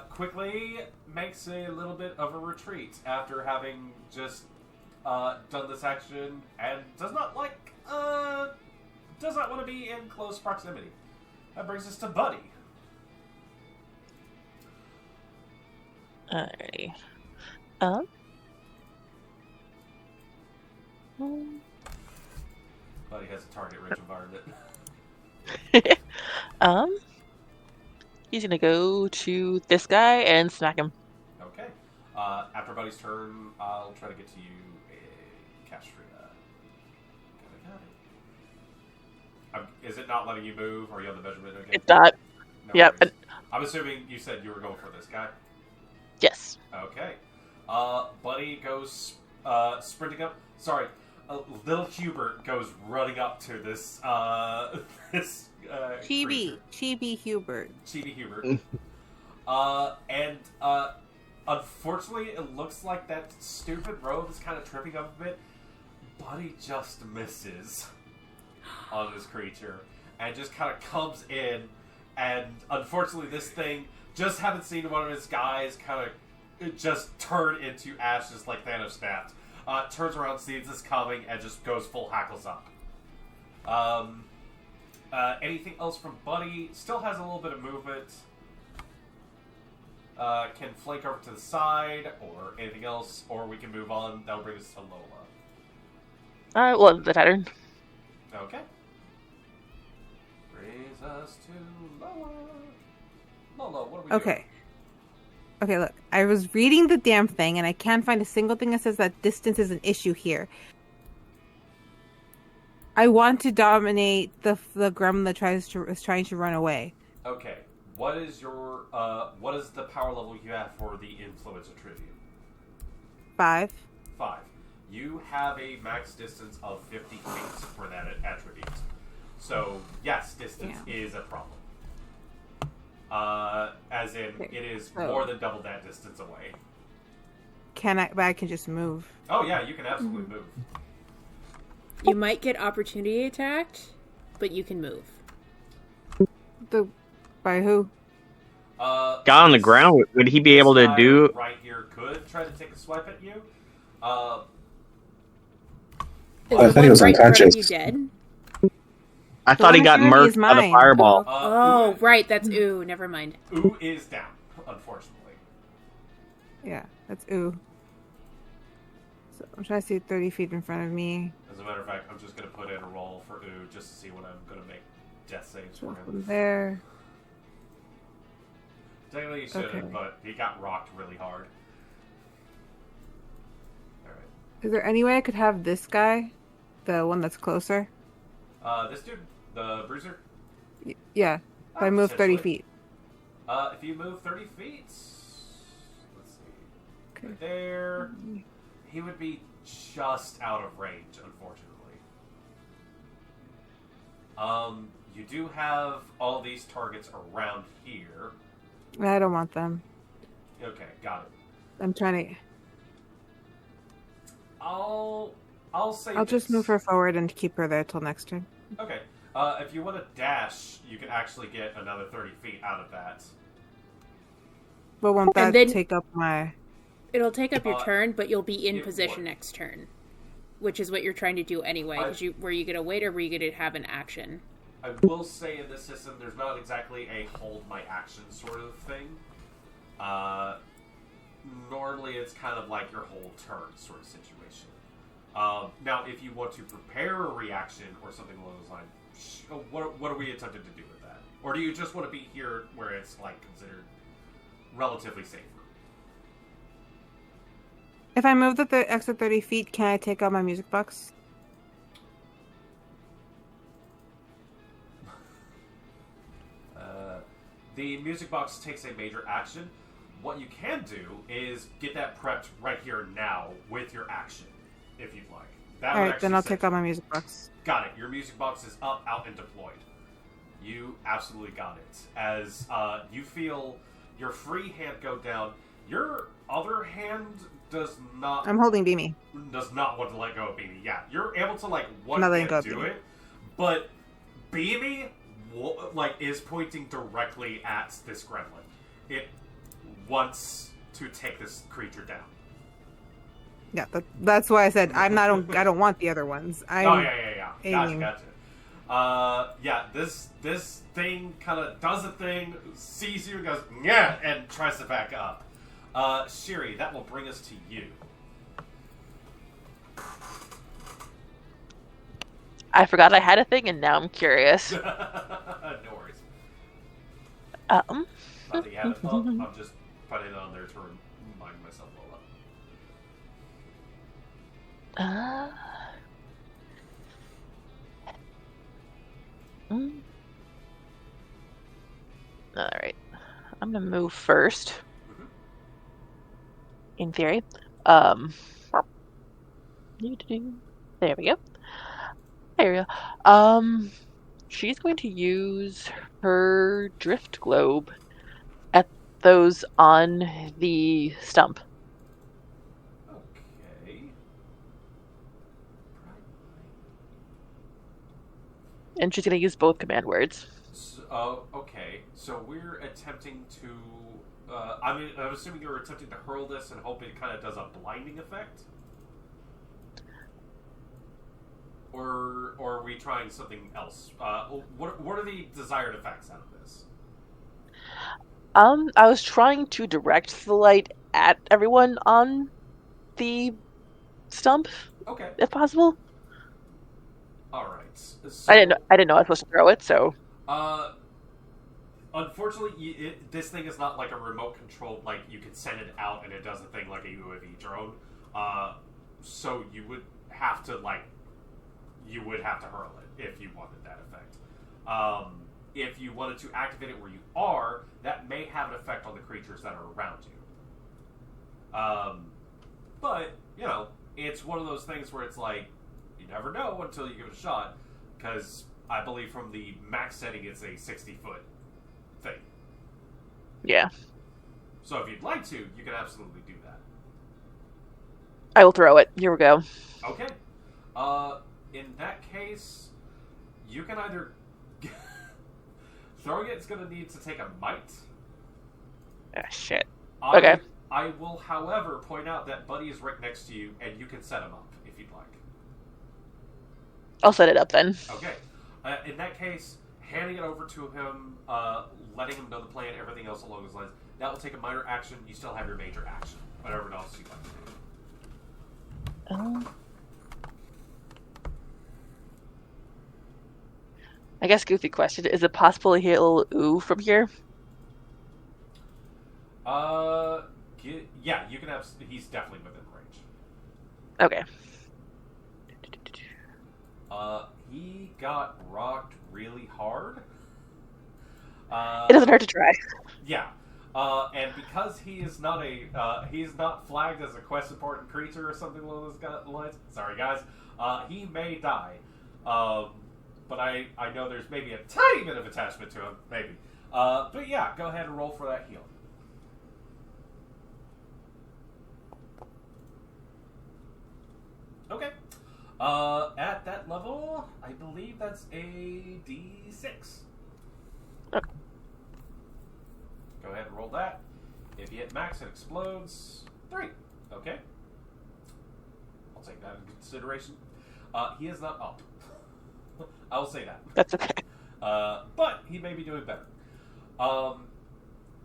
quickly makes a little bit of a retreat after having just done this action, and does not want to be in close proximity. That brings us to Buddy. Alrighty. Buddy has a target-rich environment. He's gonna go to this guy and smack him. Okay. After Buddy's turn, I'll try to get to you. Castrina. Is it not letting you move? Or are you on the measurement again? It's not. No Yep. worries. I'm assuming you said you were going for this guy. Yes. Okay. Buddy goes sprinting up. Sorry. Little Hubert goes running up to this Chibi Hubert. Chibi Hubert. And unfortunately, it looks like that stupid robe is kind of tripping up a bit. Buddy just misses on this creature and just kind of comes in, and unfortunately, this thing just haven't seen one of his guys kind of just turn into ashes like Thanos snapped. Turns around, sees this coming, and just goes full hackles up. Anything else from Buddy? Still has a little bit of movement. Can flank over to the side, or anything else, or we can move on. That'll bring us to Lola. Well, the pattern. Okay. Brings us to Lola. Lola, what are we doing? Okay. Okay, look. I was reading the damn thing, and I can't find a single thing that says that distance is an issue here. I want to dominate the gremlin that is trying to run away. Okay. What is your what is the power level you have for the influence attribute? 5. 5. You have a max distance of 50 feet for that attribute. So yes, distance is a problem. As in, it is more than double that distance away. But I can just move. Oh yeah, you can absolutely move. You might get opportunity attacked, but you can move. By who? Guy on the ground, would he be able to do... Right here could try to take a swipe at you. I thought he was unconscious. You dead? I thought he got murked by the fireball. Oh, right, that's ooh. Never mind. Ooh is down, unfortunately. Yeah, that's ooh. So I'm trying to see 30 feet in front of me. As a matter of fact, I'm just going to put in a roll for ooh just to see when I'm going to make death saves for him. From there. Technically he shouldn't, but he got rocked really hard. Alright. Is there any way I could have this guy? The one that's closer? This dude, the bruiser? Yeah. If I move 30 feet. If you move 30 feet... Let's see. Okay. Right there... He would be just out of range, unfortunately. You do have all these targets around here. I don't want them. Okay, got it. I'm trying to... I'll say I'll just move her forward and keep her there till next turn. Okay. If you want to dash, you can actually get another 30 feet out of that. But won't that take up my... It'll take up your turn, but you'll be in position next turn. Which is what you're trying to do anyway. Were you going to wait, or were you going to have an action? I will say in this system, there's not exactly a hold my action sort of thing. Normally, it's kind of like your whole turn sort of situation. Now, if you want to prepare a reaction or something along those lines, what are we attempting to do with that? Or do you just want to be here where it's like considered relatively safer? If I move the extra 30 feet, can I take out my music box? The music box takes a major action. What you can do is get that prepped right here now with your action, if you'd like. That Alright, then I'll take out my music box. Got it. Your music box is up, out, and deployed. You absolutely got it. As you feel your free hand go down, your other hand does not... I'm holding Beamy. Does not want to let go of Beamy. Yeah, you're able to, like, one Not hand letting go do of it, but Beamy, like, is pointing directly at this gremlin. It wants to take this creature down. Yeah, that's why I said I don't want the other ones. Yeah. Aiming. Gotcha. Yeah, this thing kind of does a thing, sees you, and goes, yeah, and tries to back up. Shiri, that will bring us to you. I forgot I had a thing, and now I'm curious. No worries. Um. Not that you have it up, I'm just putting it on there to remind myself all up. Alright. I'm gonna move first. Mm-hmm. In theory. There we go. There we go. She's going to use her drift globe at those on the stump. Okay. And she's going to use both command words. Okay. So we're attempting to... I'm assuming you're attempting to hurl this and hope it kind of does a blinding effect? Or are we trying something else? What are the desired effects out of this? I was trying to direct the light at everyone on the stump, Okay. if possible. All right. So, I didn't know I was supposed to throw it, so. Unfortunately, this thing is not like a remote controlled. Like you can send it out and it does a thing like a UAV drone. So you would have to hurl it if you wanted that effect. If you wanted to activate it where you are, that may have an effect on the creatures that are around you. But, you know, it's one of those things where it's like, you never know until you give it a shot, because I believe from the max setting it's a 60-foot thing. Yeah. So if you'd like to, you can absolutely do that. I will throw it. Here we go. Okay. In that case, you can either... Throwing it's going to need to take a might. Ah, shit. Okay. I will, however, point out that Buddy is right next to you, and you can set him up, if you'd like. I'll set it up then. Okay. In that case, handing it over to him, letting him know the plan, everything else along those lines, that will take a minor action. You still have your major action. Whatever else you'd like to do. I guess goofy question. Is it possible to hear a little ooh from here? Yeah, you can have... He's definitely within range. Okay. He got rocked really hard. It doesn't hurt to try. Yeah. And because he is not he's not flagged as a quest important creature or something along those lines. Sorry, guys. He may die. But I know there's maybe a tiny bit of attachment to him, maybe. But yeah, go ahead and roll for that heal. Okay. At that level, I believe that's a D6. Okay. Go ahead and roll that. If you hit max, it explodes. 3. Okay. I'll take that into consideration. He is not up. I will say that. That's okay. But he may be doing better.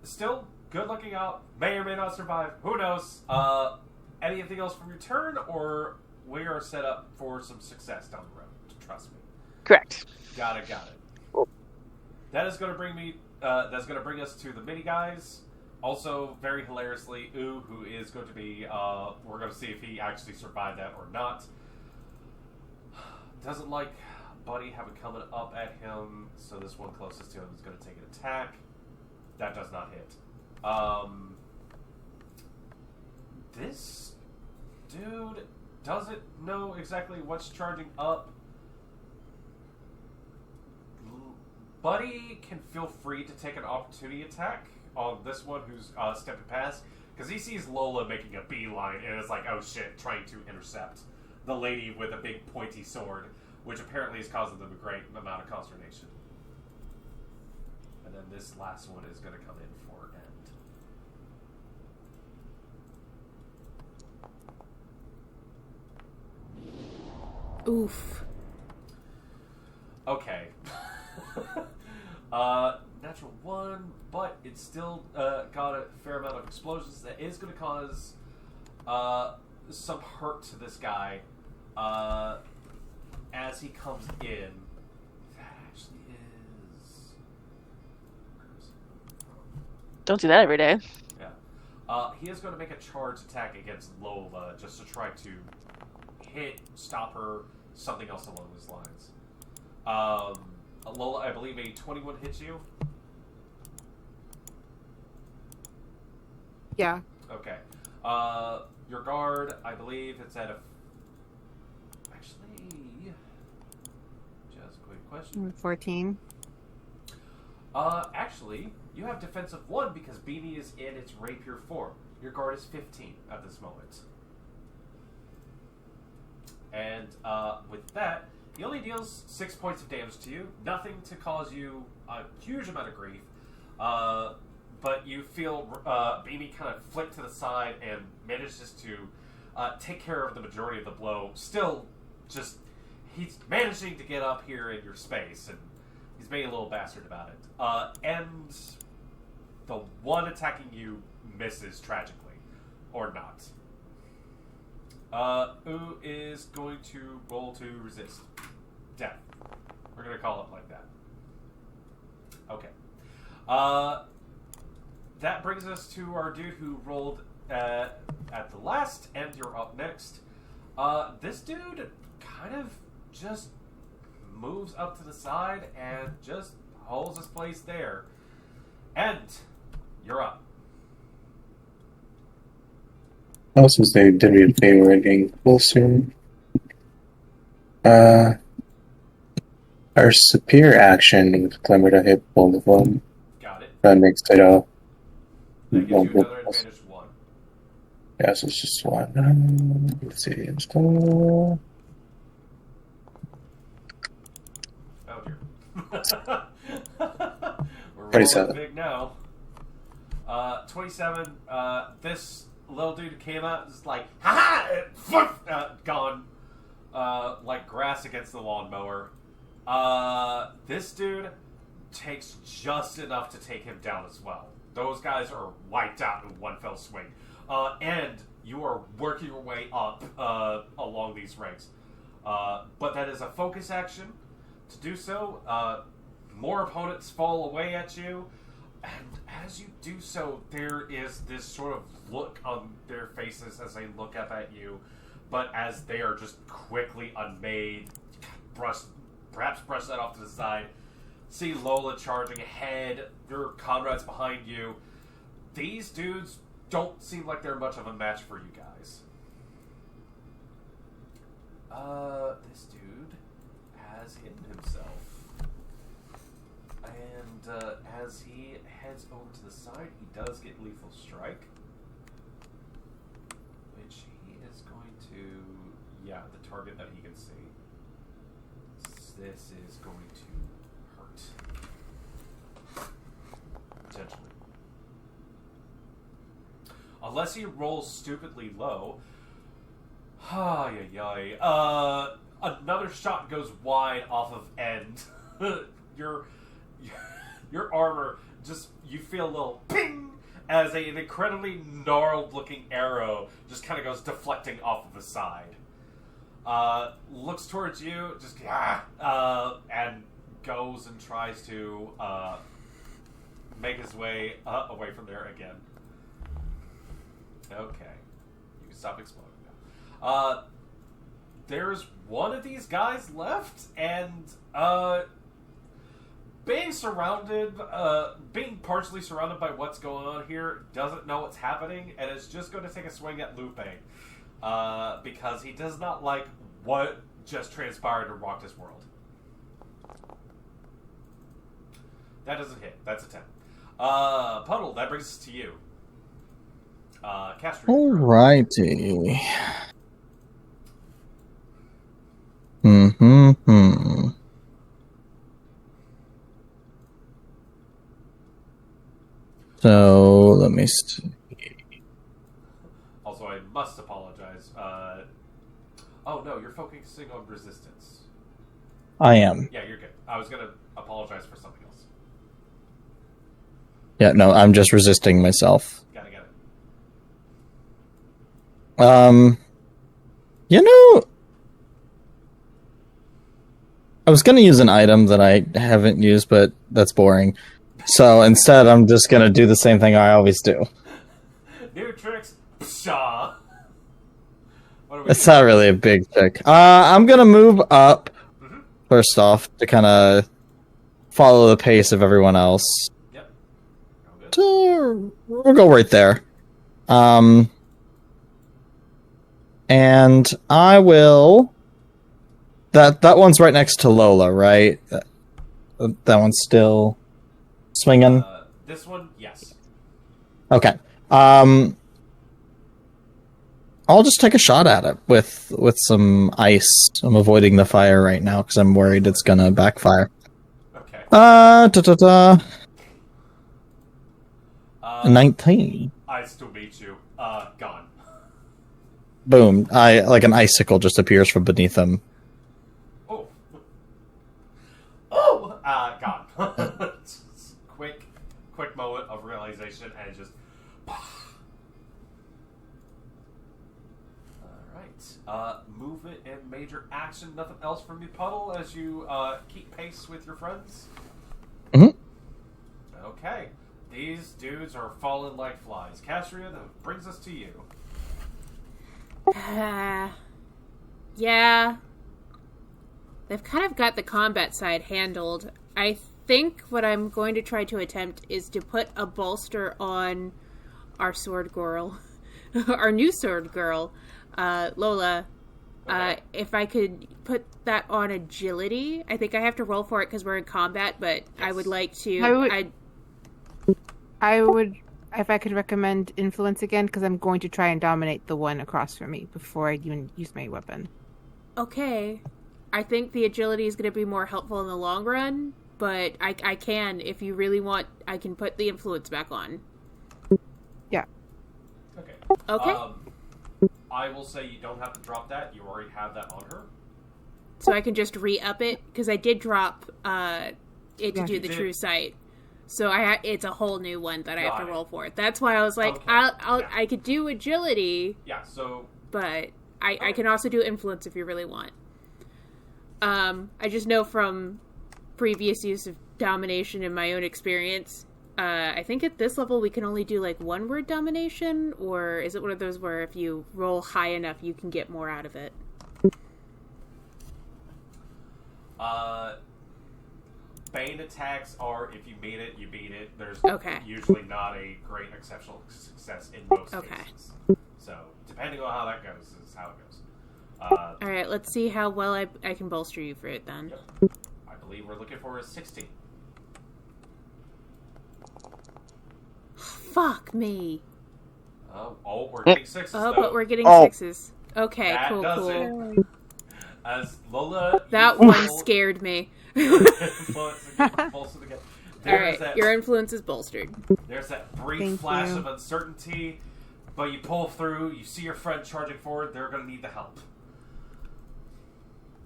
Still, good looking out. May or may not survive. Who knows? Anything else from your turn, or we are set up for some success down the road. Trust me. Correct. Got it. That is going to bring me. That's going to bring us to the mini guys. Also, very hilariously, who is going to be. We're going to see if he actually survived that or not. Doesn't like Buddy have it coming up at him, so this one closest to him is going to take an attack. That does not hit. This dude doesn't know exactly what's charging up. Buddy can feel free to take an opportunity attack on this one who's stepping past, because he sees Lola making a beeline and is like, oh shit, trying to intercept the lady with a big pointy sword, which apparently is causing them a great amount of consternation. And then this last one is going to come in for end. Oof. Okay. Natural 1, but it's still got a fair amount of explosions. That is going to cause some hurt to this guy as he comes in. That actually is... Don't do that every day. Yeah. He is going to make a charge attack against Lola just to try to hit, stop her, something else along those lines. Lola, I believe a 21 hits you. Yeah. Okay. Your guard, I believe it's at a... Actually... Just a quick question. 14. Actually, you have defensive 1 because Beanie is in its rapier form. Your guard is 15 at this moment. And with that, he only deals 6 points of damage to you. Nothing to cause you a huge amount of grief. But you feel Beanie kind of flick to the side and manages to take care of the majority of the blow. Still, just, he's managing to get up here in your space, and he's being a little bastard about it. And the one attacking you misses tragically. Or not. Who is going to roll to resist death? We're going to call it like that. Okay. That brings us to our dude who rolled at the last, and you're up next. This dude kind of just moves up to the side and just holds his place there. And you're up. Well, since they did me a favor and getting closer, our superior action with Clemmer to hit both of them. Got it. That makes it That gives you another advantage 1. Yeah, so it's just one. Let's see. Install. Oh dear. We're 27. rolling big now. 27. This little dude came out and was like, ha! Gone. Like grass against the lawnmower. This dude takes just enough to take him down as well. Those guys are wiped out in one fell swing. And you are working your way up along these ranks. But that is a focus action. To do so, more opponents fall away at you. And as you do so, there is this sort of look on their faces as they look up at you. But as they are just quickly unmade, perhaps brush that off to the side. See Lola charging ahead, your comrades behind you. These dudes don't seem like they're much of a match for you guys. This dude has hidden himself. And as he heads over to the side, he does get lethal strike. Which he is going to... Yeah, the target that he can see. This is going to hurt. Potentially. Unless he rolls stupidly low. Another shot goes wide off of end. your armor just, you feel a little ping as an incredibly gnarled looking arrow just kind of goes deflecting off of the side. Looks towards you, just and goes and tries to make his way away from there again. Okay, you can stop exploding now. There's one of these guys left, and being partially surrounded by what's going on here, doesn't know what's happening, and is just going to take a swing at Lupe. Because he does not like what just transpired and rocked his world. That doesn't hit. That's a 10. Puddle, that brings us to you. Caster. Alrighty. So, let me see. Also, I must apologize. Oh no, you're focusing on resistance. I am. Yeah, you're good. I was going to apologize for something else. Yeah, no, I'm just resisting myself. Got it. I was gonna use an item that I haven't used, but that's boring. So instead, I'm just gonna do the same thing I always do. New tricks. Pshaw. It's not really a big trick. I'm gonna move up first off to kind of follow the pace of everyone else. Yep. We'll go right there. And I will. That one's right next to Lola, right? That one's still swinging. This one, yes. Okay. I'll just take a shot at it with some ice. I'm avoiding the fire right now because I'm worried it's gonna backfire. Okay. 19. I still beat you. Gone. Boom! Like an icicle just appears from beneath him. Gone. Just quick moment of realization and just. Alright. Movement and major action. Nothing else from you, Puddle, as you keep pace with your friends? Okay. These dudes are falling like flies. Castria, that brings us to you. Yeah. They've kind of got the combat side handled. I think what I'm going to try to attempt is to put a bolster on our sword girl. Our new sword girl, Lola. Okay. If I could put that on agility, I think I have to roll for it because we're in combat, but yes. I would like to... I would, if I could recommend influence again, because I'm going to try and dominate the one across from me before I even use my weapon. Okay. I think the agility is going to be more helpful in the long run, but I can, if you really want, I can put the influence back on. Yeah. Okay. I will say you don't have to drop that. You already have that on her. So I can just re-up it? Because I did drop it to do the true sight. So it's a whole new one that I have to roll for. That's why I was like, okay. I could do agility. Yeah, so... But I can also do influence if you really want. I just know from previous use of domination in my own experience, I think at this level we can only do like one word domination, or is it one of those where if you roll high enough you can get more out of it? Bane attacks are, if you beat it, you beat it. There's usually not a great exceptional success in most cases. So, depending on how that goes, is how it goes. Alright, let's see how well I can bolster you for it then. Yep. I believe we're looking for a 16. Fuck me. We're getting sixes, though. But we're getting sixes. Okay, that cool. It. As Lola... That one scared me. Alright, your influence is bolstered. There's that brief flash of uncertainty, but you pull through, you see your friend charging forward, they're going to need the help.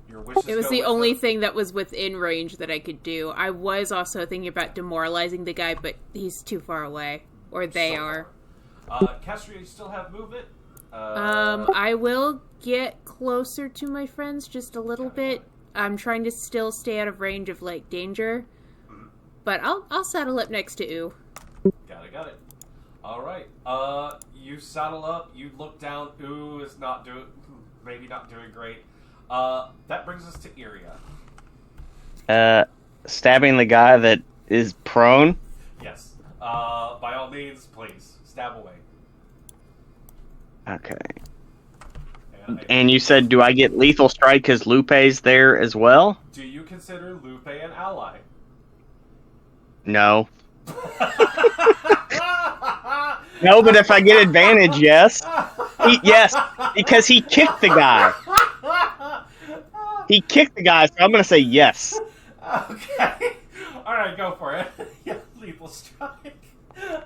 Your wishes It was go the with only them. thing that was within range that I could do. I was also thinking about demoralizing the guy, but he's too far away. Or they are. Castria, you still have movement? I will get closer to my friends just a little bit. I'm trying to still stay out of range of, like, danger. But I'll saddle up next to Oo. Got it. Alright. You saddle up, you look down, Oo is maybe not doing great. That brings us to Iria. Stabbing the guy that is prone. Yes. By all means, please. Stab away. Okay. And And you said, do I get lethal strike because Lupe's there as well? do you consider Lupe an ally? No. No, but if I get advantage, yes. Yes, because he kicked the guy. He kicked the guy, so I'm going to say yes. Okay. Alright, go for it. Yeah, lethal strike.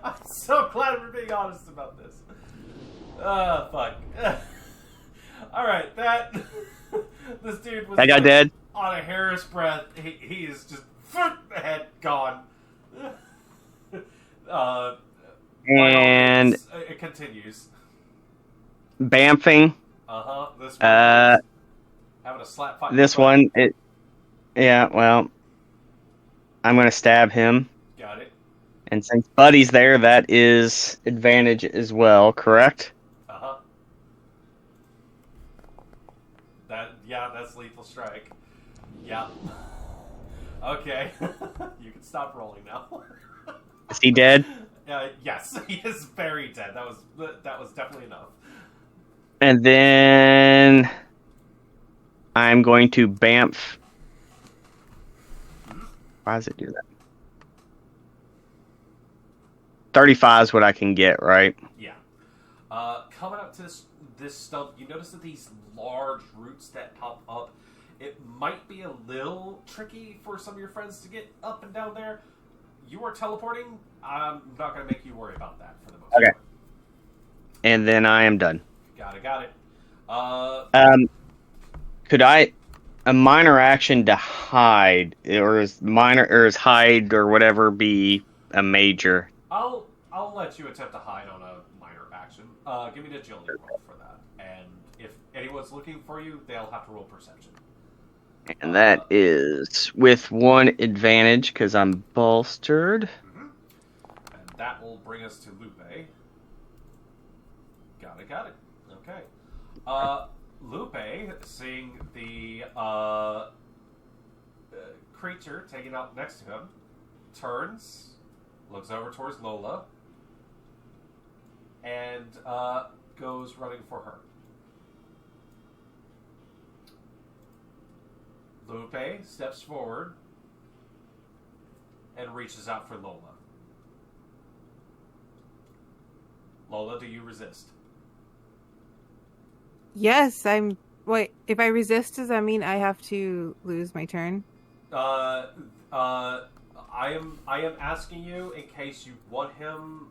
I'm so glad we're being honest about this. Fuck. Alright, this dude was That guy dead? on a hair's breadth. He is just head gone. And it continues. Bamfing. This one having a slap fight. This one, yeah, well, I'm going to stab him. Got it. And since Buddy's there, that is advantage as well, correct? That's lethal strike. Yeah. Okay. You can stop rolling now. Is he dead? Yes, he is very dead. That was definitely enough. And then I'm going to Bamf. Why does it do that? 35 is what I can get, right? Yeah. Coming up to this stump, you notice that these large roots that pop up, it might be a little tricky for some of your friends to get up and down there. You are teleporting. I'm not going to make you worry about that for the most part. And then I am done. Got it. Could I a minor action to hide, or is hide or whatever be a major? I'll let you attempt to hide on a minor action. Give me an agility roll for that. And if anyone's looking for you, they'll have to roll perception. And that is with one advantage because I'm bolstered. And that will bring us to Lupe. Got it. Okay. Lupe, seeing the creature taken out next to him, turns, looks over towards Lola, and goes running for her. Lupe steps forward and reaches out for Lola. Lola, do you resist? Yes, I'm. Wait, if I resist, does that mean I have to lose my turn? I am asking you in case you want him.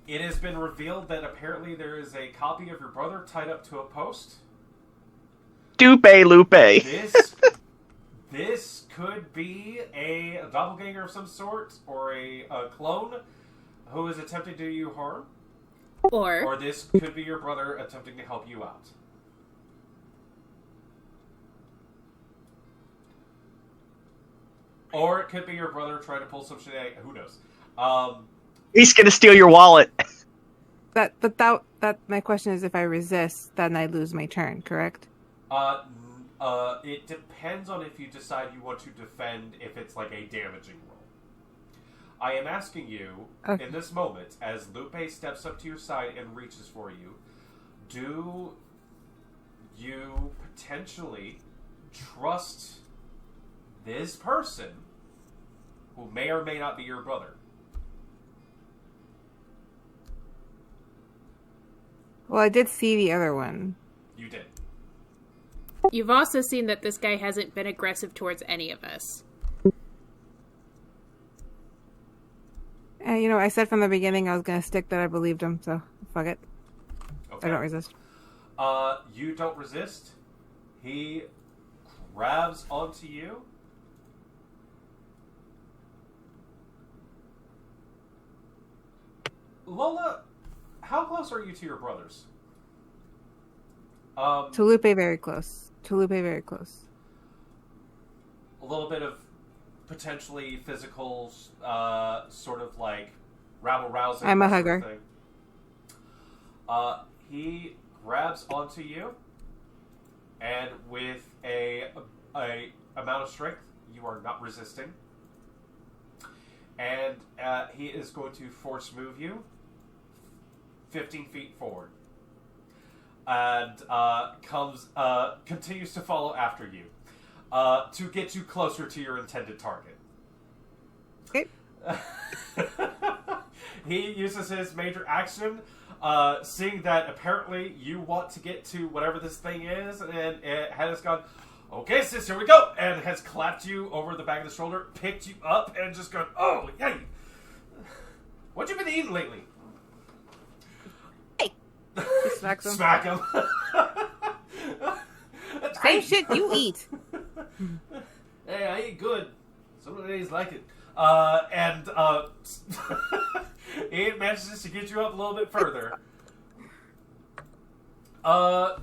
It has been revealed that apparently there is a copy of your brother tied up to a post. Lupe. This could be a doppelganger of some sort, or a clone who is attempting to do you harm. Or this could be your brother attempting to help you out. Or it could be your brother trying to pull some shenanigans. Who knows? He's gonna steal your wallet. That my question is, if I resist, then I lose my turn, correct? It depends on if you decide you want to defend, if it's like a damaging roll. I am asking you, in this moment, as Lupe steps up to your side and reaches for you, do you potentially trust this person who may or may not be your brother? Well, I did see the other one. You did. You've also seen that this guy hasn't been aggressive towards any of us. I said from the beginning I was going to stick that I believed him, so fuck it. Okay. I don't resist. You don't resist. He grabs onto you. Lola, how close are you to your brothers? Tulupe very close. Tulupe very close. A little bit of potentially physical, sort of like rabble-rousing. I'm a sort of hugger. thing. He grabs onto you, and with a amount of strength, you are not resisting. And he is going to force move you 15 feet forward. And continues to follow after you to get you closer to your intended target. Okay. He uses his major action, seeing that apparently you want to get to whatever this thing is, and it has gone, okay, sis, here we go, and has clapped you over the back of the shoulder, picked you up, and just gone, oh, yay. What you been eating lately? He smacks him. Smack him. Same shit you eat. Hey, I eat good. Some of the days like it. He manages to get you up a little bit further.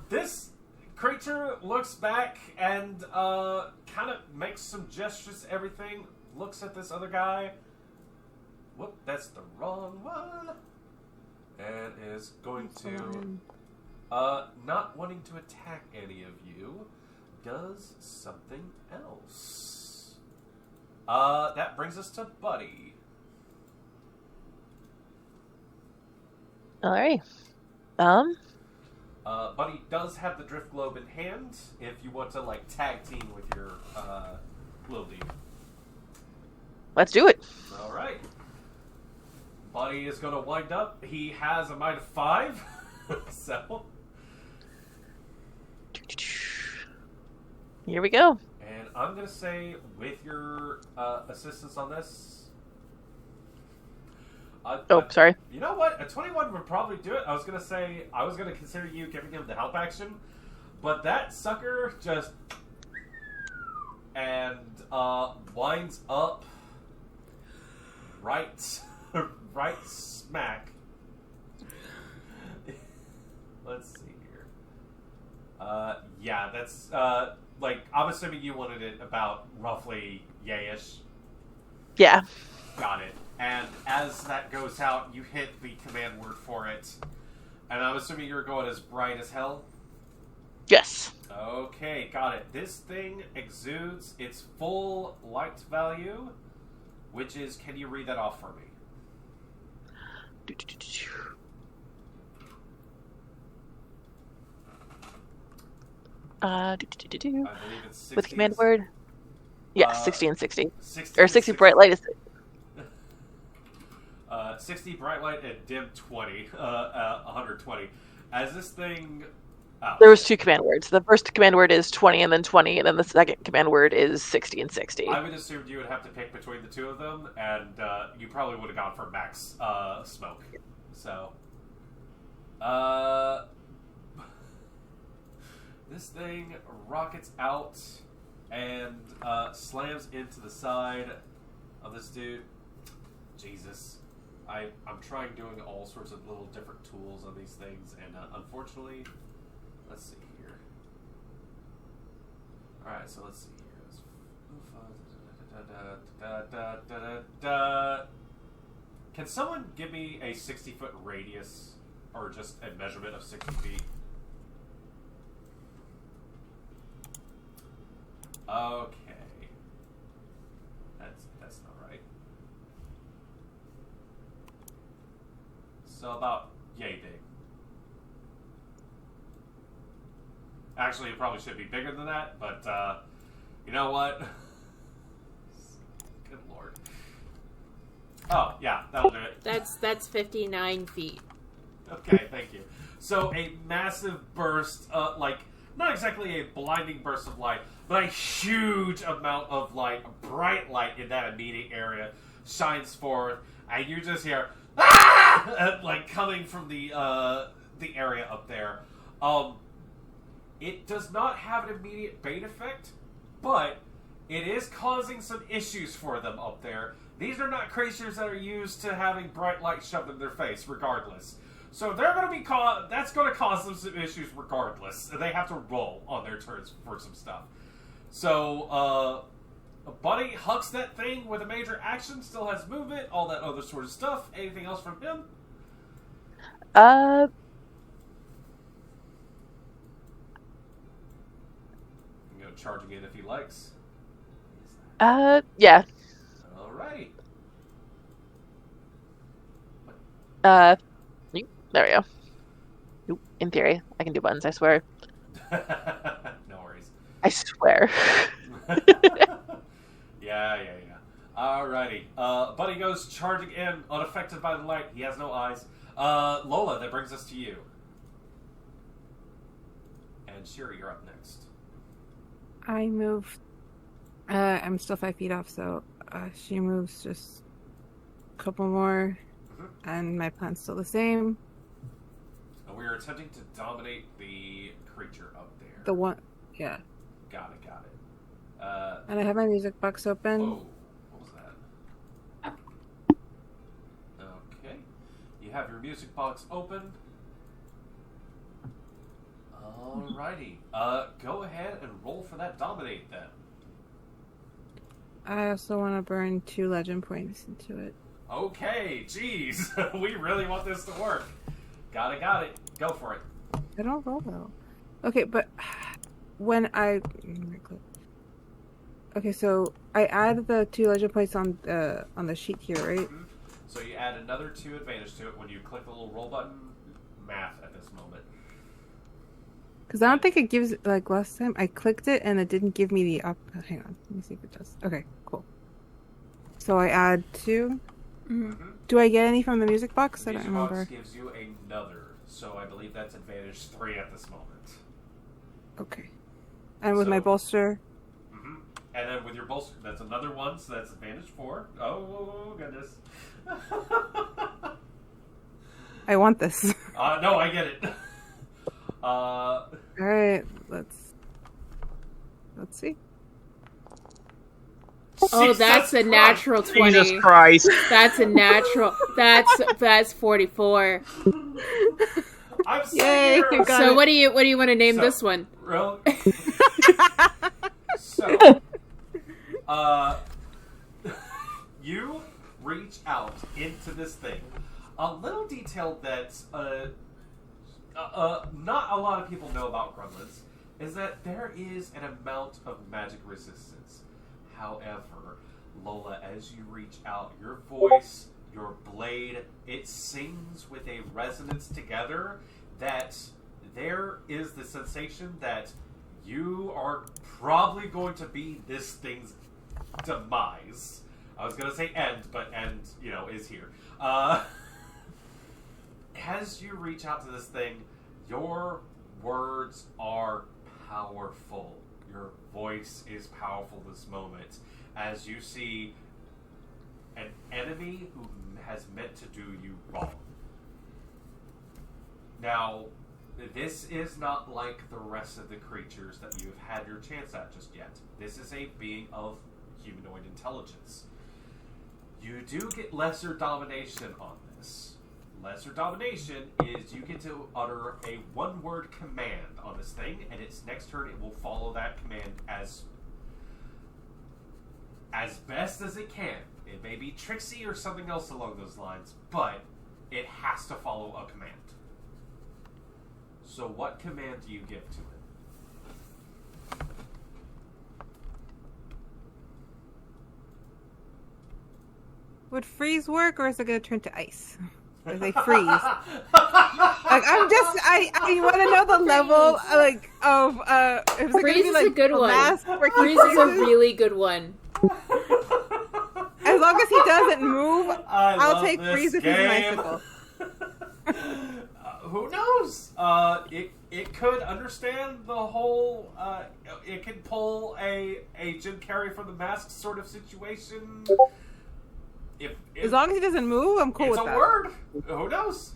This creature looks back and kind of makes some gestures, everything. Looks at this other guy. Whoop, that's the wrong one. And is going to, not wanting to attack any of you, does something else. That brings us to Buddy. Alright. Buddy does have the drift globe in hand if you want to, like, tag team with your, little dude. Let's do it. Alright. Buddy is going to wind up. He has a might of 5. So. Here we go. And I'm going to say, with your assistance on this... sorry. You know what? A 21 would probably do it. I was going to say, I was going to consider you giving him the help action. But that sucker just... And winds up right smack. Let's see here. Yeah, that's, like, I'm assuming you wanted it about roughly yayish. Yeah. Got it. And as that goes out, you hit the command word for it. And I'm assuming you're going as bright as hell? Yes. Okay, got it. This thing exudes its full light value, which is, can you read that off for me? I believe it's 60 With command word? Yeah, 60 and 60. 60 Or 60 bright light is... 60 bright light and dim 20, 120. As this thing... Oh. There was 2 command words. The first command word is 20 and then 20, and then the second command word is 60 and 60. I would assume you would have to pick between the two of them, and you probably would have gone for max smoke. So... this thing rockets out and slams into the side of this dude. Jesus. I'm trying doing all sorts of little different tools on these things, and unfortunately, let's see here. Alright, so let's see here. Can someone give me a 60-foot radius, or just a measurement of 60 feet? Okay. That's not right. So about yay big. Actually, it probably should be bigger than that, but you know what? Good lord. Oh, yeah, that'll do it. That's 59 feet. Okay, thank you. So a massive burst, like, not exactly a blinding burst of light, but a huge amount of light, bright light in that immediate area shines forth, and you just hear, ah! Like, coming from the area up there. It does not have an immediate bait effect, but it is causing some issues for them up there. These are not creatures that are used to having bright light shoved in their face, regardless. So they're going to be that's going to cause them some issues regardless. And they have to roll on their turns for some stuff. So, Buddy hucks that thing with a major action, still has movement, all that other sort of stuff. Anything else from him? You can go charging in if he likes. Yeah. Alrighty. There we go. Nope. In theory, I can do buttons, I swear. No worries. I swear. Yeah. Alrighty. Buddy goes charging in, unaffected by the light. He has no eyes. Lola, that brings us to you. And Shiri, you're up next. I moved. I'm still 5 feet off, so she moves just a couple more, and my plan's still the same. And we are attempting to dominate the creature up there. The one, yeah. Got it. And I have my music box open. Whoa. What was that? Okay. You have your music box open. Alrighty. Go ahead and roll for that dominate then. I also want to burn 2 legend points into it. Okay, jeez. We really want this to work. Got it. Go for it. I don't roll though. Okay, but when I... Okay, so I add the 2 legend points on the sheet here, right? Mm-hmm. So you add another 2 advantage to it when you click the little roll button. Math at this moment. Because I don't think it gives... Like, last time I clicked it and it didn't give me the... hang on. Let me see if it does. Okay, cool. So I add 2. Mm-hmm. Do I get any from the music box? The I don't music remember. box gives you another. So I believe that's advantage 3 at this moment. Okay. And with my bolster... Mm-hmm. And then with your bolster, that's another 1, so that's advantage 4. Oh, goodness. I want this. No, I get it. Alright, let's see. Oh, that's a natural 20. Jesus Christ. That's a natural. That's 44. I'm Yay, here. you got So it. what do you want to name this one? Really? So, you reach out into this thing. A little detail that not a lot of people know about gremlins is that there is an amount of magic resistance. However, Lola, as you reach out, your voice, your blade, it sings with a resonance together that there is the sensation that you are probably going to be this thing's demise. I was going to say end, but end, is here. As you reach out to this thing, your words are powerful. Your voice is powerful this moment. As you see an enemy who has meant to do you wrong. Now, this is not like the rest of the creatures that you've had your chance at just yet. This is a being of humanoid intelligence. You do get lesser domination on this. Lesser domination is you get to utter a 1-word command on this thing, and its next turn it will follow that command as best as it can. It may be tricksy or something else along those lines, but it has to follow a command. So what command do you give to it? Would freeze work, or is it going to turn to ice? If they freeze. I want to know the level, of, if it's Freeze is a good one. Freeze is a really good one. As long as he doesn't move, I'll take this freeze if he's an game. icicle. Who knows? It could understand the whole. It could pull a Jim Carrey from The Mask sort of situation. If As long as he doesn't move, I'm cool with it's that. a word. Who knows?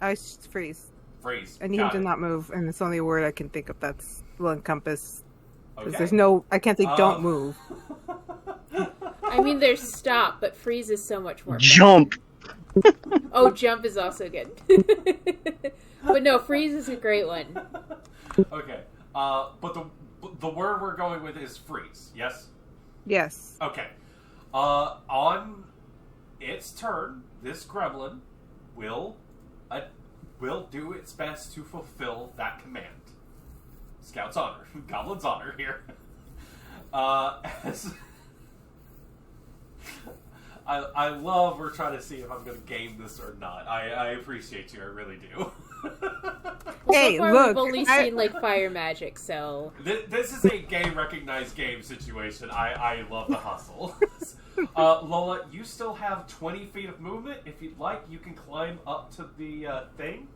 I freeze. Freeze. I need Got him to it. not move, and it's the only word I can think of that's will encompass. Because Okay. there's no, I can't say don't move. I mean, there's stop, but freeze is so much more. Jump. Oh, jump is also good. But no, freeze is a great one. Okay. But the word we're going with is freeze. Yes. Yes. Okay. On its turn, this gremlin will do its best to fulfill that command. Scout's honor, Goblin's honor here. As I love we're trying to see if I'm going to game this or not. I appreciate you, I really do. Well, Hey, so far look, we've only seen like fire magic, so This is a game recognized game situation. I love the hustle. Lola, you still have 20 feet of movement. If you'd like, you can climb up to the thing.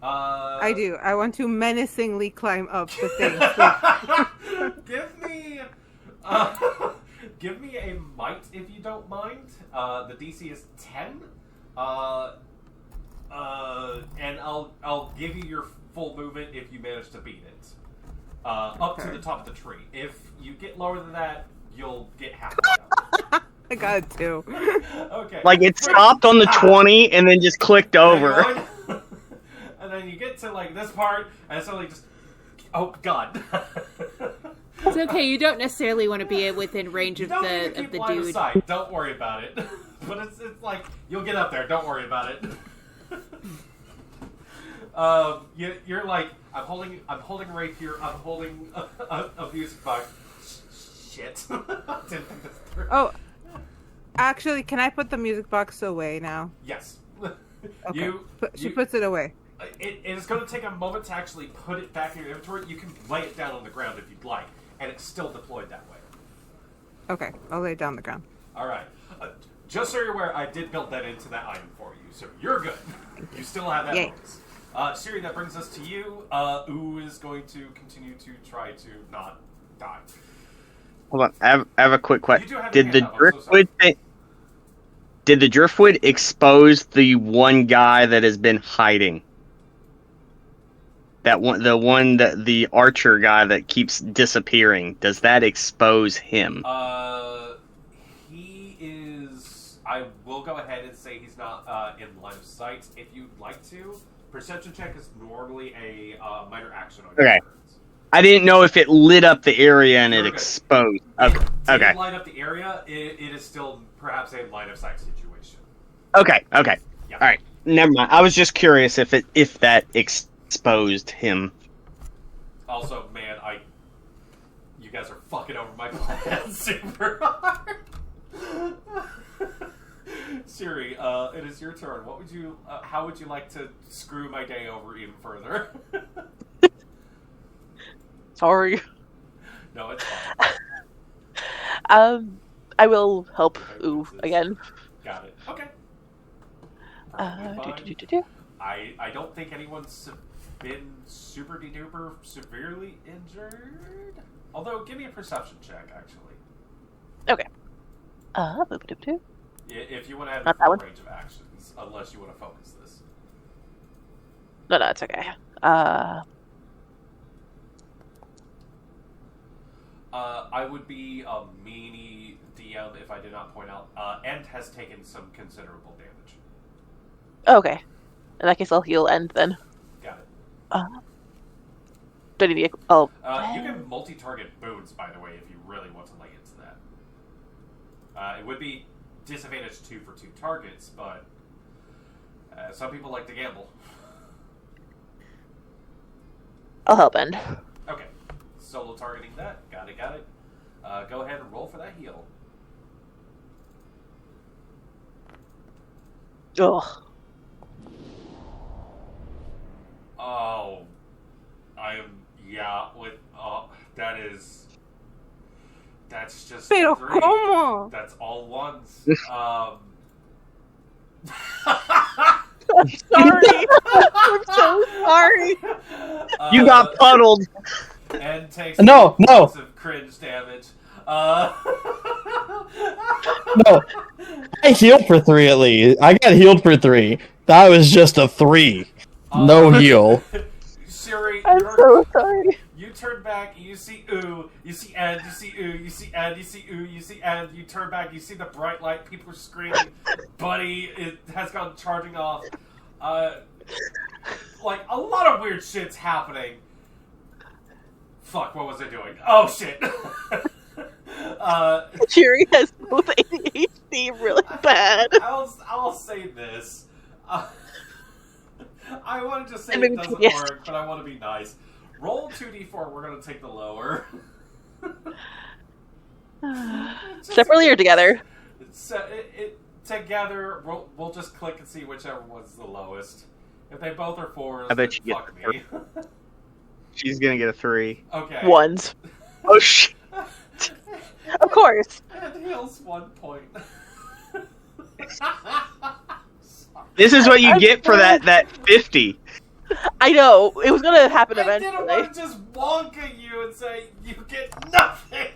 I do. I want to menacingly climb up the thing. Give me a might if you don't mind. The DC is 10. And I'll give you your full movement if you manage to beat it. Up to the top of the tree. If you get lower than that, you'll get half of it. I got it too. Okay. Like it stopped on the 20 and then just clicked over. And then you get to like this part, and suddenly just, oh god. it's okay. You don't necessarily want to be within range You of don't need to the keep line of dude. sight. Don't worry about it. But it's like you'll get up there. Don't worry about it. You're like I'm holding a rapier. I'm holding a music box. Shit. Didn't think this through. Oh, actually, can I put the music box away now? Yes. Okay. She puts it away. It is going to take a moment to actually put it back in your inventory. You can lay it down on the ground if you'd like, and it's still deployed that way. Okay, I'll lay it down on the ground. All right. Just so you're aware, I did build that into that item for you, so you're good. You still have that Yay. bonus. Siri, that brings us to you. Who is going to continue to try to not die? Hold on, I have a quick You question. do have Did your the hand up, I'm so sorry. Did the driftwood expose the one guy that has been hiding? The archer guy that keeps disappearing. Does that expose him? He is. I will go ahead and say he's not in line of sight. If you'd like to, perception check is normally a minor action on your Okay. turns. I didn't know if it lit up the area and You're it good. exposed. It Okay. did Okay. light up the area. It is still perhaps a line of sight situation. Okay. Yeah. All right. Never mind. I was just curious if that exposed him. Also, man, you guys are fucking over my plan super hard. Siri, it is your turn. What would you? How would you like to screw my day over even further? Sorry. No, it's fine. I will help Okay, Ooh what's this? again. Got it. Okay. Perfectly fine. Do. I don't think anyone's been super duper severely injured. Although, give me a perception check, actually. Okay. Boop-a-doop-doo. If you want to have Not a that full one. range of actions, unless you want to focus this. No, it's okay. I would be a meanie DM if I did not point out. End has taken some considerable damage. Okay. In that case, I'll heal End then. Got it. Do I need the... Oh. You can multi-target boons, by the way, if you really want to lay into that. It would be disadvantage 2 for 2 targets, but some people like to gamble. I'll help End. Okay. Solo targeting that. Got it. Go ahead and roll for that heal. Ugh. Oh. I am... Yeah, with... That's just Pero 3. ¿cómo? That's all ones. Sorry! I'm so sorry! You got puddled. And takes No. points of cringe damage. No, I healed for 3 at least. I got healed for 3. That was just a 3. No heal. Siri, I'm so sorry. you turn back, you see ooh, you see end, you see ooh, you see end, you see ooh, you see end, you turn back, you see the bright light, people are screaming, buddy, it has gone charging off. Like, a lot of weird shit's happening. Fuck, what was I doing? Oh, shit. Jerry has both ADHD really bad. I'll say this. I wanted to say And it maybe doesn't yes. work, but I want to be nice. Roll 2d4, we're going to take the lower. Separately or together? Together, we'll just click and see whichever one's the lowest. If they both are 4s, I bet then you fuck get me. She's gonna get a 3. Okay. Ones. Oh shit! Of course. It heals 1 point. This is what you get for that 50. I know. It was gonna happen I didn't eventually. want to just wonk at you and say, you get nothing!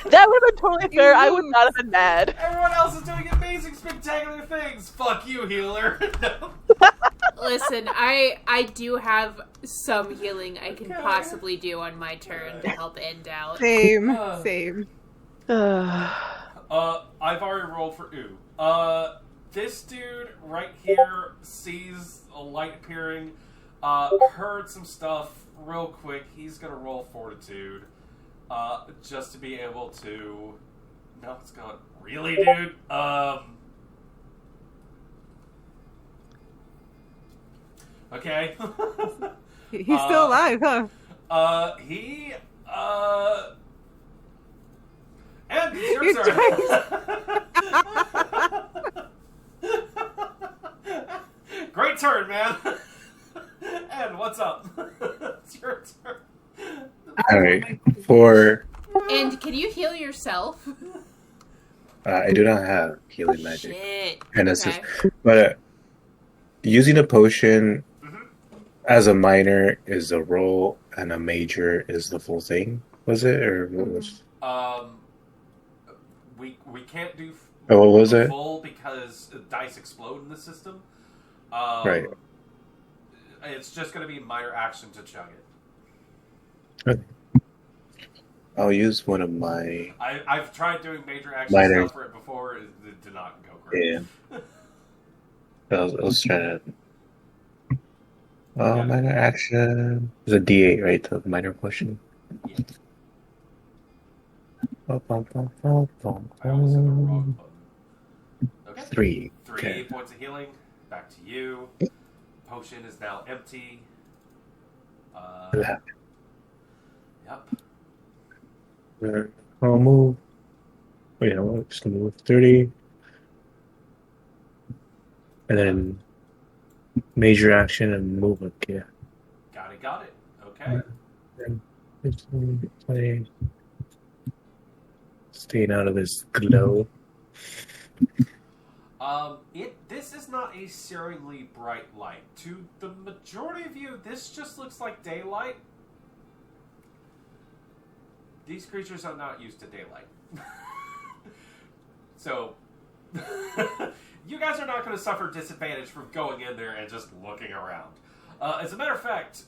That would have been totally fair. I would not have been mad. Everyone else is doing amazing, spectacular things! Fuck you, healer! No. Listen, I do have some healing I can Okay. possibly do on my turn to help end out. Same. Uh. Same. I've already rolled for ooh. This dude right here sees a light appearing, heard some stuff real quick. He's gonna roll fortitude, just to be able to... No, it's gone. Really, dude? Okay. He's still alive, huh? And it's your You're turn. Great turn, man. And what's up? It's your turn. Alright. For And can you heal yourself? I do not have healing magic. Shit. And it's Okay. but using a potion Mhm. as a minor is a roll and a major is the full thing. Was it or what was? We can't do Oh, what was it? full because dice explode in the system. Right. It's just going to be minor action to chug it. I'll use one of my I've tried doing major action Minor. stuff for it before. It did not go great. yeah. I was trying to. Yeah. Minor action. It's a D8, right? The minor portion. Yeah. I almost hit the wrong button. Okay. 3. 3 Okay. points of healing. Back to you. Potion is now empty. Yeah. Yep. I'll move. Wait, I'm just gonna move 30. And then major action and move up, yeah. Got it. Okay. And 15, 20. Staying out of this glow. This is not a searingly bright light. To the majority of you, this just looks like daylight. These creatures are not used to daylight. So, you guys are not going to suffer disadvantage from going in there and just looking around. As a matter of fact,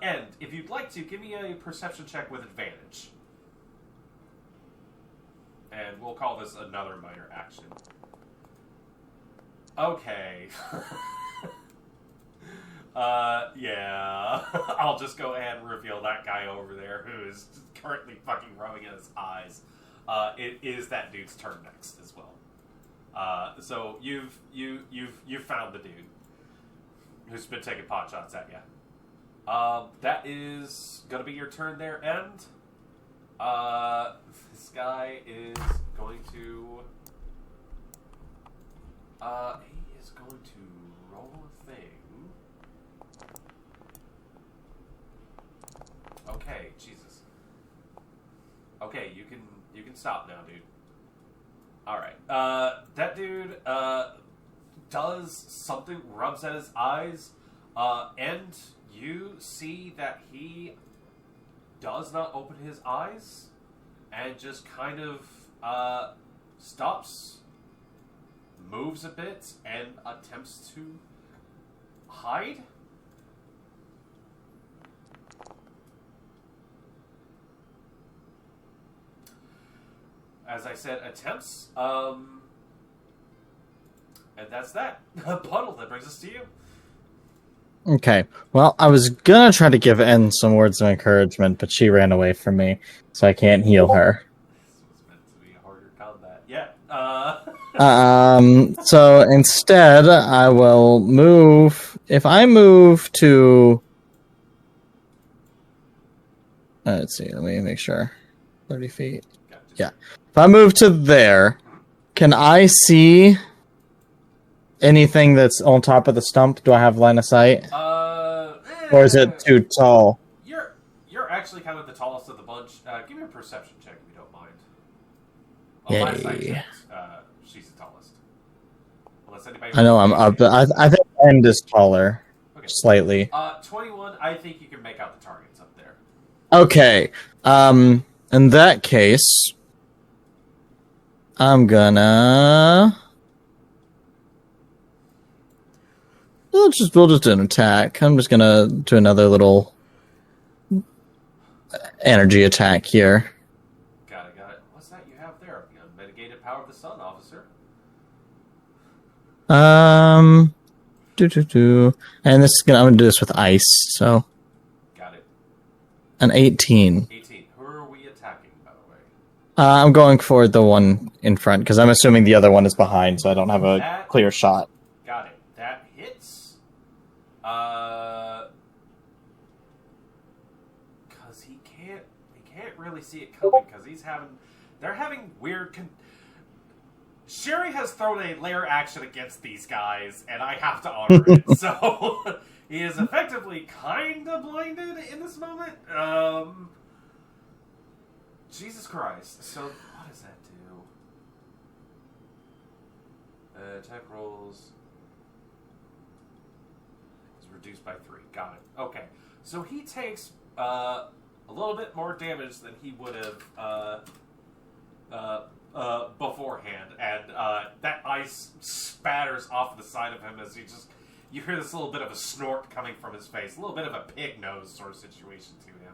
End, if you'd like to, give me a perception check with advantage. And we'll call this another minor action. Okay. Yeah. I'll just go ahead and reveal that guy over there who is currently fucking rubbing at his eyes. It is that dude's turn next as well. So you've found the dude who's been taking pot shots at you. That is gonna be your turn there, End. This guy is going to. He is going to roll a thing. Okay, Jesus. Okay, you can stop now, dude. All right. That dude does something, rubs at his eyes, and you see that he does not open his eyes and just kind of stops, moves a bit, and attempts to hide. As I said, attempts. And that's that. Puddle, that brings us to you. Okay. Well, I was gonna try to give En some words of encouragement, but she ran away from me, so I can't heal her. This was meant to be harder combat. Yeah. So instead, I will move. If I move to, let's see. Let me make sure. 30 feet. Yeah. If I move to there, can I see anything that's on top of the stump? Do I have line of sight? Or is it too tall? You're actually kind of the tallest of the bunch. Give me a perception check if you don't mind. Line of sight checks, she's the tallest. Unless anybody. I know I'm up. I think End is taller, Okay. slightly. 21. I think you can make out the targets up there. Okay. In that case, I'm gonna. We'll just do an attack. I'm just gonna do another little energy attack here. Got it. What's that you have there? Unmitigated power of the sun, officer. And this is I'm gonna do this with ice. So Got it. an 18. 18. Who are we attacking, by the way? I'm going for the one in front because I'm assuming the other one is behind, so I don't have a That- clear shot. Got it. That hits. Because he can't really see it coming because they're having weird. Sherry has thrown a lair action against these guys, and I have to honor it. So he is effectively kind of blinded in this moment. Jesus Christ. So what does that do? Attack rolls is reduced by 3. Got it. Okay. So he takes a little bit more damage than he would have beforehand, and that ice spatters off the side of him as you hear this little bit of a snort coming from his face, a little bit of a pig nose sort of situation to him.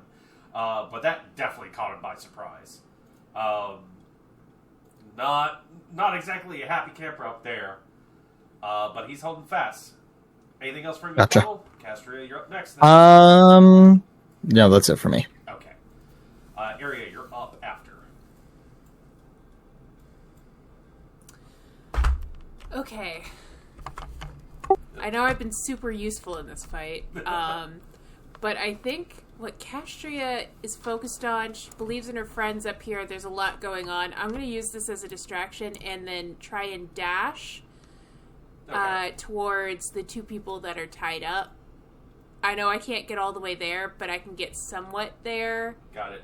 But that definitely caught him by surprise. Not exactly a happy camper up there, but he's holding fast. Anything else for him? Gotcha. Castria, you're up next. Then. Yeah, that's it for me. Okay. Area, you're up after. Okay. I know I've been super useful in this fight, but I think what Castria is focused on, she believes in her friends up here, there's a lot going on. I'm going to use this as a distraction and then try and dash towards the two people that are tied up. I know I can't get all the way there, but I can get somewhat there. Got it.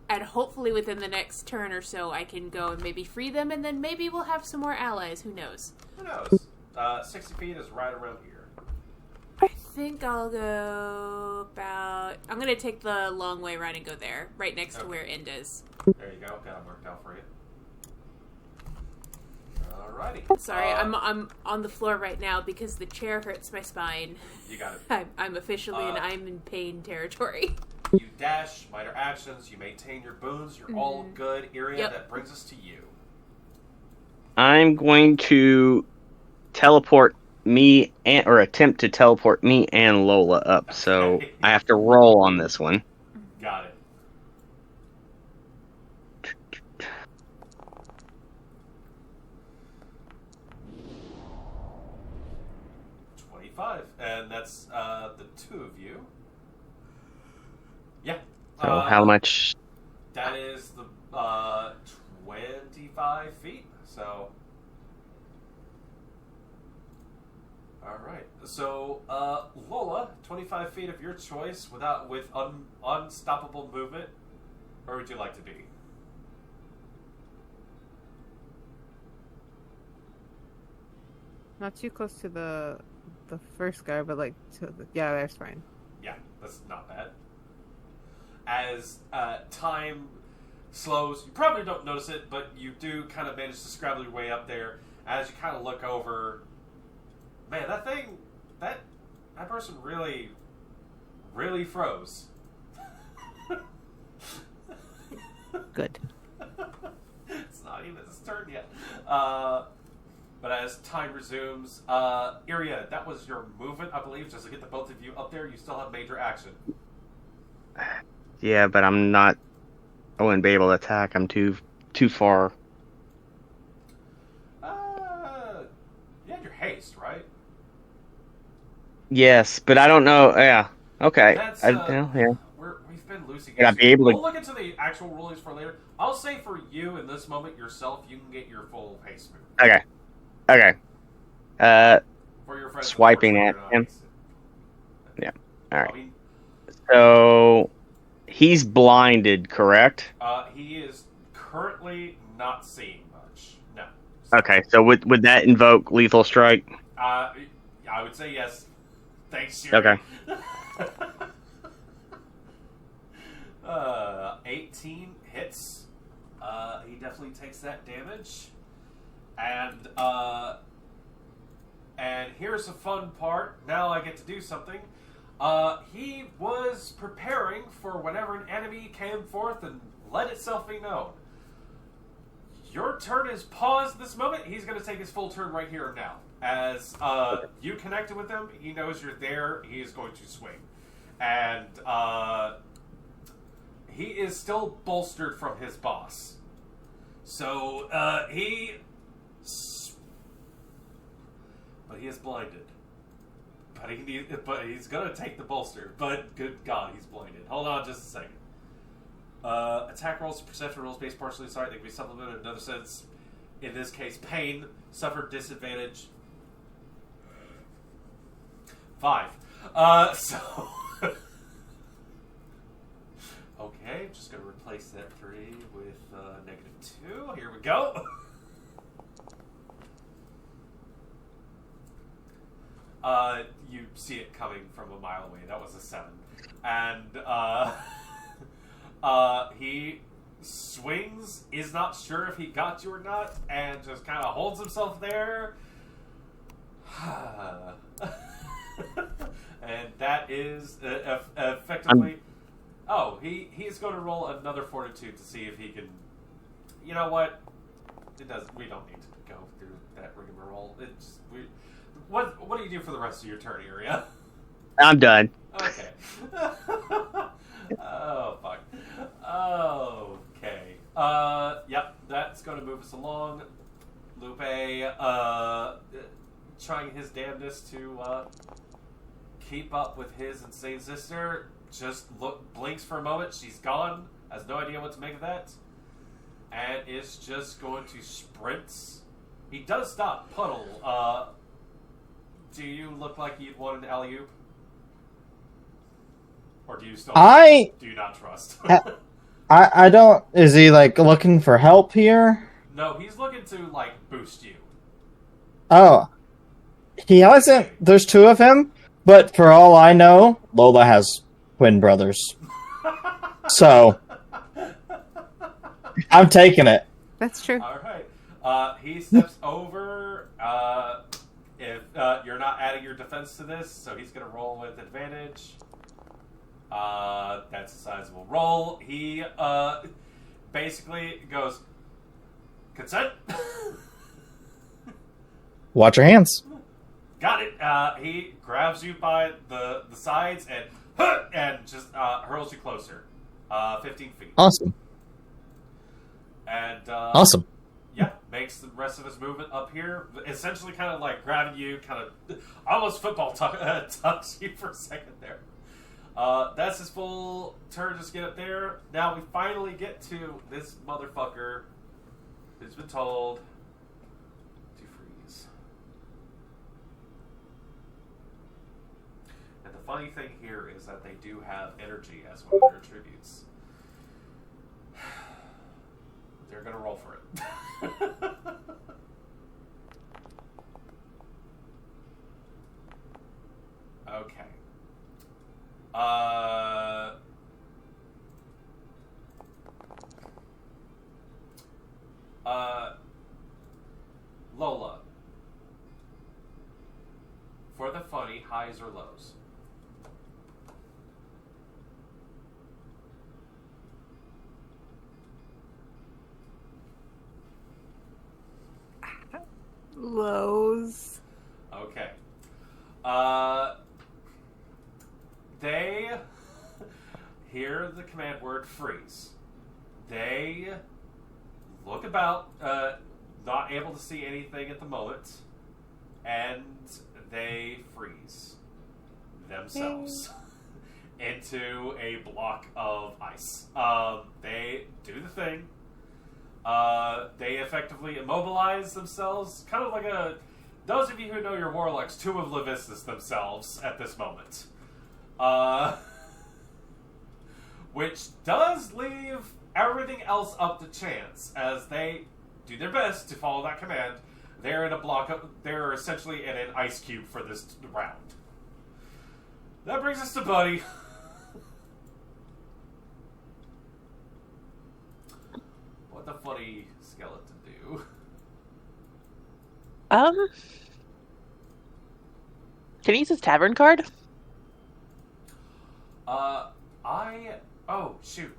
And hopefully within the next turn or so, I can go and maybe free them, and then maybe we'll have some more allies. Who knows? Who knows? 60 feet is right around here. I think I'll go about... I'm going to take the long way around and go there, right next to where End is. There you go. Got it marked out for you. Alrighty. Sorry, I'm on the floor right now because the chair hurts my spine. You got it. I'm officially in I'm in pain territory. You dash, minor actions, you maintain your boons, you're all good. Area, Yep. that brings us to you. I'm going to teleport me or attempt to teleport me and Lola up. So I have to roll on this one. Got it. And that's the two of you. Yeah. So how much? That is the 25 feet. So. All right. So Lola, 25 feet of your choice with unstoppable movement. Where would you like to be? Not too close to the first guy, but like yeah, that's fine. Yeah, that's not bad. As time slows, you probably don't notice it, but you do kind of manage to scrabble your way up there. As you kind of look over, man, that thing that person really, really froze. Good. It's not even his turn yet. But as time resumes, Iria, that was your movement, I believe, just to get the both of you up there. You still have major action. Yeah, but I'm not. I wouldn't be able to attack. I'm too far. You had your haste, right? Yes, but I don't know. Yeah. Okay. That's, Yeah. We've been loosey Can I goosey. be able to- We'll look into the actual rulings for later. I'll say for you in this moment yourself, you can get your full haste move. Okay. For your friends, Swiping unfortunately, at you're not him. hasted. Yeah. All right. I mean, So he's blinded, correct? he is currently not seeing much. No. Okay. So would that invoke lethal strike? I would say yes. Thanks, Siri. Okay. 18 hits. He definitely takes that damage. And here's the fun part. Now I get to do something. He was preparing for whenever an enemy came forth and let itself be known. Your turn is paused this moment. He's going to take his full turn right here and now. As you connected with him, he knows you're there. He is going to swing. And he is still bolstered from his boss. So but he is blinded. But he's going to take the bolster. But good God, he's blinded. Hold on just a second. Attack rolls, perception rolls based partially inside. They can be supplemented in another sense. In this case, pain, suffered disadvantage. 5. So okay, just gonna replace that 3 with -2. Here we go. You see it coming from a mile away. That was a 7. And he swings, is not sure if he got you or not, and just kind of holds himself there. And that is effectively... he's going to roll another fortitude to see if he can... You know what? We don't need to go through that rigmarole. What do you do for the rest of your turn, Iria? I'm done. Okay. Oh, fuck. Okay. Yep, that's going to move us along. Lupe, trying his damnedest to keep up with his insane sister, just blinks for a moment. She's gone. Has no idea what to make of that. And is just going to sprint. He does stop. Puddle, do you look like you'd want an alley-oop? Or do you still do you not trust? I don't. Is he like looking for help here? No, he's looking to like boost you. Oh, he hasn't. There's 2 of him, but for all I know, Lola has twin brothers. So I'm taking it. That's true. All right. He steps over. If you're not adding your defense to this, so he's going to roll with advantage. That's a sizable roll. He basically goes, consent? Watch your hands. Got it. He grabs you by the sides and just hurls you closer. 15 feet. Awesome. And Awesome. yeah, makes the rest of his movement up here. Essentially kind of like grabbing you, kind of almost football tucks you for a second there. That's his full turn. Just get up there. Now we finally get to this motherfucker who's been told to freeze. And the funny thing here is that they do have energy as one of their attributes. They're gonna roll for it. Okay. Lola. For the funny, highs or lows? Lows. Okay. They hear the command word freeze. They look about, not able to see anything at the moment, and they freeze themselves into a block of ice. They do the thing. They effectively immobilize themselves, kind of like those of you who know your warlocks, Tomb of Levistus themselves at this moment. Which does leave everything else up to chance, as they do their best to follow that command. They're in a block of, they're essentially in an ice cube for this round. That brings us to Buddy. What the funny skeleton do? Can he use his tavern card? Oh, shoot.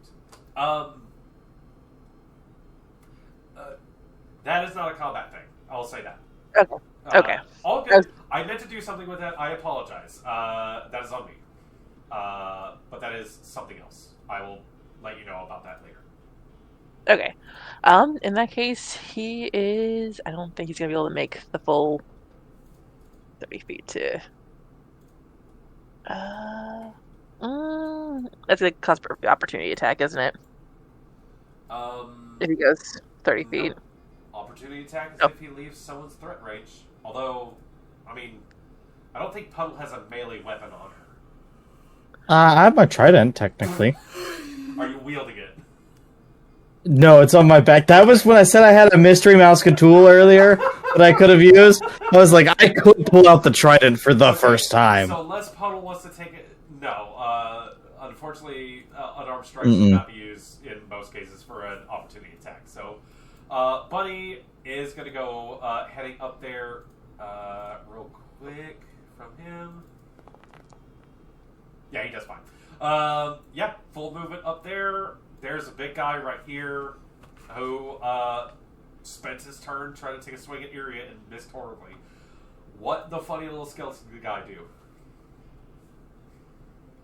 That is not a combat thing. I'll say that. Okay. Okay. All good. I meant to do something with that. I apologize. That is on me. But that is something else. I will let you know about that later. Okay. In that case, he is... I don't think he's going to be able to make the full 30 feet to... that's a cost per opportunity attack, isn't it? If he goes 30 feet. No. Opportunity attack is if he leaves someone's threat range. Although, I mean, I don't think Puddle has a melee weapon on her. I have my trident, technically. Are you wielding it? No, it's on my back. That was when I said I had a mystery mousecatool tool earlier that I could have used. I was like, I could pull out the trident for the first time. So unless Puddle wants to take it, no. Unfortunately, unarmed strike should not be used in most cases for an opportunity attack. So, Bunny is going to go heading up there real quick from him. Yeah, he does fine. Yeah, full movement up there. There's a big guy right here who spent his turn trying to take a swing at Iria and missed horribly. What the funny little skeleton did the guy do?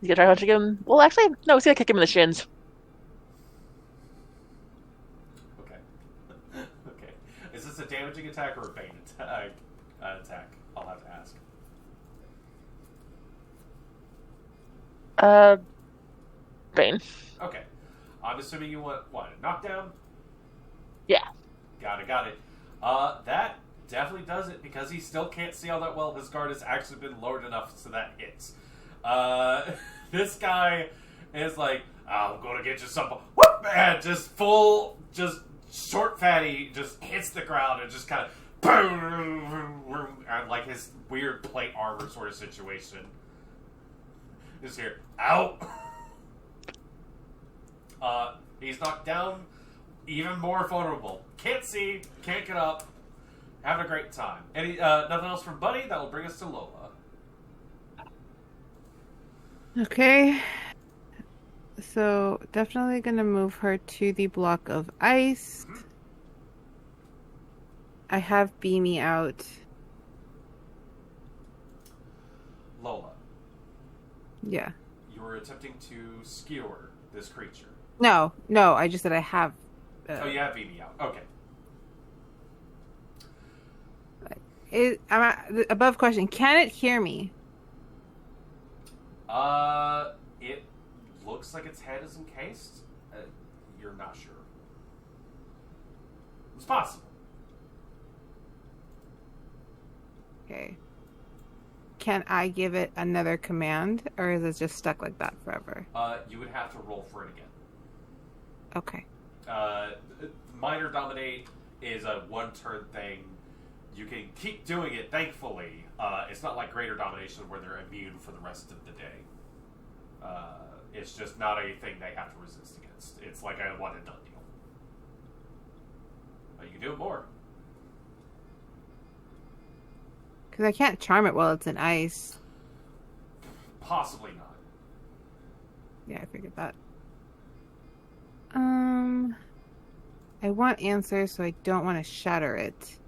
He's gonna try punching him. Well, actually, no, he's gonna kick him in the shins. Okay. Okay. Is this a damaging attack or a bane attack? I'll have to ask. Bane. Okay. I'm assuming you want, what, a knockdown? Yeah. Got it. That definitely does it, because he still can't see all that well. His guard has actually been lowered enough so that hits. This guy is like, I'm gonna get you some, whoop, man, just short fatty, just hits the ground and just kind of, boom, and like his weird plate armor sort of situation. Just here, ow! He's knocked down, even more vulnerable. Can't see, can't get up, having a great time. Any nothing else from Buddy? That will bring us to Lola. Okay. So, definitely gonna move her to the block of ice. I have Beamy out. Lola. Yeah. You were attempting to skewer this creature. No, I just said I have... Oh, you have Beamy out. Okay. Above question, can it hear me? It looks like its head is encased. You're not sure. It's possible. Okay. Can I give it another command, or is it just stuck like that forever? You would have to roll for it again. Okay. Minor Dominate is a one-turn thing. You can keep doing it, thankfully. It's not like Greater Domination where they're immune for the rest of the day. It's just not a thing they have to resist against. It's like a one-and-done deal. But you can do it more. Because I can't charm it while it's in ice. possibly not. Yeah, I figured that. I want answers, so I don't want to shatter it.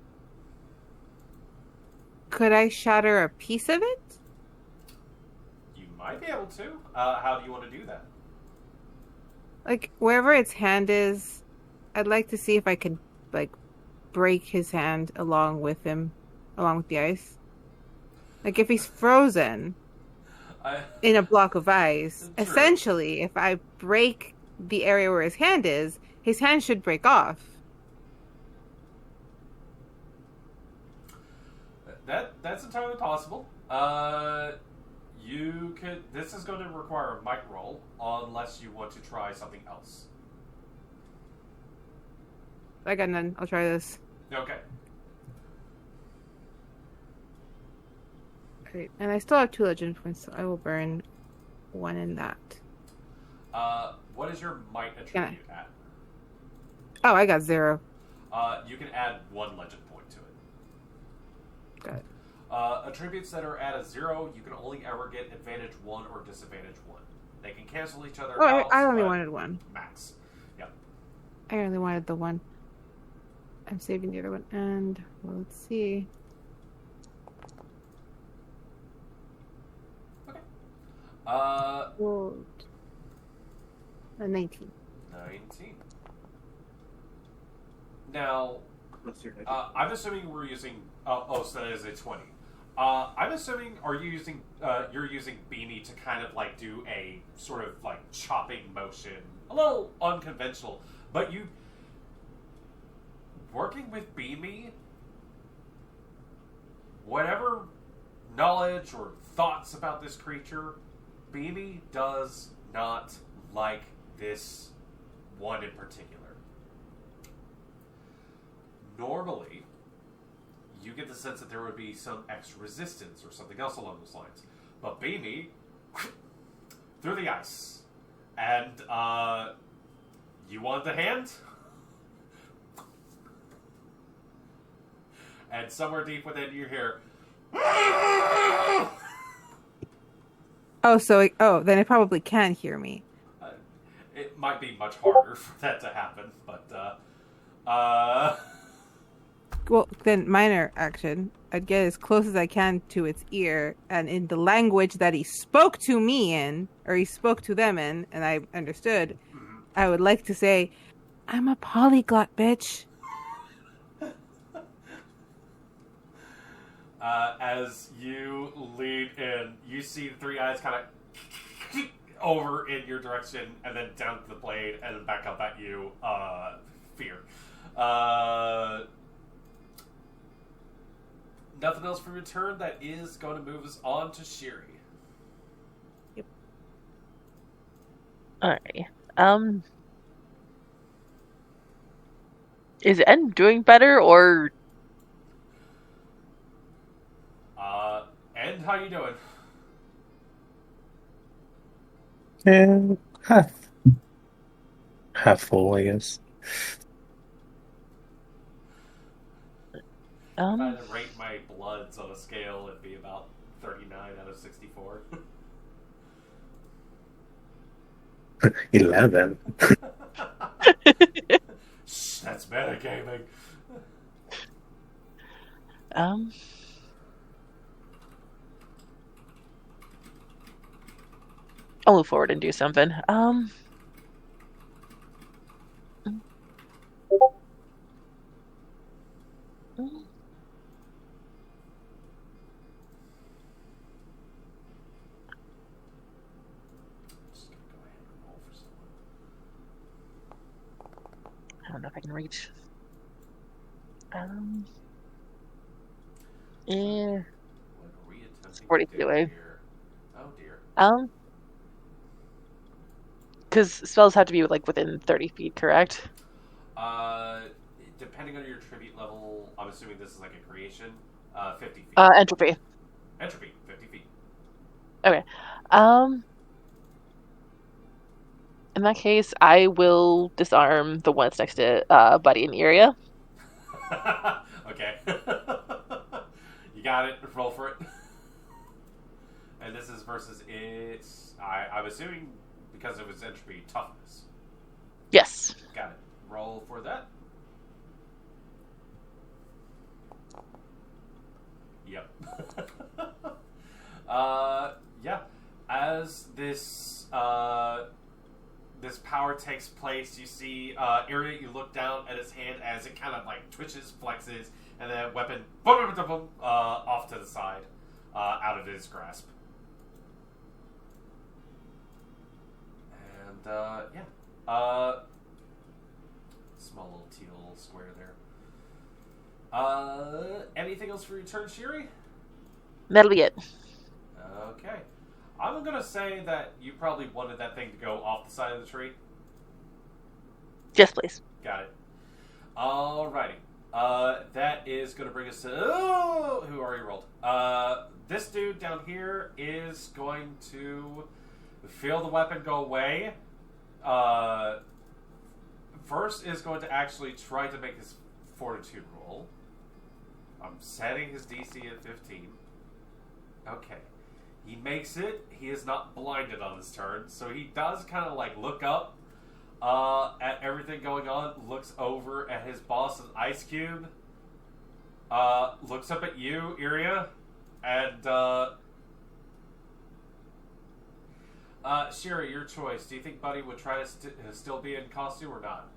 Could I shatter a piece of it? You might be able to. How do you want to do that? Like, wherever its hand is, I'd like to see if I could, like, break his hand along with him, along with the ice. Like, if he's frozen in a block of ice, True. essentially, if I break the area where his hand is, his hand should break off. That's entirely possible. You could. This is going to require a might roll, unless you want to try something else. I got none. I'll try this. Okay. Great. And I still have 2 legend points, so I will burn 1 in that. What is your might attribute at? Oh, I got 0. You can add 1 legend point to it. Got it. Attributes that are at a 0, you can only ever get advantage 1 or disadvantage 1. They can cancel each other Oh, out. I only but wanted 1. max. Yep. I only wanted the 1. I'm saving the other one. And, well, let's see. Okay. Gold. A 19. 19. Now, I'm assuming we're using. So that is a 20. I'm assuming you're using Beanie to kind of like do a sort of like chopping motion, a little unconventional, but you working with Beanie, whatever knowledge or thoughts about this creature, Beanie does not like this one in particular. Normally, you get the sense that there would be some extra resistance or something else along those lines. But Beanie, through the ice. And, you want the hand? And somewhere deep within you hear... Then it probably can hear me. It might be much harder for that to happen, but, Well, then minor action. I'd get as close as I can to its ear, and in the language that he spoke to me in, or he spoke to them in, and I understood, I would like to say, I'm a polyglot, bitch. As you lean in, you see the 3 eyes kind of over in your direction, and then down to the blade, and then back up at you. Fear. Nothing else from your turn. That is going to move us on to Shiri. Yep. Alright. Is N doing better, or... And how you doing? Yeah, half full, I guess. If I had to rate my bloods on a scale, it'd be about 39 out of 64. 11. Shh, that's metagaming. I'll move forward and do something. I don't know if I can reach. Yeah. What are we attempting 40 to feet do away. here? Oh dear. Because spells have to be like within 30 feet, correct? Depending on your tribute level, I'm assuming this is like a creation. 50 feet. Entropy. Entropy, 50 feet. Okay. In that case, I will disarm the one that's next to Buddy in the area. Okay. You got it. Roll for it. And this is versus its... I'm assuming because of its entropy, toughness. Yes. Got it. Roll for that. Yep. Yeah. As this this power takes place, you see Iria, you look down at his hand as it kind of like twitches, flexes, and then weapon off to the side, out of his grasp. And yeah. Small little teal square there. Anything else for your turn, Shiri? That'll be it. Okay. I'm gonna say that you probably wanted that thing to go off the side of the tree. Yes, please. Got it. Alrighty. That is gonna bring us to who already rolled. This dude down here is going to feel the weapon go away. First is going to actually try to make his fortitude roll. I'm setting his DC at 15. Okay. He makes it. He is not blinded on his turn, so he does kind of like look up at everything going on, looks over at his boss, an ice cube, looks up at you, Iria, and Shiri, your choice. Do you think Buddy would try to still be in costume or not?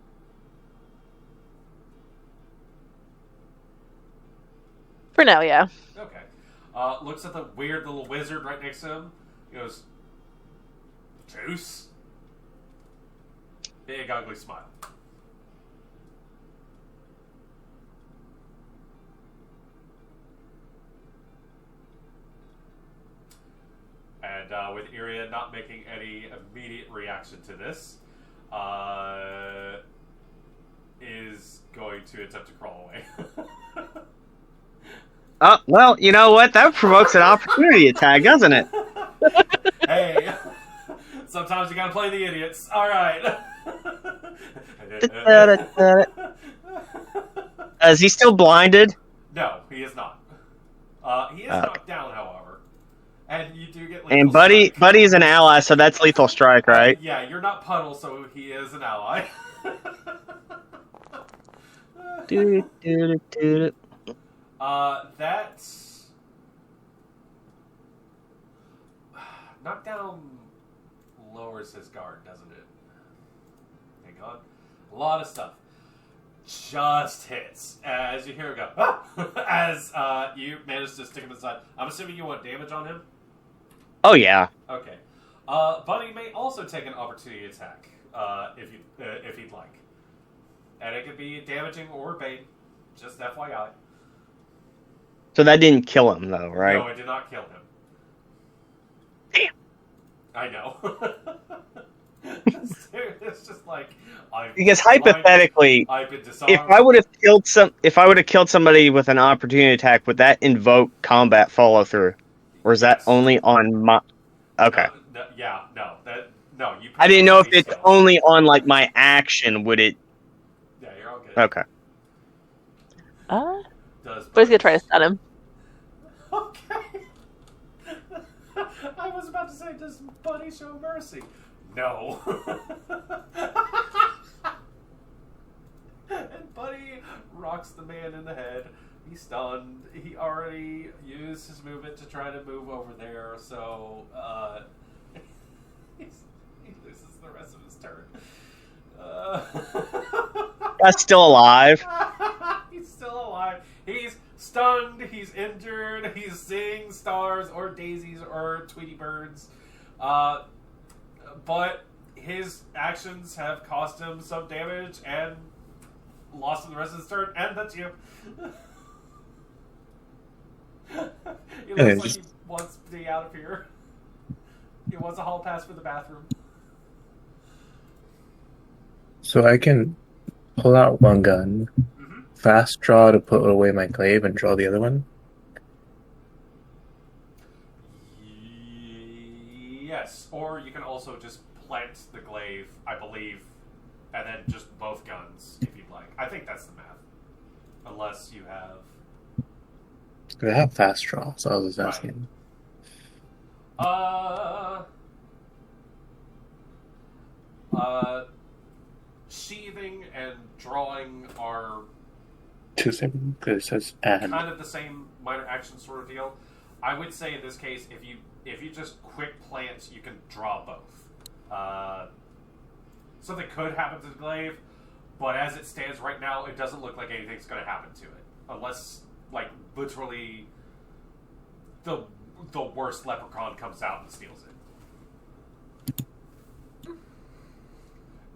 For now, yeah. Okay. Looks at the weird little wizard right next to him. He goes, "Juice?" Big ugly smile. And with Iria not making any immediate reaction to this, is going to attempt to crawl away. Oh, well, you know what? That provokes an opportunity attack, doesn't it? Hey, sometimes you gotta play the idiots. Alright. Is he still blinded? No, he is not. He is knocked down, however. And you do get lethal And strike. Buddy's an ally, so that's lethal strike, right? Yeah, you're not Puddle, so he is an ally. That's... Knockdown lowers his guard, doesn't it? Hang on. A lot of stuff. Just hits. As you hear him go, ah! As you manage to stick him inside. I'm assuming you want damage on him? Oh, yeah. Okay. Buddy may also take an opportunity attack, if he'd like. And it could be damaging or bane. Just FYI. So that didn't kill him, though, right? No, it did not kill him. Damn. I know. It's just like because hypothetically, if I would have killed somebody with an opportunity attack, would that invoke combat follow through, or is that only on my? Okay. No. I didn't know if it's only on like my action. Would it? Yeah, you're all good. Okay. But he's gonna try to stun him. Okay. I was about to say, does Buddy show mercy? No. And Buddy rocks the man in the head. He's stunned. He already used his movement to try to move over there, so he loses the rest of his turn. That's still alive. He's still alive. He's stunned. He's injured. He's seeing stars or daisies or Tweety birds. But his actions have cost him some damage and lost him the rest of his turn, and that's you. He looks like he wants to be out of here. He wants a hall pass for the bathroom. So I can pull out one gun, fast draw to put away my glaive, and draw the other one? Yes, or you can also just plant the glaive, I believe, and then just both guns, if you'd like. I think that's the math. Unless you have... I have fast draw, so I was just asking. Sheathing and drawing are Two seconds, because it says and. kind of the same minor action sort of deal. I would say in this case, if you just quick plant, you can draw both. Something could happen to the glaive, but as it stands right now, it doesn't look like anything's going to happen to it, unless like literally the worst leprechaun comes out and steals it.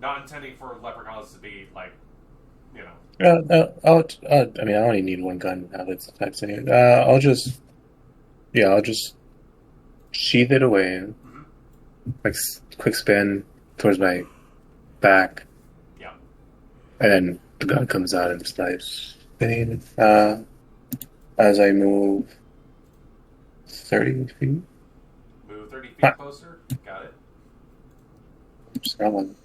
Not intending for leprechauns to be like, you know. I mean, I only need one gun now that's attacks anyway. I'll just sheath it away, like quick spin towards my back, Yeah. and then the gun comes out and slides. As I move 30 feet. Move 30 feet closer. Got it. Someone.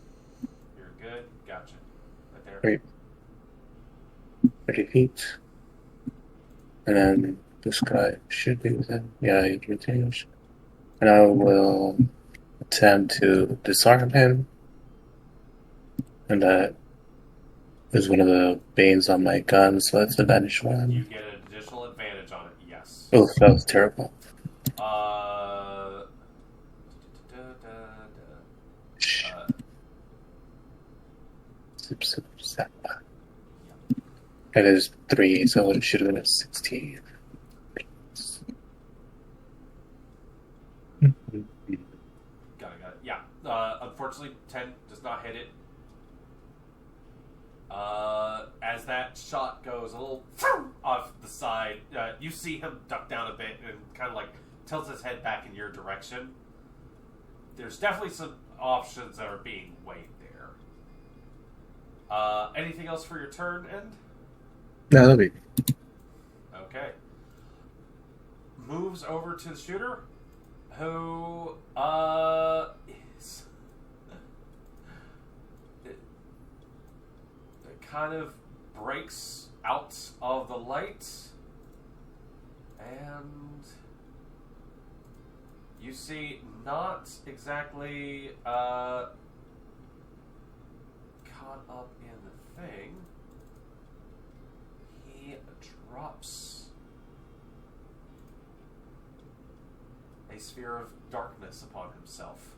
You're good. Gotcha. Right there. Great. 30 feet. And then this guy should be within. Yeah, he continues. And I will attempt to disarm him. And that is one of the banes on my gun, so that's advantage You one. get an additional advantage on it. Yes. Oh, that was terrible. Zip. It is 3, so it should have been a 16. Got it. Yeah. Unfortunately, 10 does not hit it. As that shot goes a little off the side, you see him duck down a bit and kind of like tilts his head back in your direction. There's definitely some options that are being weighed there. Anything else for your turn, End? No, that'll be. Okay. Moves over to the shooter, who is it kind of breaks out of the light, and you see not exactly caught up in the thing. He drops a sphere of darkness upon himself.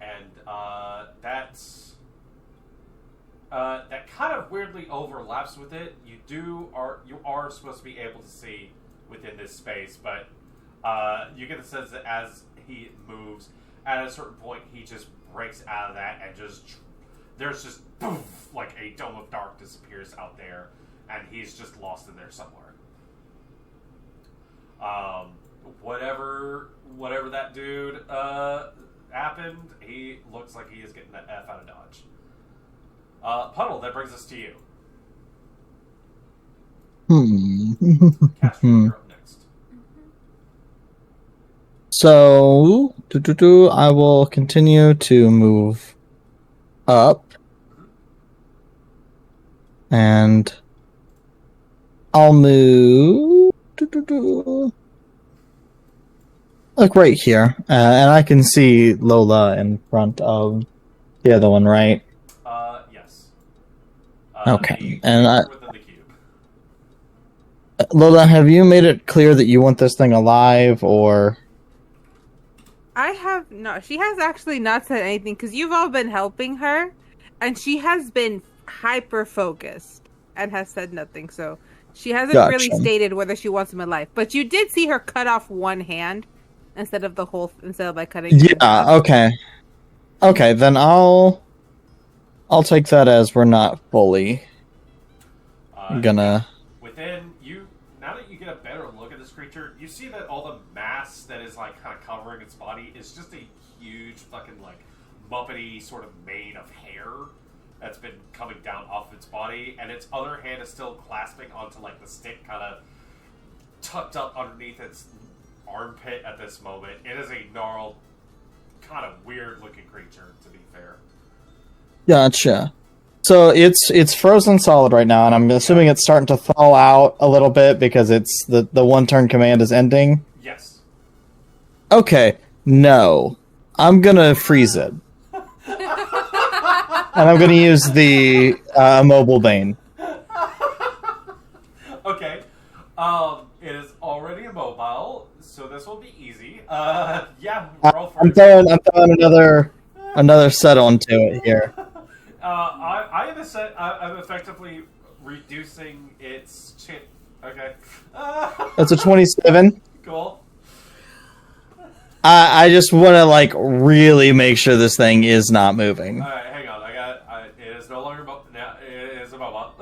And that kind of weirdly overlaps with it. You are supposed to be able to see within this space, but you get the sense that as he moves, at a certain point, he just breaks out of that and there's just poof, like a dome of dark disappears out there, and he's just lost in there somewhere. Whatever that dude happened, he looks like he is getting the F out of Dodge. Puddle, that brings us to you. Casper, you're up next. So, I will continue to move up. And I'll move like right here. And I can see Lola in front of the other one, right? Yes. Okay. And within the cube. Lola, have you made it clear that you want this thing alive, or... I have not. She has actually not said anything because you've all been helping her, and she has been hyper focused and has said nothing. So she hasn't really stated whether she wants him alive. But you did see her cut off one hand instead of like cutting. Yeah. Okay. Okay. Then I'll take that as we're not fully gonna. Within you, now that you get a better look at this creature, you see that all the mass that is like kind of covering its body is just a huge fucking like muppety sort of mane of hair that's been coming down off its body, and its other hand is still clasping onto like the stick, kind of tucked up underneath its armpit at this moment. It is a gnarled, kind of weird looking creature, to be fair. Gotcha. So it's frozen solid right now, and I'm assuming it's starting to thaw out a little bit because it's the one turn command is ending. Yes. Okay, no, I'm gonna freeze it, and I'm gonna use the mobile bane. Okay. It is already immobile, so this will be easy. Yeah, roll for I'm it. throwing another set onto it here. I'm effectively reducing its chance. Okay. That's a 27. Cool. I just want to like really make sure this thing is not moving. All right, hang on. It is no longer now. It is immobile.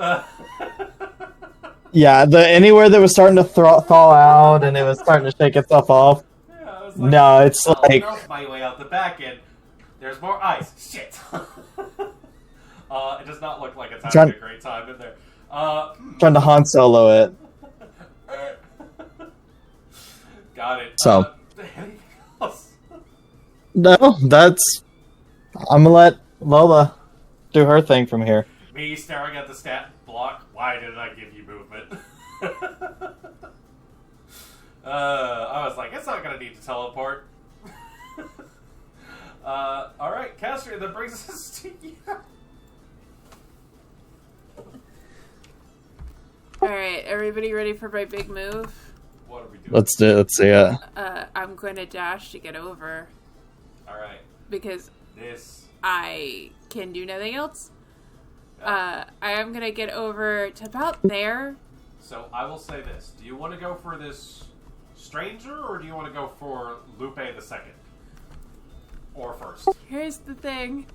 Yeah, anywhere that was starting to thaw out and it was starting to shake itself off. Yeah, I was No, it's I'll like melt my way out the back end. There's more ice. Shit. It does not look like it's having a great time in there. trying to Han Solo it. Got it. So. Anything else? No, I'm gonna let Lola do her thing from here. Me staring at the stat block. Why did I give you movement? I was like, it's not gonna need to teleport. Alright, Castria, that brings us to you. Alright, everybody ready for my big move? What are we doing? Let's see it. I'm going to dash to get over. Alright. Because This. I can do nothing else. I am going to get over to about there. So I will say this. Do you want to go for this stranger, or do you want to go for Lupe the second? Or first? Here's the thing.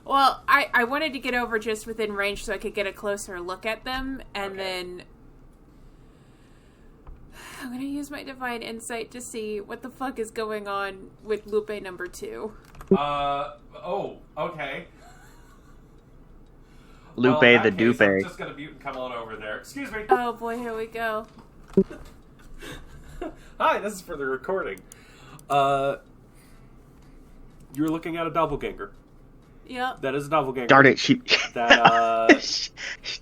Well, I wanted to get over just within range so I could get a closer look at them, and then I'm gonna use my divine insight to see what the fuck is going on with Lupe number 2. Oh, okay. Lupe Well, in the that case, Dupe. I'm just gonna mute and come on over there. Excuse me. Oh boy, here we go. Hi, this is for the recording. You're looking at a doppelganger. Yep. That is a doppelganger. Darn it, she she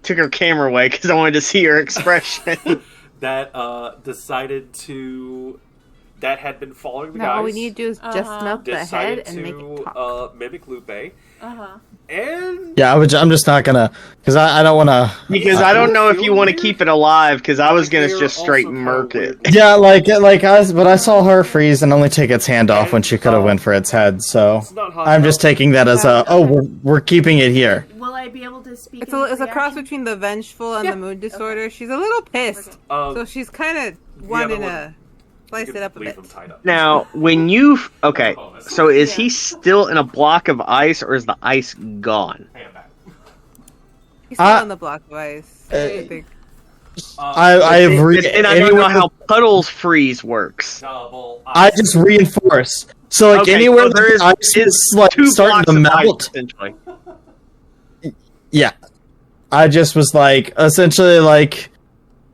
took her camera away because I wanted to see her expression. that had been following the No, guys. all we need to do is just melt the head Decided and make it to talk. mimic Lupe. Uh-huh. And Yeah, I'm just not gonna, because I don't want to. Because I don't know if you want to Weird. keep it alive, because I was going to They're just straight also murk kinda it. weird. Yeah, but I saw her freeze and only take its hand off when she could have went for its head. So It's not hot I'm just enough. taking that as we're keeping it here. Will I be able to speak? It's in a cross reaction? between the vengeful and the mood disorder. She's a little pissed, so she's kind of wanting to slice You it can up a leave bit. them tied up. Now, when you... Okay, so is he still in a block of ice, or is the ice gone? Hang on back. He's still on the block of ice. I think. I've And I don't know how puddles freeze works. Double I ice. just reinforce. So like Okay, anywhere so there the is ice is like Two starting blocks to of ice, melt. essentially. Yeah, I just was like essentially like,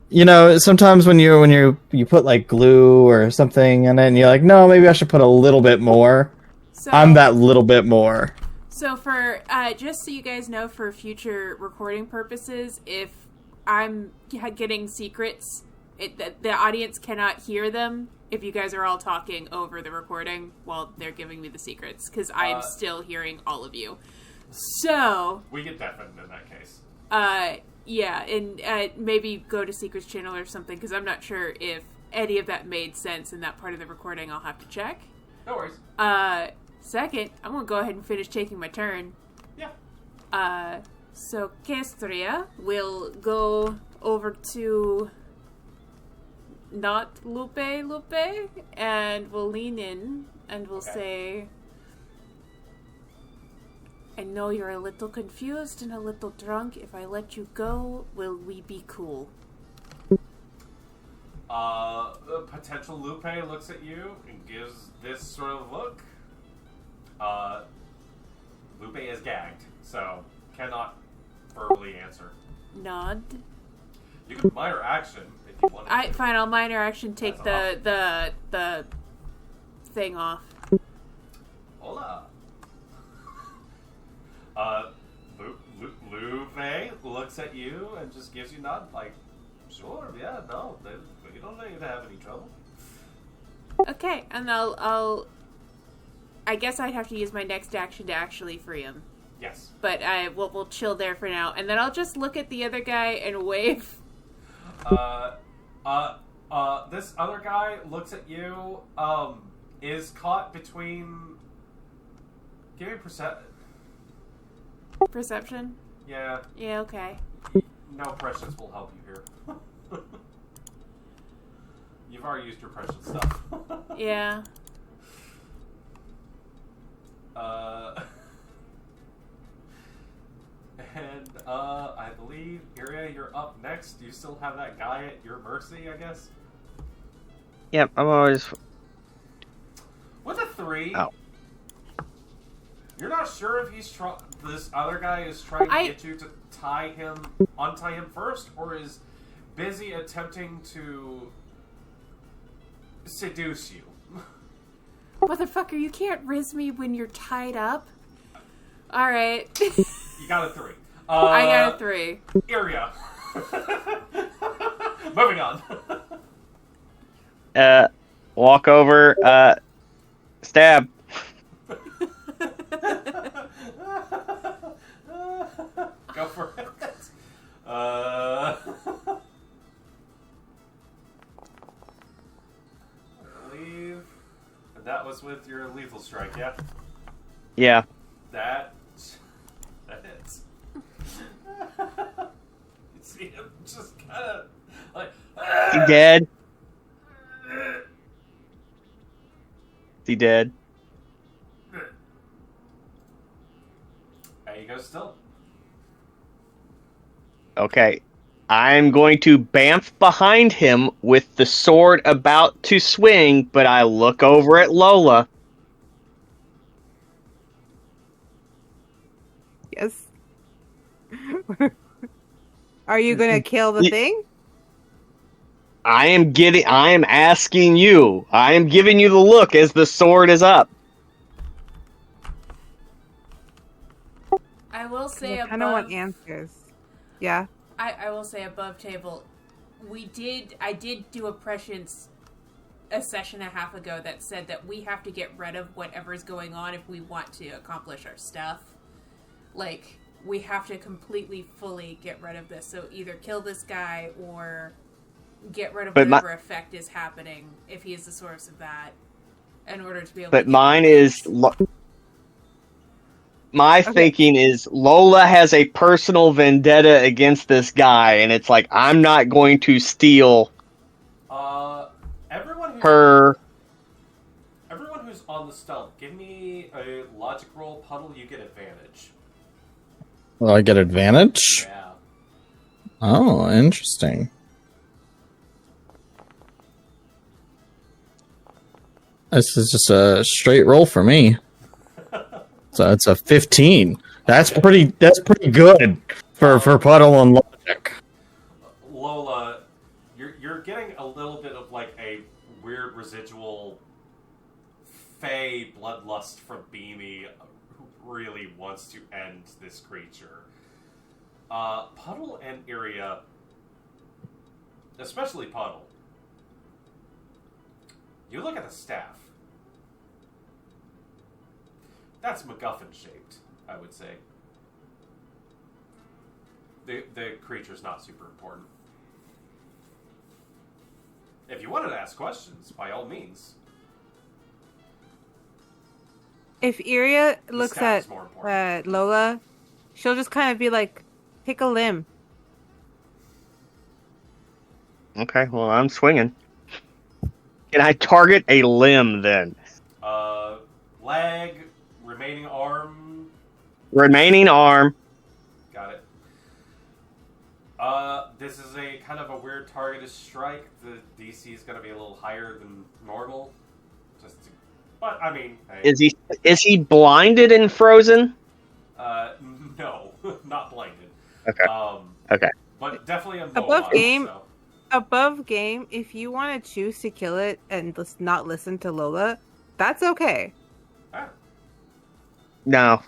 you know, sometimes when you put like glue or something and then you're like, no, maybe I should put a little bit more. So, I'm that little bit more. So for just so you guys know, for future recording purposes, if I'm getting secrets, the audience cannot hear them if you guys are all talking over the recording while they're giving me the secrets, because I am still hearing all of you. So We get deafened in that case. yeah, and maybe go to Secrets channel or something, because I'm not sure if any of that made sense in that part of the recording. I'll have to check. No worries. Second, I'm gonna go ahead and finish taking my turn. Yeah. So Castria will go over to not Lupe, and will lean in and will say, I know you're a little confused and a little drunk. If I let you go, will we be cool? The potential Lupe looks at you and gives this sort of look. Lupe is gagged, so cannot verbally answer. Nod. You can minor action if you want to. Fine, I'll minor action take That's the thing off. Hola. looks at you and just gives you a nod, like, sure, yeah, no, we don't need to have any trouble. Okay, and I guess I'd have to use my next action to actually free him. Yes. But we'll chill there for now, and then I'll just look at the other guy and wave. This other guy looks at you, is caught between... Give me Perception? Yeah. Yeah, okay. No precious will help you here. You've already used your precious stuff. Yeah. And I believe, Iria, you're up next. Do you still have that guy at your mercy, I guess? Yep, I'm always... With a 3, Oh. You're not sure if he's this other guy is trying to get you to untie him first, or is busy attempting to seduce you. Motherfucker, you can't riz me when you're tied up. Alright. You got a 3. I got a 3. Iria. Moving on. Walk over, stab. Go for it. I believe that was with your lethal strike, yeah? Yeah. That hits. You see him just kind of like... Is he dead? Is he dead? There you go still. Okay. I'm going to bamf behind him with the sword about to swing, but I look over at Lola. Yes. Are you gonna kill the thing? I am asking you. I am giving you the look as the sword is up. I will say I kind of want answers. Yeah. I will say above table, I did do a prescience a session and a half ago that said that we have to get rid of whatever's going on if we want to accomplish our stuff. Like, we have to completely, fully get rid of this. So either kill this guy or get rid of whatever effect is happening if he is the source of that in order to be able to... But mine is... My thinking is Lola has a personal vendetta against this guy, and it's like, I'm not going to steal everyone who's on the stealth, give me a logic roll, Puddle, you get advantage. Well, I get advantage? Yeah. Oh, interesting. This is just a straight roll for me. So it's a 15. That's pretty good for Puddle and logic. Lola, you're getting a little bit of like a weird residual fey bloodlust from Beamy, who really wants to end this creature. Puddle and Iria, especially Puddle, you look at the staff. That's MacGuffin shaped, I would say. The creature's not super important. If you wanted to ask questions, by all means. If Iria looks at Lola, she'll just kind of be like, pick a limb. Okay, well, I'm swinging. Can I target a limb, then? Leg, remaining arm. Remaining arm. Got it. This is a kind of a weird targeted strike. The DC is going to be a little higher than normal. But, I mean... Hey. Is he blinded and frozen? No. Not blinded. Okay. Okay. But definitely immobile. Above game, if you want to choose to kill it and not listen to Lola, that's okay. Ah. No.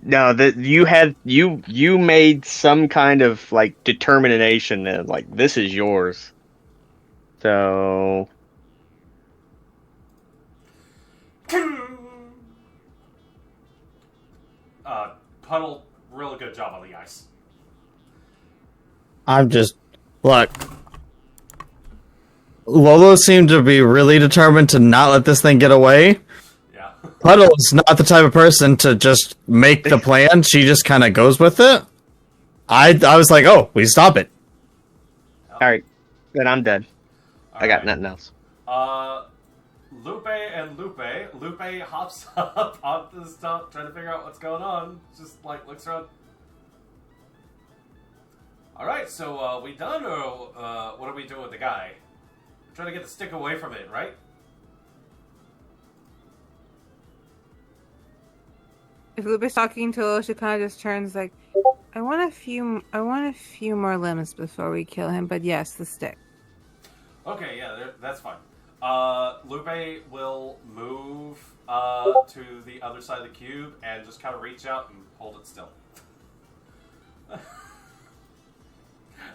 No, that you made some kind of like determination that like this is yours. So Puddle, really good job on the ice. I'm just look. Lolo seemed to be really determined to not let this thing get away. Yeah. Puddle is not the type of person to just make the plan. She just kind of goes with it. I was like, oh, we stop it. all right, then I'm dead. All I got right. nothing else. Lupe and Lupe. Lupe hops up on the stump, trying to figure out what's going on. Just like looks around. All right, so we done, or what are we doing with the guy? We're trying to get the stick away from it, right? If Lupe's talking to Lo, she kind of just turns like, I want a few more limbs before we kill him. But yes, the stick. Okay, yeah, that's fine. Lupe will move to the other side of the cube and just kind of reach out and hold it still.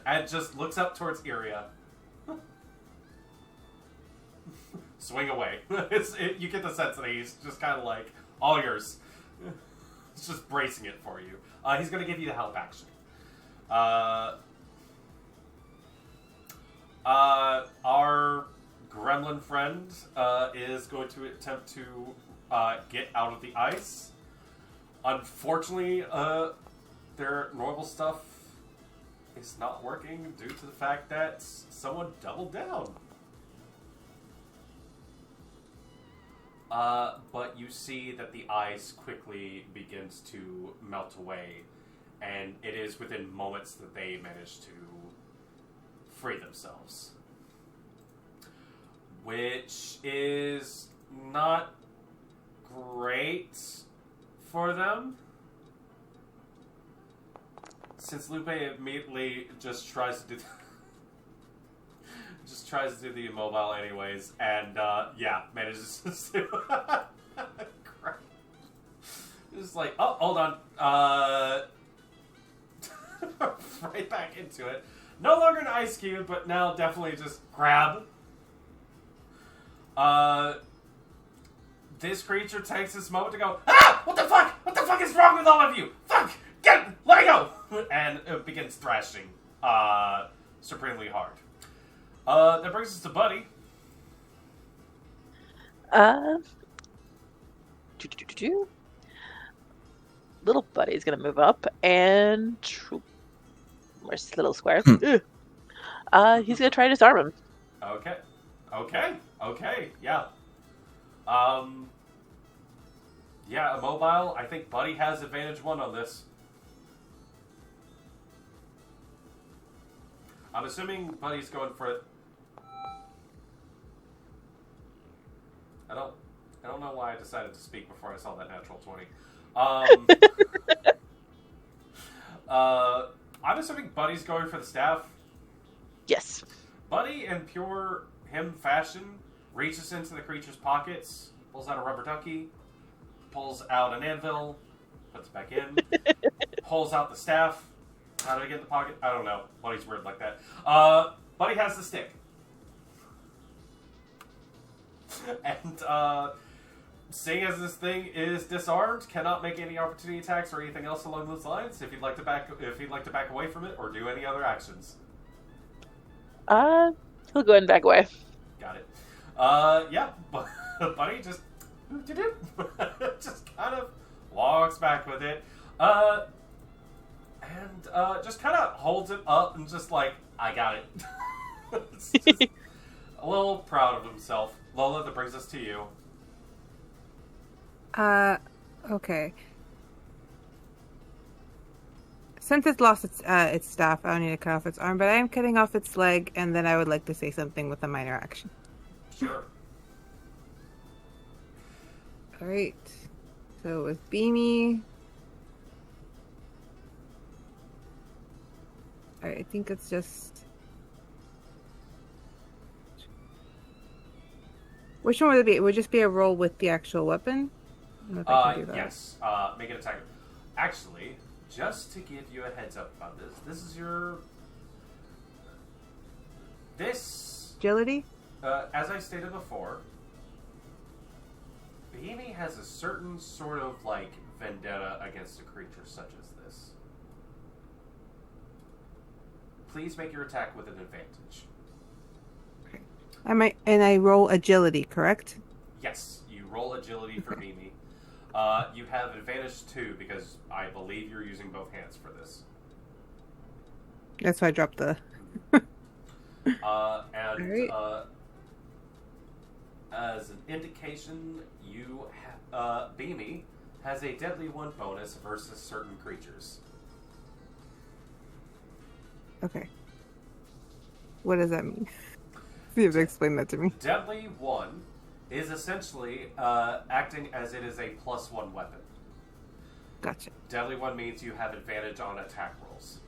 And just looks up towards Iria. Swing away. You get the sense that he's just kind of like, all yours. He's just bracing it for you. He's going to give you the help action. Our gremlin friend is going to attempt to get out of the ice. Unfortunately, their normal stuff is not working due to the fact that someone doubled down. But you see that the ice quickly begins to melt away, and it is within moments that they manage to free themselves. Which is not great for them, since Lupe immediately just tries to do the immobile anyways, and manages to crap. Just like, oh, hold on, right back into it. No longer an ice cube, but now definitely just grab. This creature takes this moment to go, ah! What the fuck? What the fuck is wrong with all of you? Fuck! Let me go! And it begins thrashing, supremely hard. That brings us to Buddy. Little Buddy's gonna move up and where's this little square? He's gonna try to disarm him. Okay, yeah. Yeah, immobile. I think Buddy has advantage 1 on this. I'm assuming Buddy's going for it. I don't know why I decided to speak before I saw that natural 20. I'm assuming Buddy's going for the staff. Yes. Buddy, in pure him fashion, reaches into the creature's pockets, pulls out a rubber ducky, pulls out an anvil, puts it back in, pulls out the staff. How did I get in the pocket? I don't know. Buddy's weird like that. Buddy has the stick. And, seeing as this thing is disarmed, cannot make any opportunity attacks or anything else along those lines. If he'd like to back away from it or do any other actions. He'll go ahead and back away. Got it. Yeah, Buddy just just kind of walks back with it, and just kind of holds it up and just like, I got it. Just a little proud of himself. Lola, that brings us to you. Okay. Since it's lost its staff, I don't need to cut off its arm, but I am cutting off its leg, and then I would like to say something with a minor action. Sure. Alright. So with Beamy. Alright, I think it's just... Which one would it be? It would just be a roll with the actual weapon? I don't know if I can do that. Yes. Make an attack. actually, just to give you a heads up about this, this is your... This... Agility? As I stated before, Beamy has a certain sort of, like, vendetta against a creature such as this. Please make your attack with an advantage. I roll agility, correct? Yes, you roll agility for Mimi. You have advantage 2 because I believe you're using both hands for this. That's why I dropped the... Right. As an indication, Beamy has a deadly 1 bonus versus certain creatures. Okay. What does that mean? You have to explain that to me. Deadly 1 is essentially acting as it is a +1 weapon. Gotcha. Deadly 1 means you have advantage on attack rolls.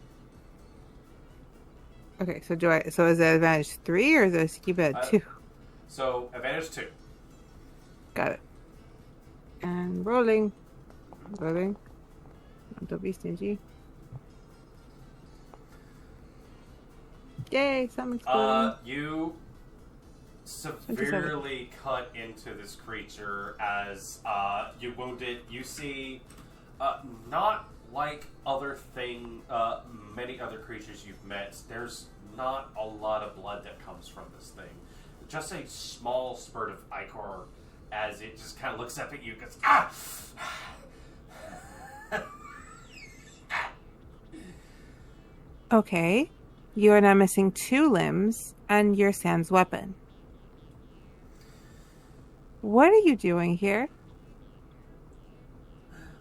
Okay, so is it advantage 3 or is it keep it at 2? So advantage 2. Got it. And rolling. Rolling. Don't be stingy. Yay, something exploding. You severely cut into this creature as you wound it. You see, not like many other creatures you've met, there's not a lot of blood that comes from this thing. Just a small spurt of ichor as it just kind of looks up at you and goes, ah! Okay. You are now missing 2 limbs and your Sans weapon. What are you doing here?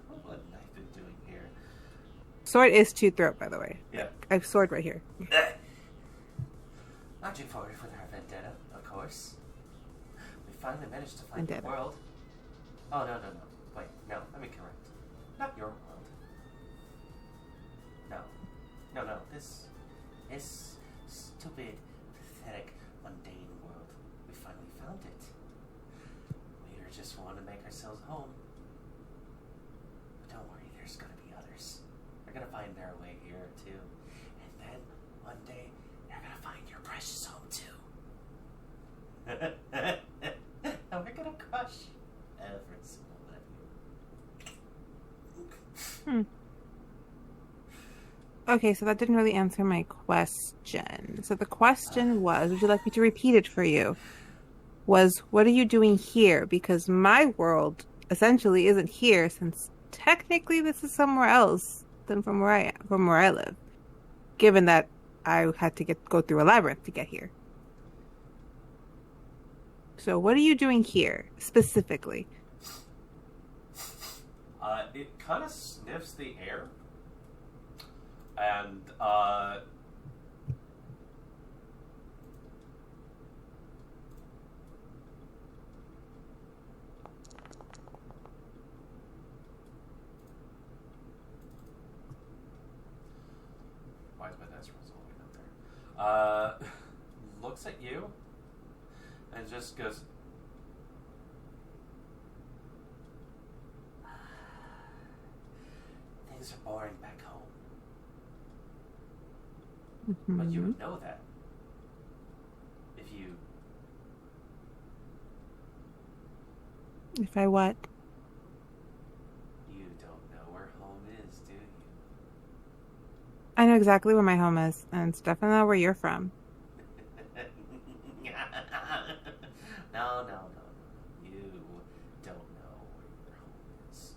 What would Knife been doing here? Sword is 2 throat, by the way. Yeah. I have sword right here. Marching forward with our vendetta, of course. We finally managed to find the world. Oh, no. Wait, no, let me correct. Not your world. No. This stupid, pathetic, mundane world. We finally found it. We just want to make ourselves home. But don't worry, there's gonna be others. They're gonna find their way here, too. And then, one day, you're gonna find your precious home, too. And we're gonna crush every single one of you. Okay, so that didn't really answer my question. So the question was, would you like me to repeat it for you? Was, what are you doing here? Because my world essentially isn't here, since technically this is somewhere else than from where I live. Given that I had to go through a labyrinth to get here. So what are you doing here, specifically? It kind of sniffs the air. And, why is my dice rolls all the way up there? Looks at you and just goes, things are boring back home. Mm-hmm. But you would know that if you... If I what? You don't know where home is, do you? I know exactly where my home is, and it's definitely not where you're from. No. You don't know where your home is.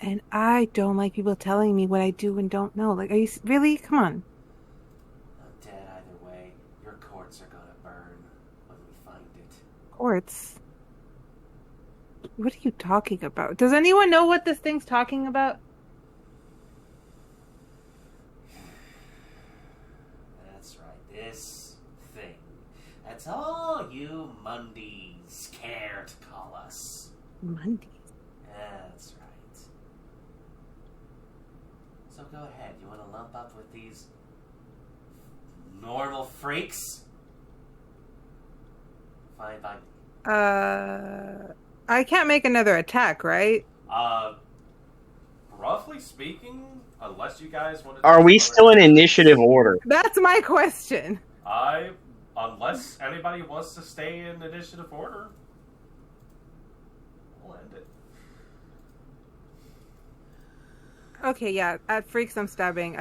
And I don't like people telling me what I do and don't know. Like, are you really? Come on. I'm dead either way. Your corpse are gonna burn when we find it. Quartz? What are you talking about? Does anyone know what this thing's talking about? That's right, this thing. That's all you Mundies care to call us. Mondays? That's right. So go ahead, you want to lump up with these normal freaks? Fine by me. I can't make another attack, right? roughly speaking, unless you guys want to... Are we still in initiative order? That's my question. Unless anybody wants to stay in initiative order, we'll end it. Okay, yeah. At Freaks, I'm stabbing.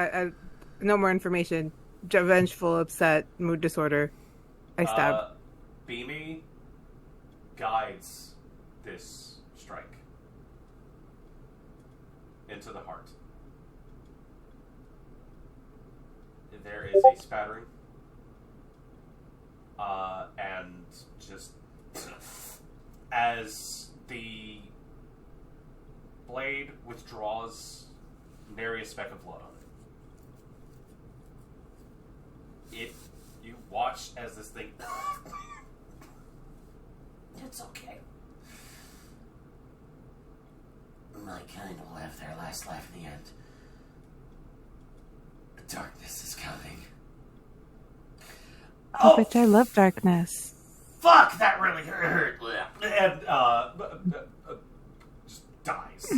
No more information. Vengeful, upset, mood disorder. I stab. Beamy guides this strike into the heart. There is a spattering. And just as the blade withdraws, nary a speck of blood on it. You watch as this thing... It's okay. My kind will have their last life in the end. Darkness is coming. Oh, bitch, I love darkness. Fuck, that really hurt. And, just dies.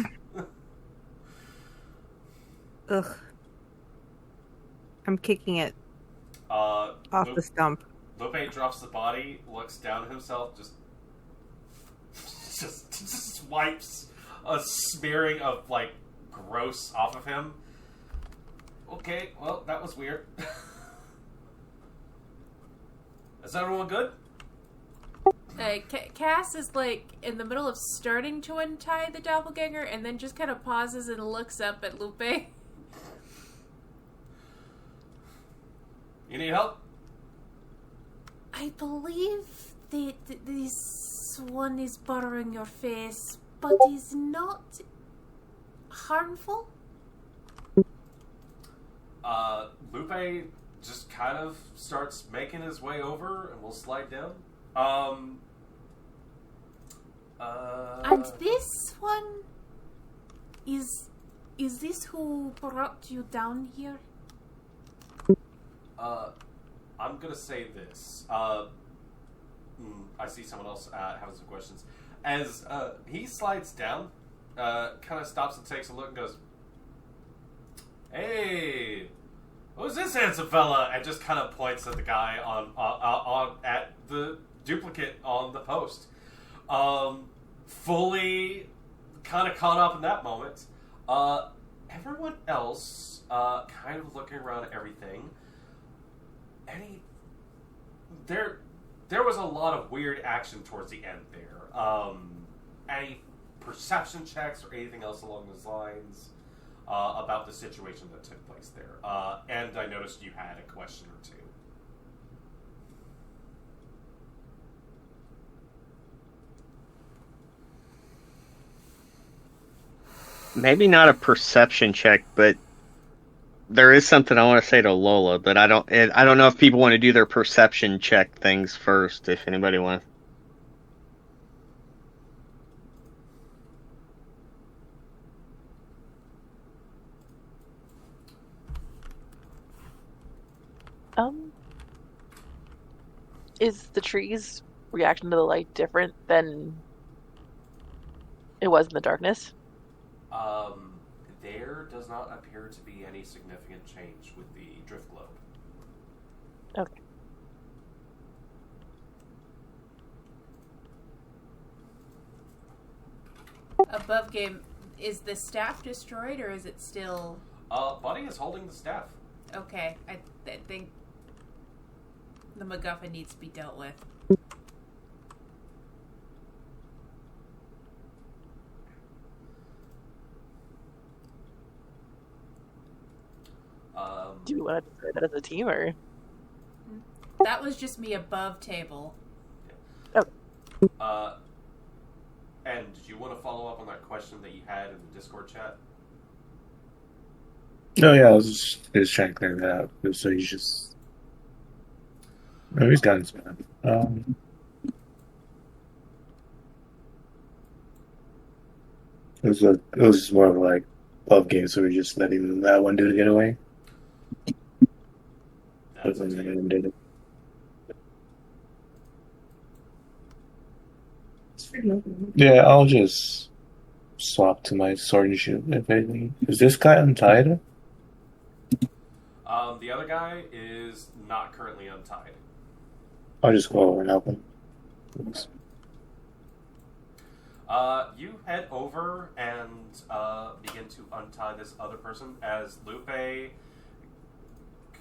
Ugh. I'm kicking it off the stump. Lupe drops the body, looks down at himself, just wipes a smearing of, like, gross off of him. Okay, well, that was weird. Is everyone good? Cass is like in the middle of starting to untie the doppelganger and then just kind of pauses and looks up at Lupe. You need help? I believe this one is burrowing your face, but is not harmful. Lupe just kind of starts making his way over, and we'll slide down. And this one is this who brought you down here? I'm gonna say this. I see someone else having some questions. As he slides down, kind of stops and takes a look and goes, "Hey, who's this handsome fella?" And just kind of points at the guy on at the duplicate on the post. Fully kind of caught up in that moment. Everyone else kind of looking around at everything. There was a lot of weird action towards the end there. Any perception checks or anything else along those lines about the situation that took place there? And I noticed you had a question or two. Maybe not a perception check, but there is something I want to say to Lola, but I don't know if people want to do their perception check things first. If anybody wants. Is the tree's reaction to the light different than it was in the darkness? There does not appear to be any significant change with the drift globe. Okay. Above game, is the staff destroyed or is it still... Buddy is holding the staff. Okay, I think the MacGuffin needs to be dealt with. Do you want to try that as a team, or? That was just me above table. Oh. And did you want to follow up on that question that you had in the Discord chat? Oh yeah, I was just trying to clear that out. So he's just... Oh, he's got his man. It was just more of like above game, so we're just letting that one dude get away. That's okay. Yeah, I'll just swap to my sword and shield. If anything, is this guy untied? The other guy is not currently untied. I'll just go over and help him. You head over and begin to untie this other person as Lupe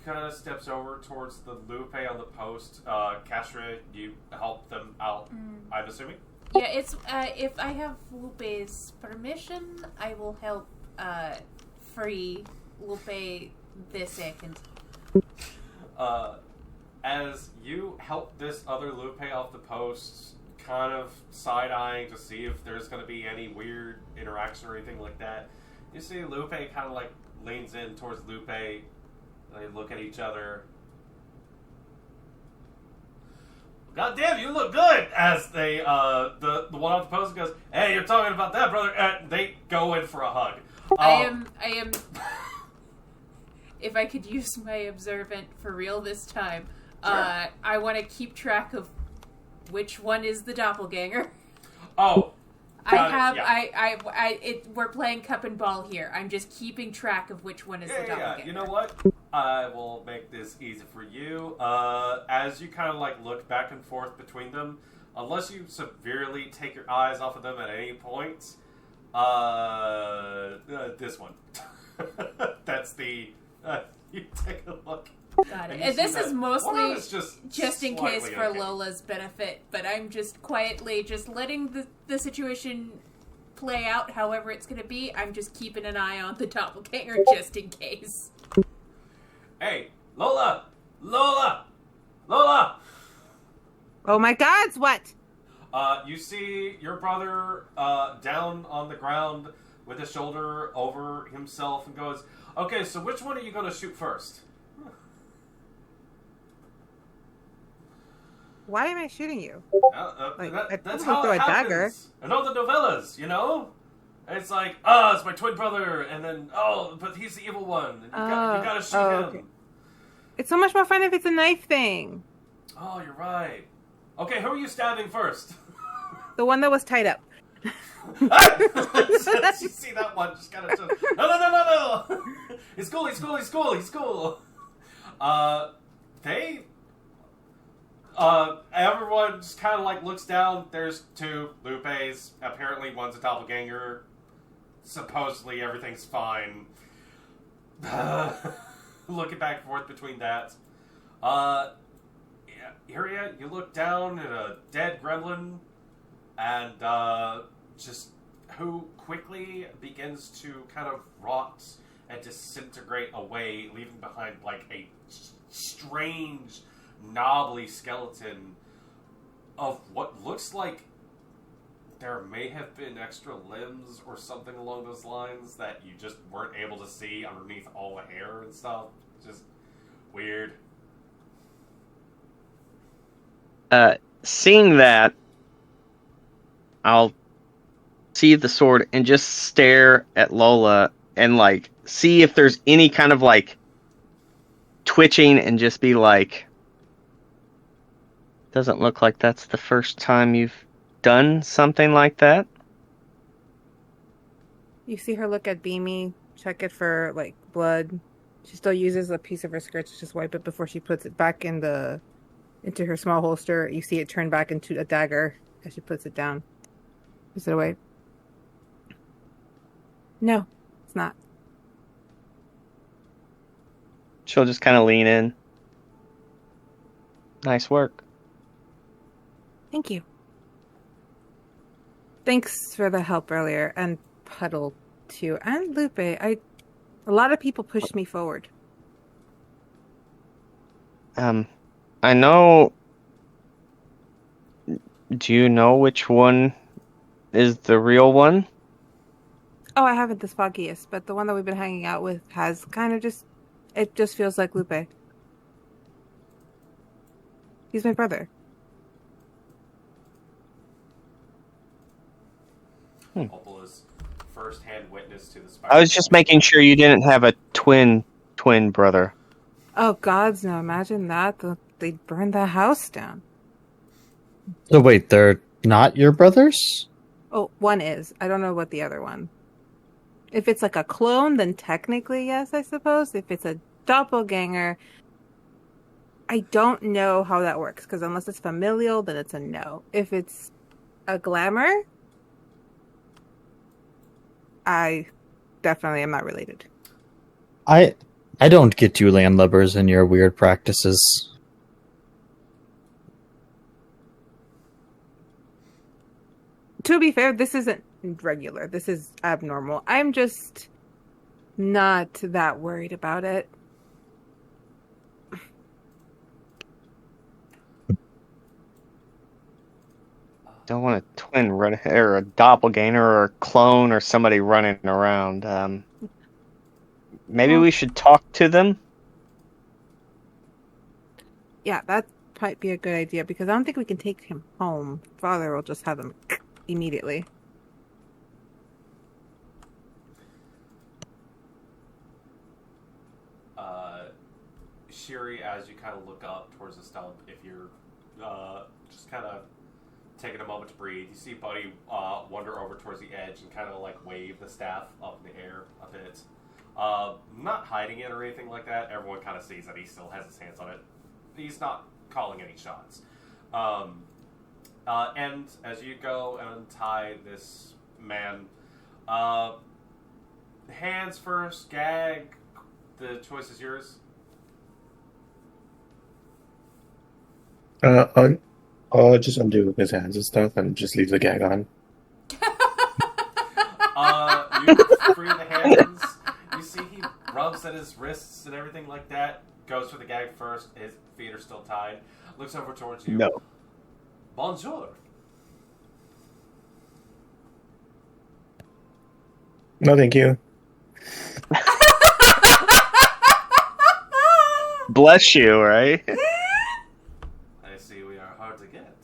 kind of steps over towards the Lupe on the post. Castra, you help them out, I'm assuming? Yeah, it's if I have Lupe's permission, I will help free Lupe this second. As you help this other Lupe off the post, kind of side-eyeing to see if there's going to be any weird interaction or anything like that, you see Lupe kind of like leans in towards Lupe. They look at each other. God damn, you look good! As they, the one off the post goes, hey, you're talking about that, brother. They go in for a hug. I am. If I could use my observant for real this time, Sure. I want to keep track of which one is the doppelganger. Oh. We're playing cup and ball here. I'm just keeping track of which one is the doppelganger. Yeah. You know what? I will make this easy for you. As you kind of like look back and forth between them, unless you severely take your eyes off of them at any point, this one. That's the. You take a look. Got it. And this is mostly just in case for okay. Lola's benefit, but I'm just quietly just letting the situation play out however it's going to be. I'm just keeping an eye on the doppelganger just in case. Hey, Lola! Oh my gods, what? You see your brother down on the ground with his shoulder over himself and goes, okay, so which one are you going to shoot first? Why am I shooting you? That's I how throw it a dagger. happens. In all the novellas, you know? It's like, it's my twin brother, and then, but he's the evil one. And you gotta shoot him. Okay. It's so much more fun if it's a knife thing. Oh, you're right. Okay, who are you stabbing first? The one that was tied up. You see that one just kind of no. He's cool. Everyone just kind of like looks down. There's two Lupes. Apparently one's a doppelganger. Supposedly everything's fine. Looking back and forth between that. Iria, you look down at a dead gremlin and just who quickly begins to kind of rot and disintegrate away, leaving behind like a strange, knobbly skeleton of what looks like there may have been extra limbs or something along those lines that you just weren't able to see underneath all the hair and stuff. Just weird. Seeing that, I'll see the sword and just stare at Lola and like see if there's any kind of like twitching and just be like, doesn't look like that's the first time you've done something like that. You see her look at Beamy, check it for like blood. She still uses a piece of her skirt to just wipe it before she puts it back into her small holster. You see it turn back into a dagger as she puts it down. Puts it away. No, it's not. She'll just kind of lean in. Nice work. Thank you. Thanks for the help earlier, and Puddle too, and Lupe. A lot of people pushed me forward. I know. Do you know which one is the real one? Oh, I haven't the foggiest, but the one that we've been hanging out with has kind of just... It just feels like Lupe. He's my brother. Opal is first-hand witness to the spider. I was just making sure you didn't have a twin brother. Oh, gods, no. Imagine that. They'd burn the house down. So wait, they're not your brothers? Oh, one is. I don't know what the other one. If it's like a clone, then technically yes, I suppose. If it's a doppelganger, I don't know how that works, because unless it's familial, then it's a no. If it's a glamour, I definitely am not related. I don't get you landlubbers and your weird practices. To be fair, this isn't regular. This is abnormal. I'm just not that worried about it. Don't want a twin run or a doppelganger or a clone or somebody running around. Maybe we should talk to them. Yeah, that might be a good idea, because I don't think we can take him home. Father will just have him immediately. Shiri, as you kind of look up towards the stump, if you're just kind of taking a moment to breathe, you see Buddy wander over towards the edge and kind of like wave the staff up in the air a bit. Not hiding it or anything like that. Everyone kind of sees that he still has his hands on it. He's not calling any shots. And as you go and untie this man, hands first, gag, the choice is yours. I'll just undo his hands and stuff and just leave the gag on. You free the hands. You see he rubs at his wrists and everything like that. Goes for the gag first. His feet are still tied. Looks over towards you. No. Bonjour. No, thank you. Bless you, right? I see we are hard to get.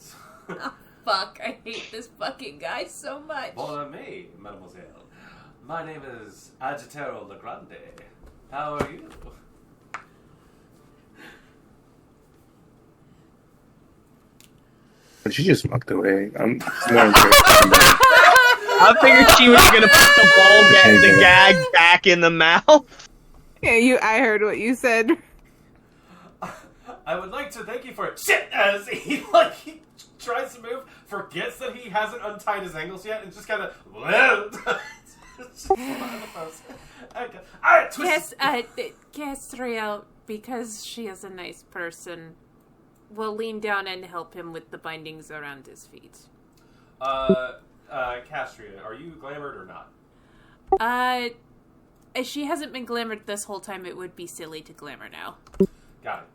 Oh, fuck, I hate this fucking guy so much. Bon ami, mademoiselle. My name is Agitero Legrande. How are you? She just walked away. I'm more impressed. I figured she was gonna put the gag back in the mouth. Yeah, I heard what you said. I would like to thank you for shit as he tries to move, forgets that he hasn't untied his ankles yet, and just kind of Castriel, because she is a nice person, will lean down and help him with the bindings around his feet. Castria, are you glamored or not? As she hasn't been glamored this whole time, it would be silly to glamour now. Got it.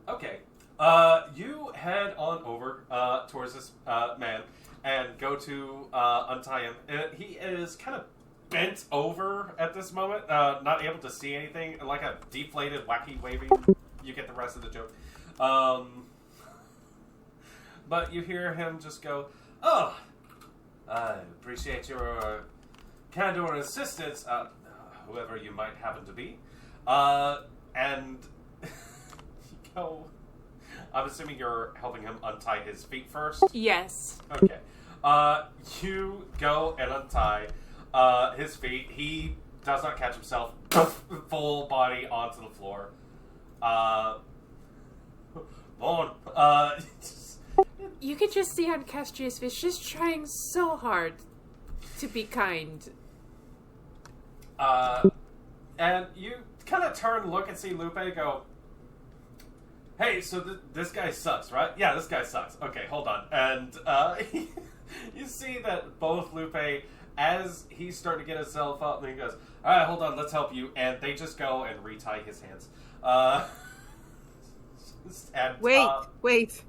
Okay. You head on over towards this man and go to untie him. He is kind of bent over at this moment, not able to see anything, like a deflated, wacky waving. You get the rest of the joke. But you hear him just go, "Oh, I appreciate your candor and assistance, whoever you might happen to be." And you go, I'm assuming you're helping him untie his feet first? Yes. Okay. You go and untie his feet. He does not catch himself. Full body onto the floor. You could just see on Castria's face, she's trying so hard to be kind. And you kind of turn, look, and see Lupe go, "Hey, so this guy sucks, right? Yeah, this guy sucks. Okay, hold on." And you see that both Lupe, as he's starting to get himself up, and he goes, "All right, hold on, let's help you." And they just go and retie his hands. Wait.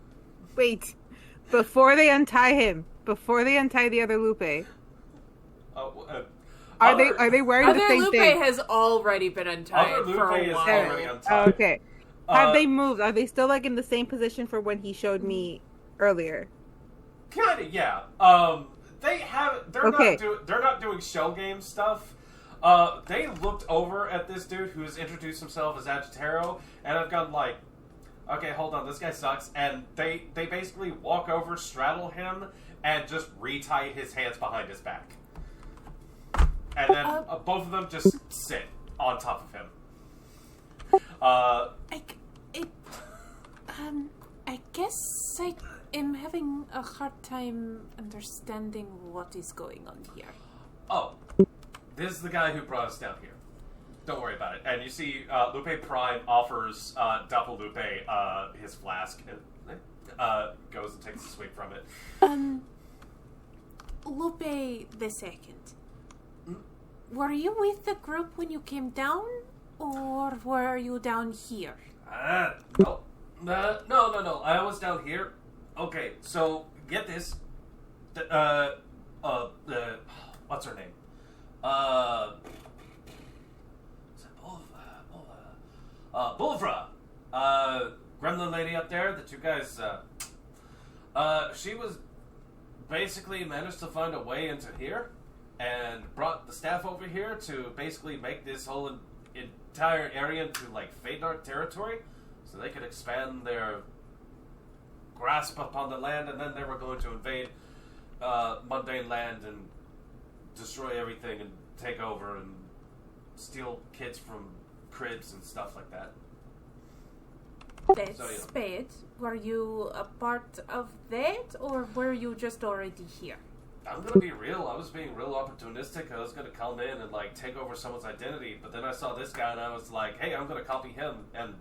Before they untie him, before they untie the other Lupe, are they wearing the same Lupe thing? has already been untied Other for Lupe a is while. already untied. Okay. Have they moved? Are they still like in the same position for when he showed me earlier? Kind of, yeah. They have. They're not doing shell game stuff. They looked over at this dude who has introduced himself as Agitero, and have gone like, okay, hold on, this guy sucks. And they basically walk over, straddle him, and just retie his hands behind his back. And then both of them just sit on top of him. I guess I am having a hard time understanding what is going on here. Oh, this is the guy who brought us down here. Don't worry about it. And you see Lupe Prime offers Double Lupe his flask and goes and takes a swig from it. Lupe the second. Were you with the group when you came down, or were you down here? No. No. I was down here. Okay, so get this. What's her name? Bulvra. Gremlin lady up there, the two guys, she was basically managed to find a way into here and brought the staff over here to basically make this whole entire area into, like, Fadenart territory so they could expand their grasp upon the land, and then they were going to invade mundane land and destroy everything and take over and steal kids from cribs and stuff like that. That's Spade. Were you a part of that, or were you just already here? I'm gonna be real. I was being real opportunistic. I was gonna come in and, like, take over someone's identity, but then I saw this guy and I was like, hey, I'm gonna copy him, and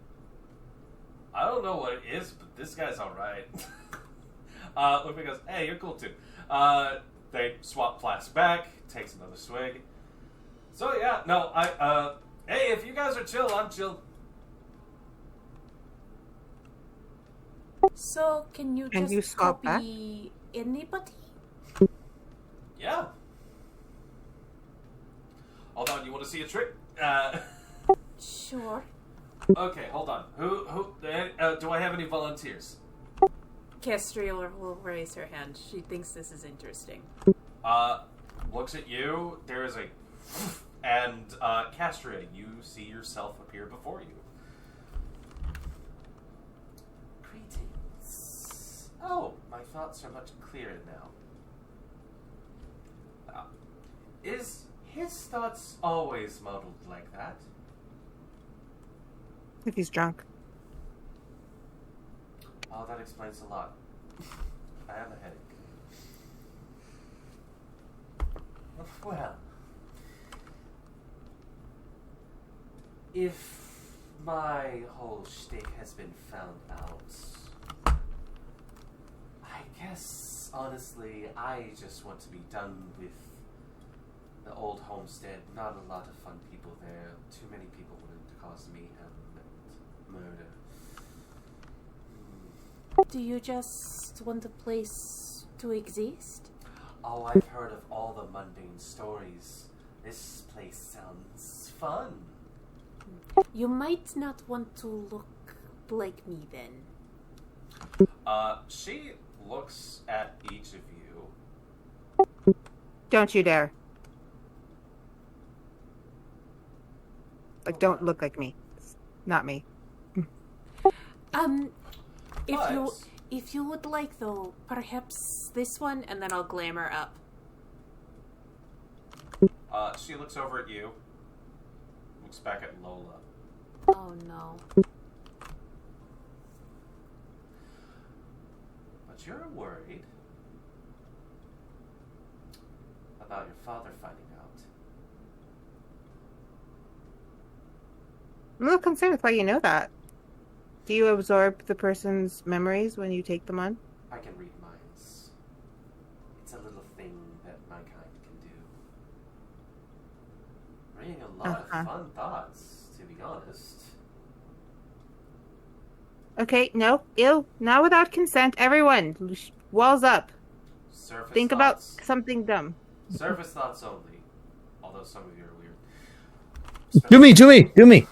I don't know what it is, but this guy's alright. Lupe goes, hey, you're cool too. They swap flasks back, takes another swig. So yeah, no, hey, if you guys are chill, I'm chill. So, can you just copy anybody? Yeah. Hold on, you want to see a trick? Sure. Okay, hold on. Who, do I have any volunteers? Castria will raise her hand. She thinks this is interesting. Looks at you, there is a... And, Castria, you see yourself appear before you. Greetings. Oh, my thoughts are much clearer now. Is his thoughts always muddled like that? If he's drunk. Oh, that explains a lot. I have a headache. Well, if my whole shtick has been found out, I guess, honestly, I just want to be done with the old homestead. Not a lot of fun people there. Too many people wanting to cause mayhem and murder. Do you just want a place to exist? Oh, I've heard of all the mundane stories. This place sounds fun. You might not want to look like me then. She looks at each of you. Don't you dare. Like, don't look like me. It's not me. If you would like, though, perhaps this one, and then I'll glamour up. She looks over at you. Looks back at Lola. Oh no. But you're worried about your father finding out. I'm a little concerned with why you know that. Do you absorb the person's memories when you take them on? I can read minds. It's a little thing that my kind can do. Bringing a lot of fun thoughts, to be honest. Okay, no, ew, not without consent. Everyone, walls up. Surface Think thoughts. about something dumb. Surface thoughts only. Although some of you are weird. Do me.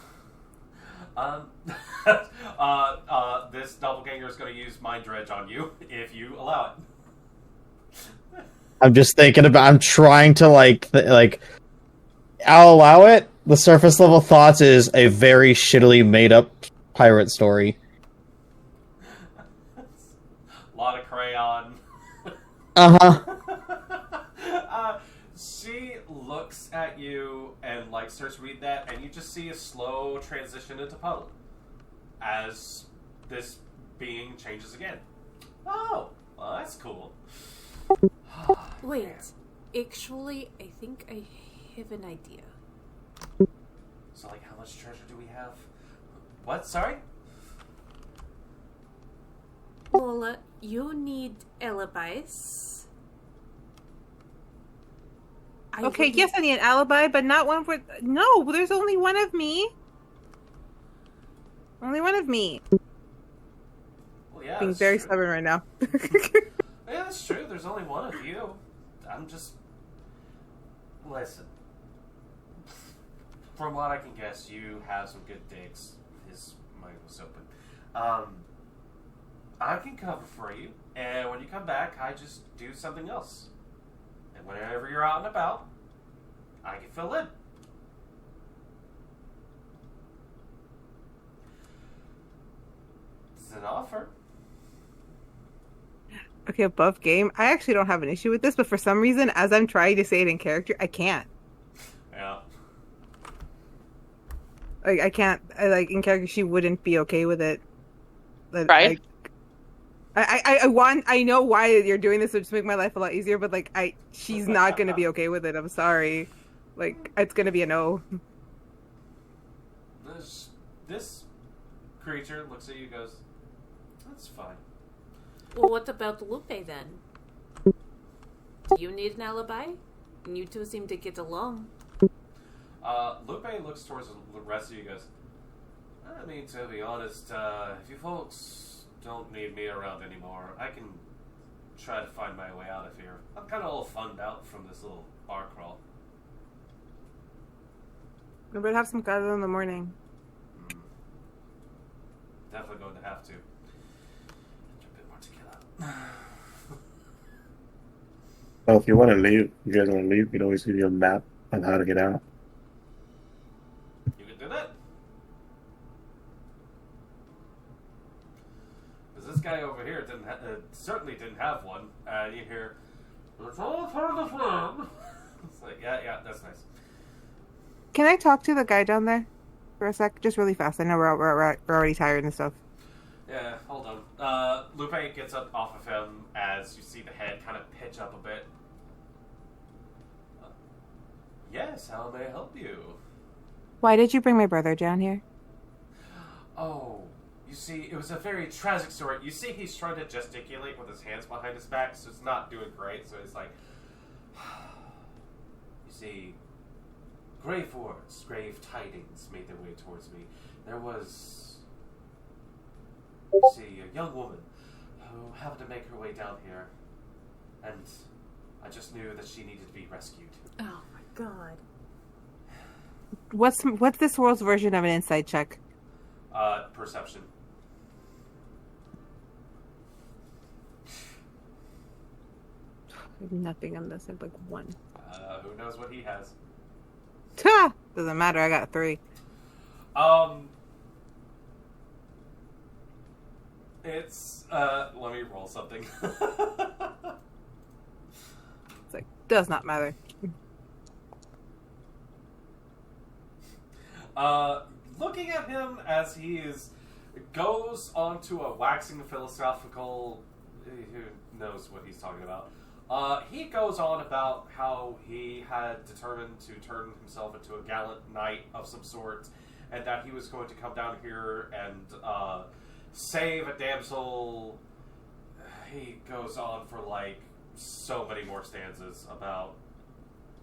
This doppelganger is going to use mind dredge on you if you allow it. I'm trying to I'll allow it. The surface level thoughts is a very shittily made up pirate story. A lot of crayon. She looks at you and like starts reading that, and you just see a slow transition into puddle as this being changes again. Oh, well, that's cool. Wait, actually, I think I have an idea. So, like, how much treasure do we have? What? Sorry? Lola, you need alibis. Okay, yes, I need an alibi, but not one for... No, there's only one of me. Only one of me. Well, yeah, Being that's very true. stubborn right now. Yeah, that's true. There's only one of you. I'm just... Listen. From what I can guess, you have some good digs. His mind was open. I can cover for you, and when you come back, I just do something else. And whenever you're out and about, I can fill in. It's an offer. Okay, above game. I actually don't have an issue with this, but for some reason, as I'm trying to say it in character, I can't. Yeah. Like, I can't. In character, she wouldn't be okay with it. Right. I know why you're doing this to just make my life a lot easier, but she's not gonna be okay with it. I'm sorry. It's gonna be a no. This creature looks at you and goes, that's fine. Well, what about Lupe then? Do you need an alibi? You two seem to get along. Lupe looks towards the rest of you and goes, I mean, to be honest, if you folks don't need me around anymore, I can try to find my way out of here. I'm kind of all funned out from this little bar crawl. We better have some guys in the morning. Definitely going to have to. Get a bit more tequila. Well, if you want to leave, you guys want to leave, we can always give you a map on how to get out. You can do that. Because this guy over here certainly didn't have one. You hear, it's all part of the plan. It's like, yeah, that's nice. Can I talk to the guy down there for a sec? Just really fast. I know we're already tired and stuff. Yeah, hold on. Lupe gets up off of him as you see the head kind of pitch up a bit. Yes, how may I help you? Why did you bring my brother down here? Oh, you see, it was a very tragic story. You see he's trying to gesticulate with his hands behind his back, so it's not doing great, so he's like... You see, grave words, grave tidings made their way towards me. There was... You see, a young woman who happened to make her way down here, and I just knew that she needed to be rescued. Oh my god. What's this world's version of an inside check? Perception. I have nothing on this. I have 1. Who knows what he has? Ta! Doesn't matter. I got 3. It's, let me roll something. It's does not matter. Looking at him as he goes onto a waxing philosophical, who knows what he's talking about. He goes on about how he had determined to turn himself into a gallant knight of some sort, and that he was going to come down here and save a damsel. He goes on for so many more stanzas about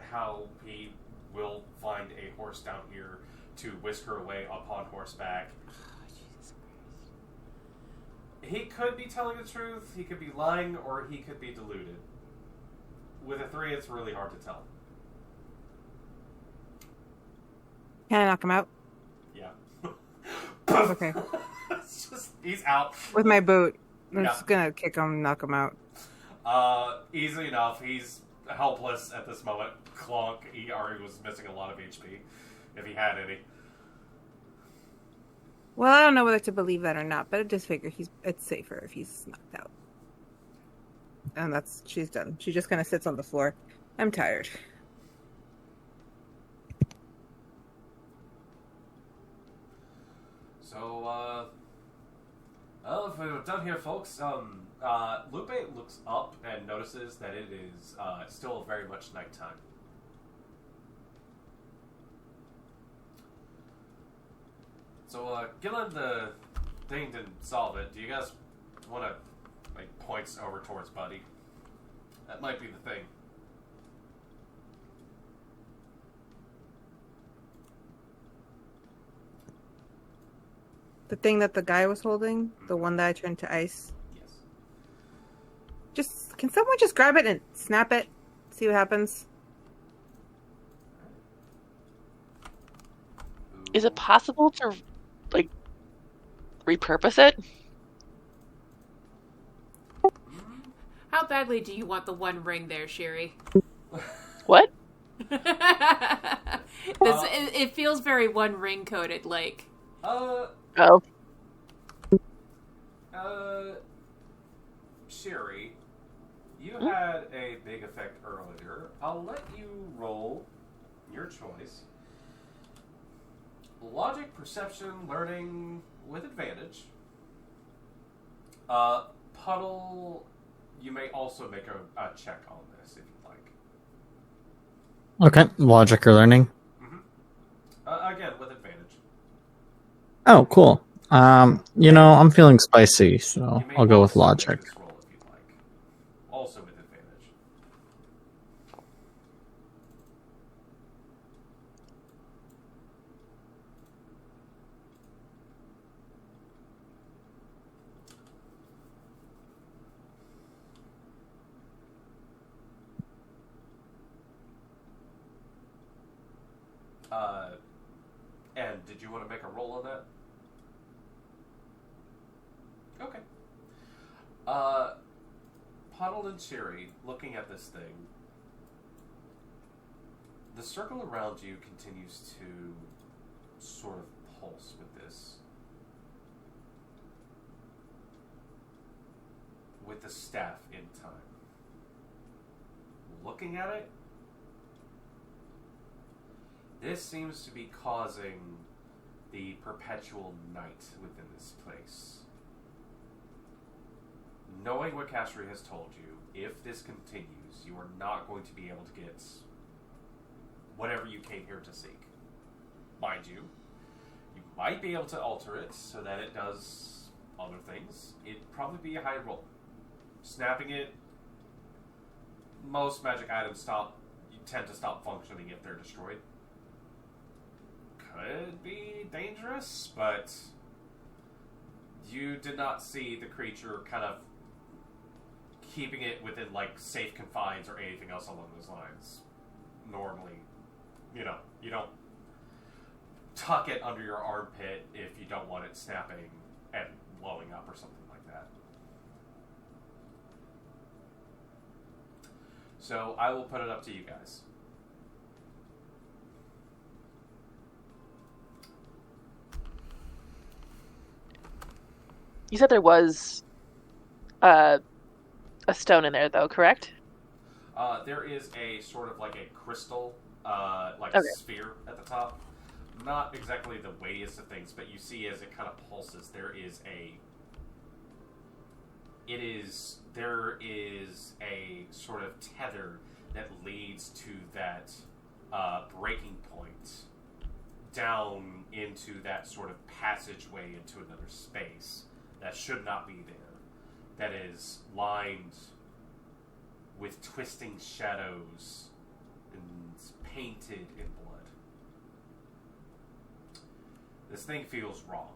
how he will find a horse down here to whisk her away upon horseback. Oh, Jesus Christ. He could be telling the truth, he could be lying, or he could be deluded. With a 3, it's really hard to tell. Can I knock him out? Yeah. Okay. It's just, he's out. With my boot. I'm Yeah. just gonna kick him, knock him out. Easily enough. He's helpless at this moment. Clonk. He already was missing a lot of HP, if he had any. Well, I don't know whether to believe that or not, but I just figure it's safer if he's knocked out. And she's done. She just kind of sits on the floor. I'm tired. So, well, if we're done here, folks, Lupe looks up and notices that it is still very much nighttime. So, given the thing didn't solve it, do you guys want to, points over towards Buddy? That might be the thing. The thing that the guy was holding, the one that I turned to ice. Yes. Can someone just grab it and snap it? See what happens? Is it possible to, repurpose it? How badly do you want the one ring there, Sherry? What? It feels very one ring coded, like. Oh. Sherry, you had a big effect earlier. I'll let you roll your choice. Logic, perception, learning with advantage. Puddle, you may also make a check on this if you'd like. Okay, logic or learning. Again, with advantage. Oh, cool. I'm feeling spicy, so You may I'll go with also make logic. this roll if you'd like. Also with advantage. And did you want to make a roll on that? Okay. Puddle and Sherry, looking at this thing, the circle around you continues to sort of pulse with this. With the staff in time. Looking at it, this seems to be causing the perpetual night within this place. Knowing what Castry has told you, if this continues, you are not going to be able to get whatever you came here to seek. Mind you, you might be able to alter it so that it does other things. It'd probably be a high roll. Snapping it, most magic items tend to stop functioning if they're destroyed. Could be dangerous, but you did not see the creature kind of keeping it within, safe confines or anything else along those lines. Normally, you don't tuck it under your armpit if you don't want it snapping and blowing up or something like that. So I will put it up to you guys. You said there was a stone in there, though, correct? There is a sort of a crystal, Okay. sphere at the top. Not exactly the weightiest of things, but you see as it kind of pulses, there is a sort of tether that leads to that breaking point down into that sort of passageway into another space that should not be there. That is lined with twisting shadows and painted in blood. This thing feels wrong.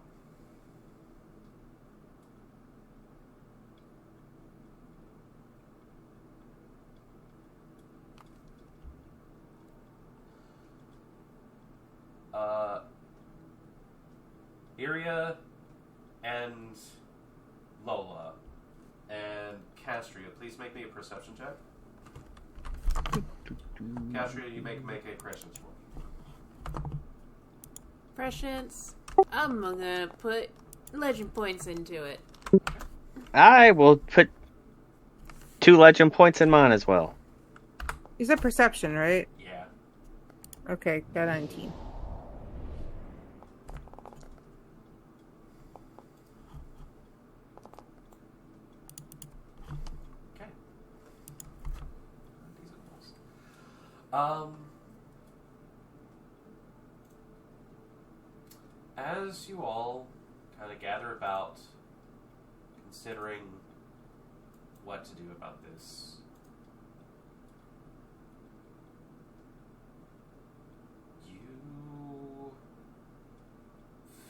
Iria and Lola and Castria, please make me a perception check. Castria, you make a prescience roll. Prescience. I'm gonna put legend points into it. I will put 2 legend points in mine as well. You said perception, right? Yeah. Okay, got 19. Okay. Decent rolls. As you all kind of gather about considering what to do about this, you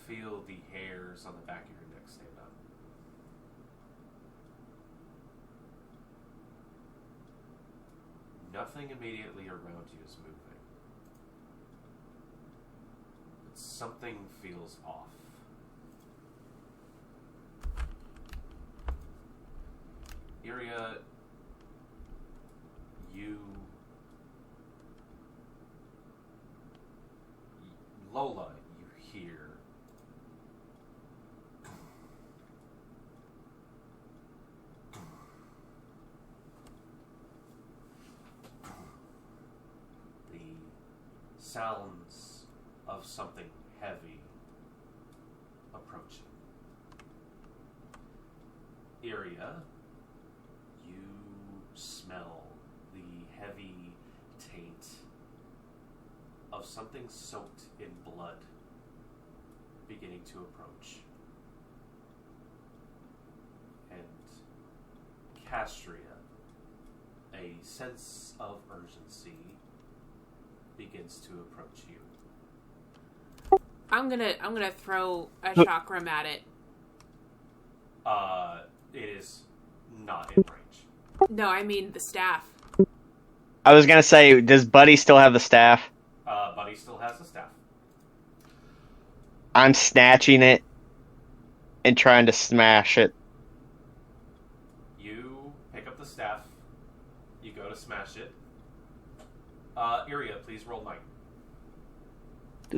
feel the hairs on the back of your neck stand up. Nothing immediately around you is moving. But something feels off. Iria, Lola, you hear the sounds of something heavy approaching. Iria, you smell the heavy taint of something soaked in blood beginning to approach. And Castria, a sense of urgency begins to approach you. I'm gonna throw a chakram at it. It is not in range. No, I mean the staff. I was gonna say, does Buddy still have the staff? Buddy still has the staff. I'm snatching it and trying to smash it. You pick up the staff. You go to smash it. Iria, please roll 9.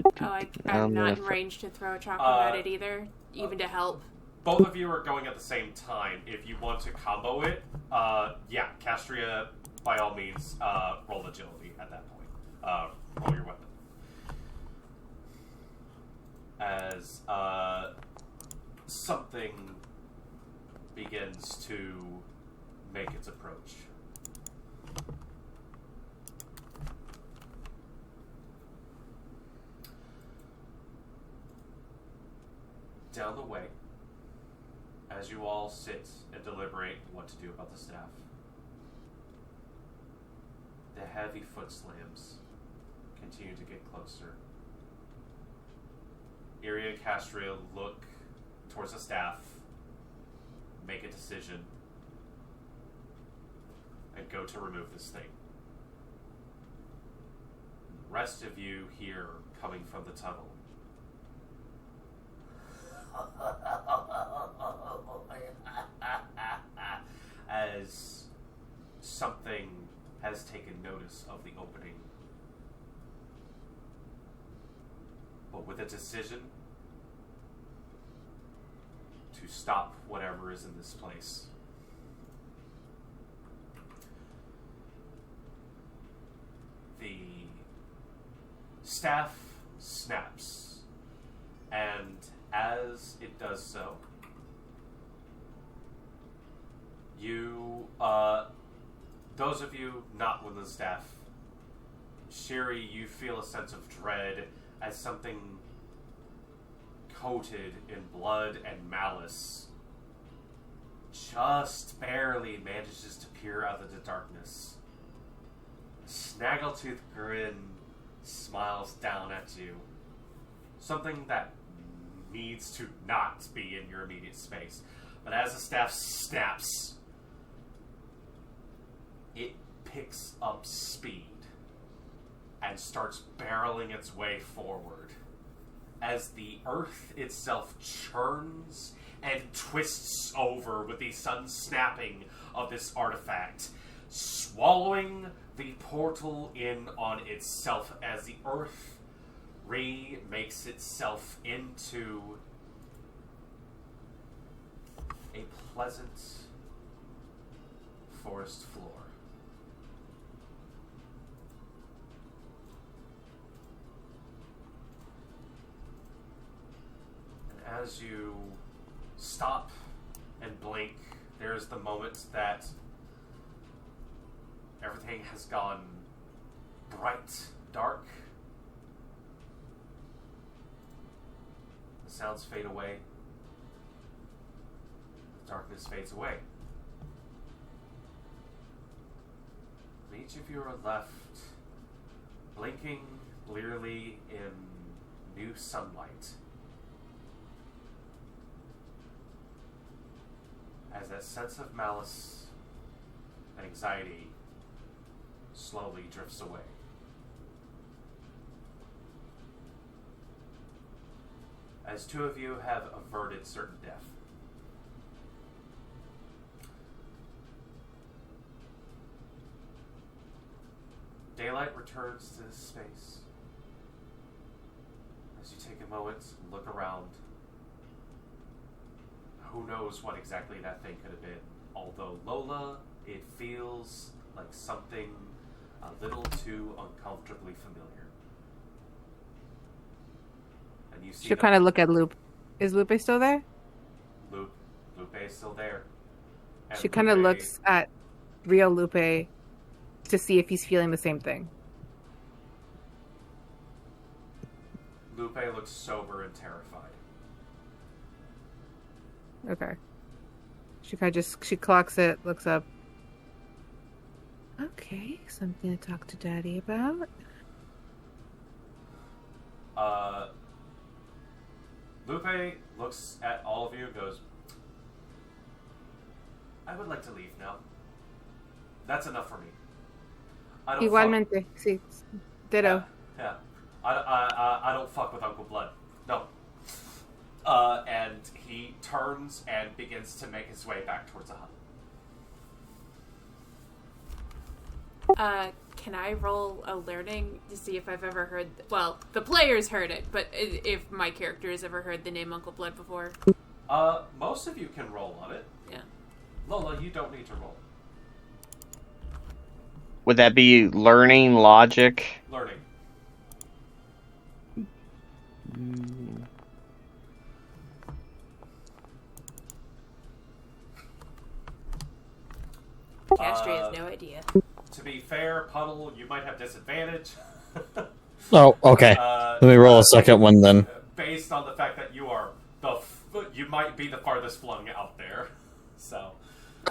Oh, I'm not in range to throw a chakram at it either, even to help. Both of you are going at the same time. If you want to combo it, yeah, Castria, by all means, roll agility at that point. Roll your weapon. As something begins to make its approach. Down the way, as you all sit and deliberate what to do about the staff, the heavy foot slams continue to get closer. Iria and Castria look towards the staff, make a decision, and go to remove this thing. The rest of you hear coming from the tunnel. As something has taken notice of the opening, but with a decision to stop whatever is in this place. The staff snaps, and as it does so, you, those of you not with the staff, Sherry, you feel a sense of dread as something coated in blood and malice just barely manages to peer out of the darkness. Snaggletooth grin smiles down at you. Something that needs to not be in your immediate space. But as the staff snaps, it picks up speed and starts barreling its way forward as the earth itself churns and twists over with the sudden snapping of this artifact, swallowing the portal in on itself as the earth remakes itself into a pleasant forest floor. And as you stop and blink, there's the moment that everything has gone bright, dark. The sounds fade away. The darkness fades away. And each of you are left blinking blearily in new sunlight. As that sense of malice and anxiety slowly drifts away. As two of you have averted certain death. Daylight returns to this space. As you take a moment and look around, who knows what exactly that thing could have been. Although Lola, it feels like something a little too uncomfortably familiar. And you see She'll kind of look at Lupe. Is Lupe still there? Lupe is still there. And She kind of Lupe- looks at real Lupe to see if he's feeling the same thing. Lupe looks sober and terrified. Okay. She clocks it, looks up. Okay, something to talk to Daddy about. Lupe looks at all of you and goes, I would like to leave now. That's enough for me. I don't Igualmente, sí. Ditto. Yeah. I don't fuck with Uncle Blood. No. And he turns and begins to make his way back towards the hut. Can I roll a learning to see if I've ever heard... Well, the players heard it, but if my character has ever heard the name Uncle Blood before? Most of you can roll on it. Yeah. Lola, you don't need to roll. Would that be learning, logic? Learning. Castry has no idea. To be fair, Puddle, you might have disadvantage. Oh, okay. Let me roll a second one then. Based on the fact that you are you might be the farthest flung out there. So.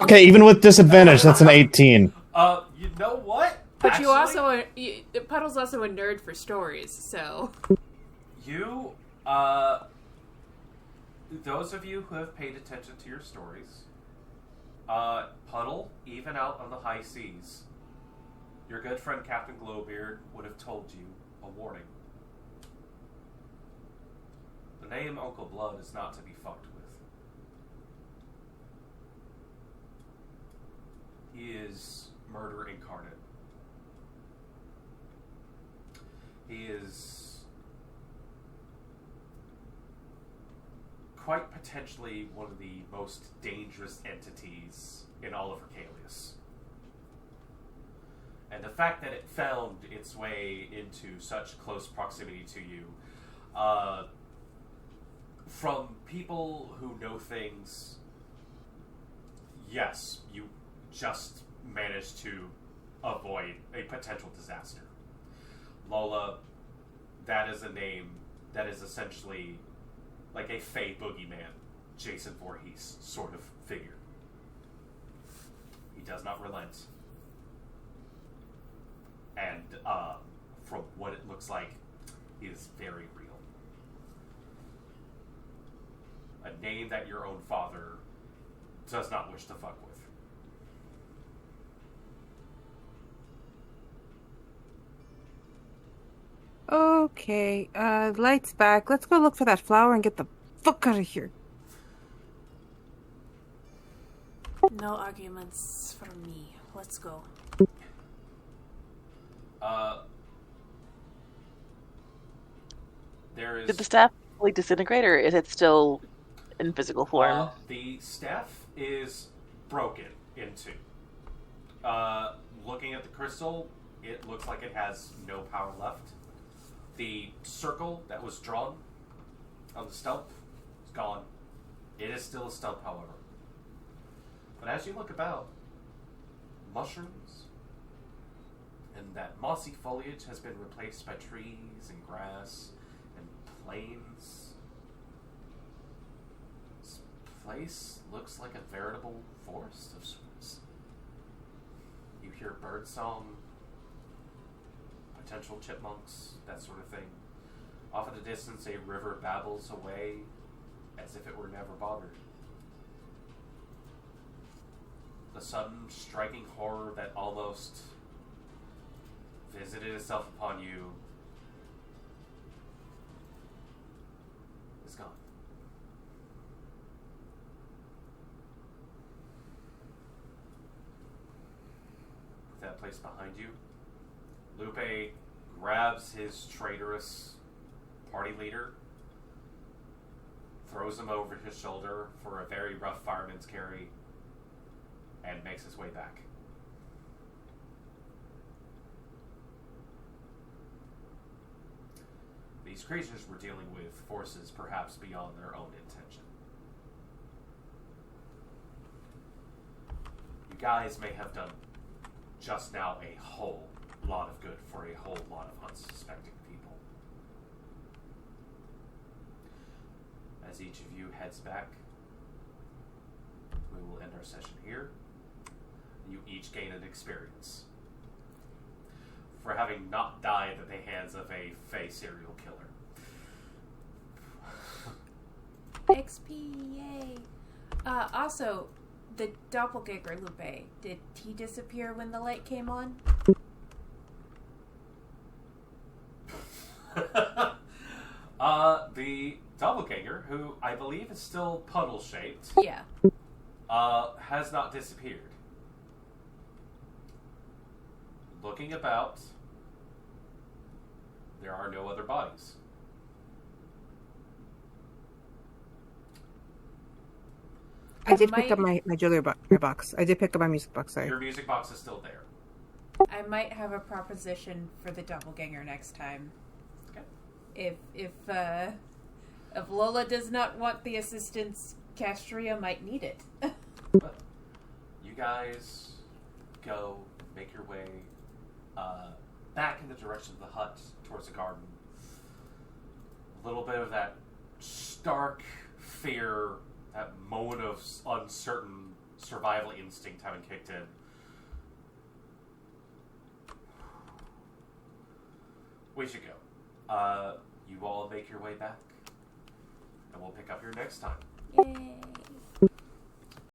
Okay, even with disadvantage, that's an 18. You know what? But Actually, Puddle's also a nerd for stories, so... You, those of you who have paid attention to your stories, Puddle, even out on the high seas, your good friend Captain Glowbeard would have told you a warning. The name Uncle Blood is not to be fucked with. He is murder incarnate. He is quite potentially one of the most dangerous entities in all of Arcalius. And the fact that it found its way into such close proximity to you, from people who know things, yes, you just managed to avoid a potential disaster. Lola, that is a name that is essentially like a Fey boogeyman, Jason Voorhees sort of figure. He does not relent. And from what it looks like, he is very real. A name that your own father does not wish to fuck with. Okay, lights back. Let's go look for that flower and get the fuck out of here. No arguments from me. Let's go. There is... Did the staff fully disintegrate, or is it still in physical form? The staff is broken in two. Looking at the crystal, it looks like it has no power left. The circle that was drawn on the stump is gone. It is still a stump, however. But as you look about, mushrooms and that mossy foliage has been replaced by trees and grass and plains. This place looks like a veritable forest of sorts. You hear birdsong, potential chipmunks, that sort of thing. Off in the distance, a river babbles away as if it were never bothered. The sudden striking horror that almost visited itself upon you is gone. With that place behind you, Lupe grabs his traitorous party leader, throws him over his shoulder for a very rough fireman's carry, and makes his way back. These creatures were dealing with forces perhaps beyond their own intention. You guys may have done just now a whole lot of good for a whole lot of unsuspecting people. As each of you heads back, we will end our session here. You each gain an experience for having not died at the hands of a Fey serial killer. XP, yay! Also, the doppelganger Lupe, did he disappear when the light came on? The doppelganger, who I believe is still puddle-shaped, Yeah. has not disappeared. Looking about, there are no other bodies. I did pick up my jewelry box. I did pick up my music box, sorry. Your music box is still there. I might have a proposition for the doppelganger next time. Okay. If Lola does not want the assistance, Castria might need it. But you guys go, make your way back in the direction of the hut towards the garden. A little bit of that stark fear, that moment of uncertain survival instinct having kicked in. We should go. You all make your way back, and we'll pick up here next time. Yay!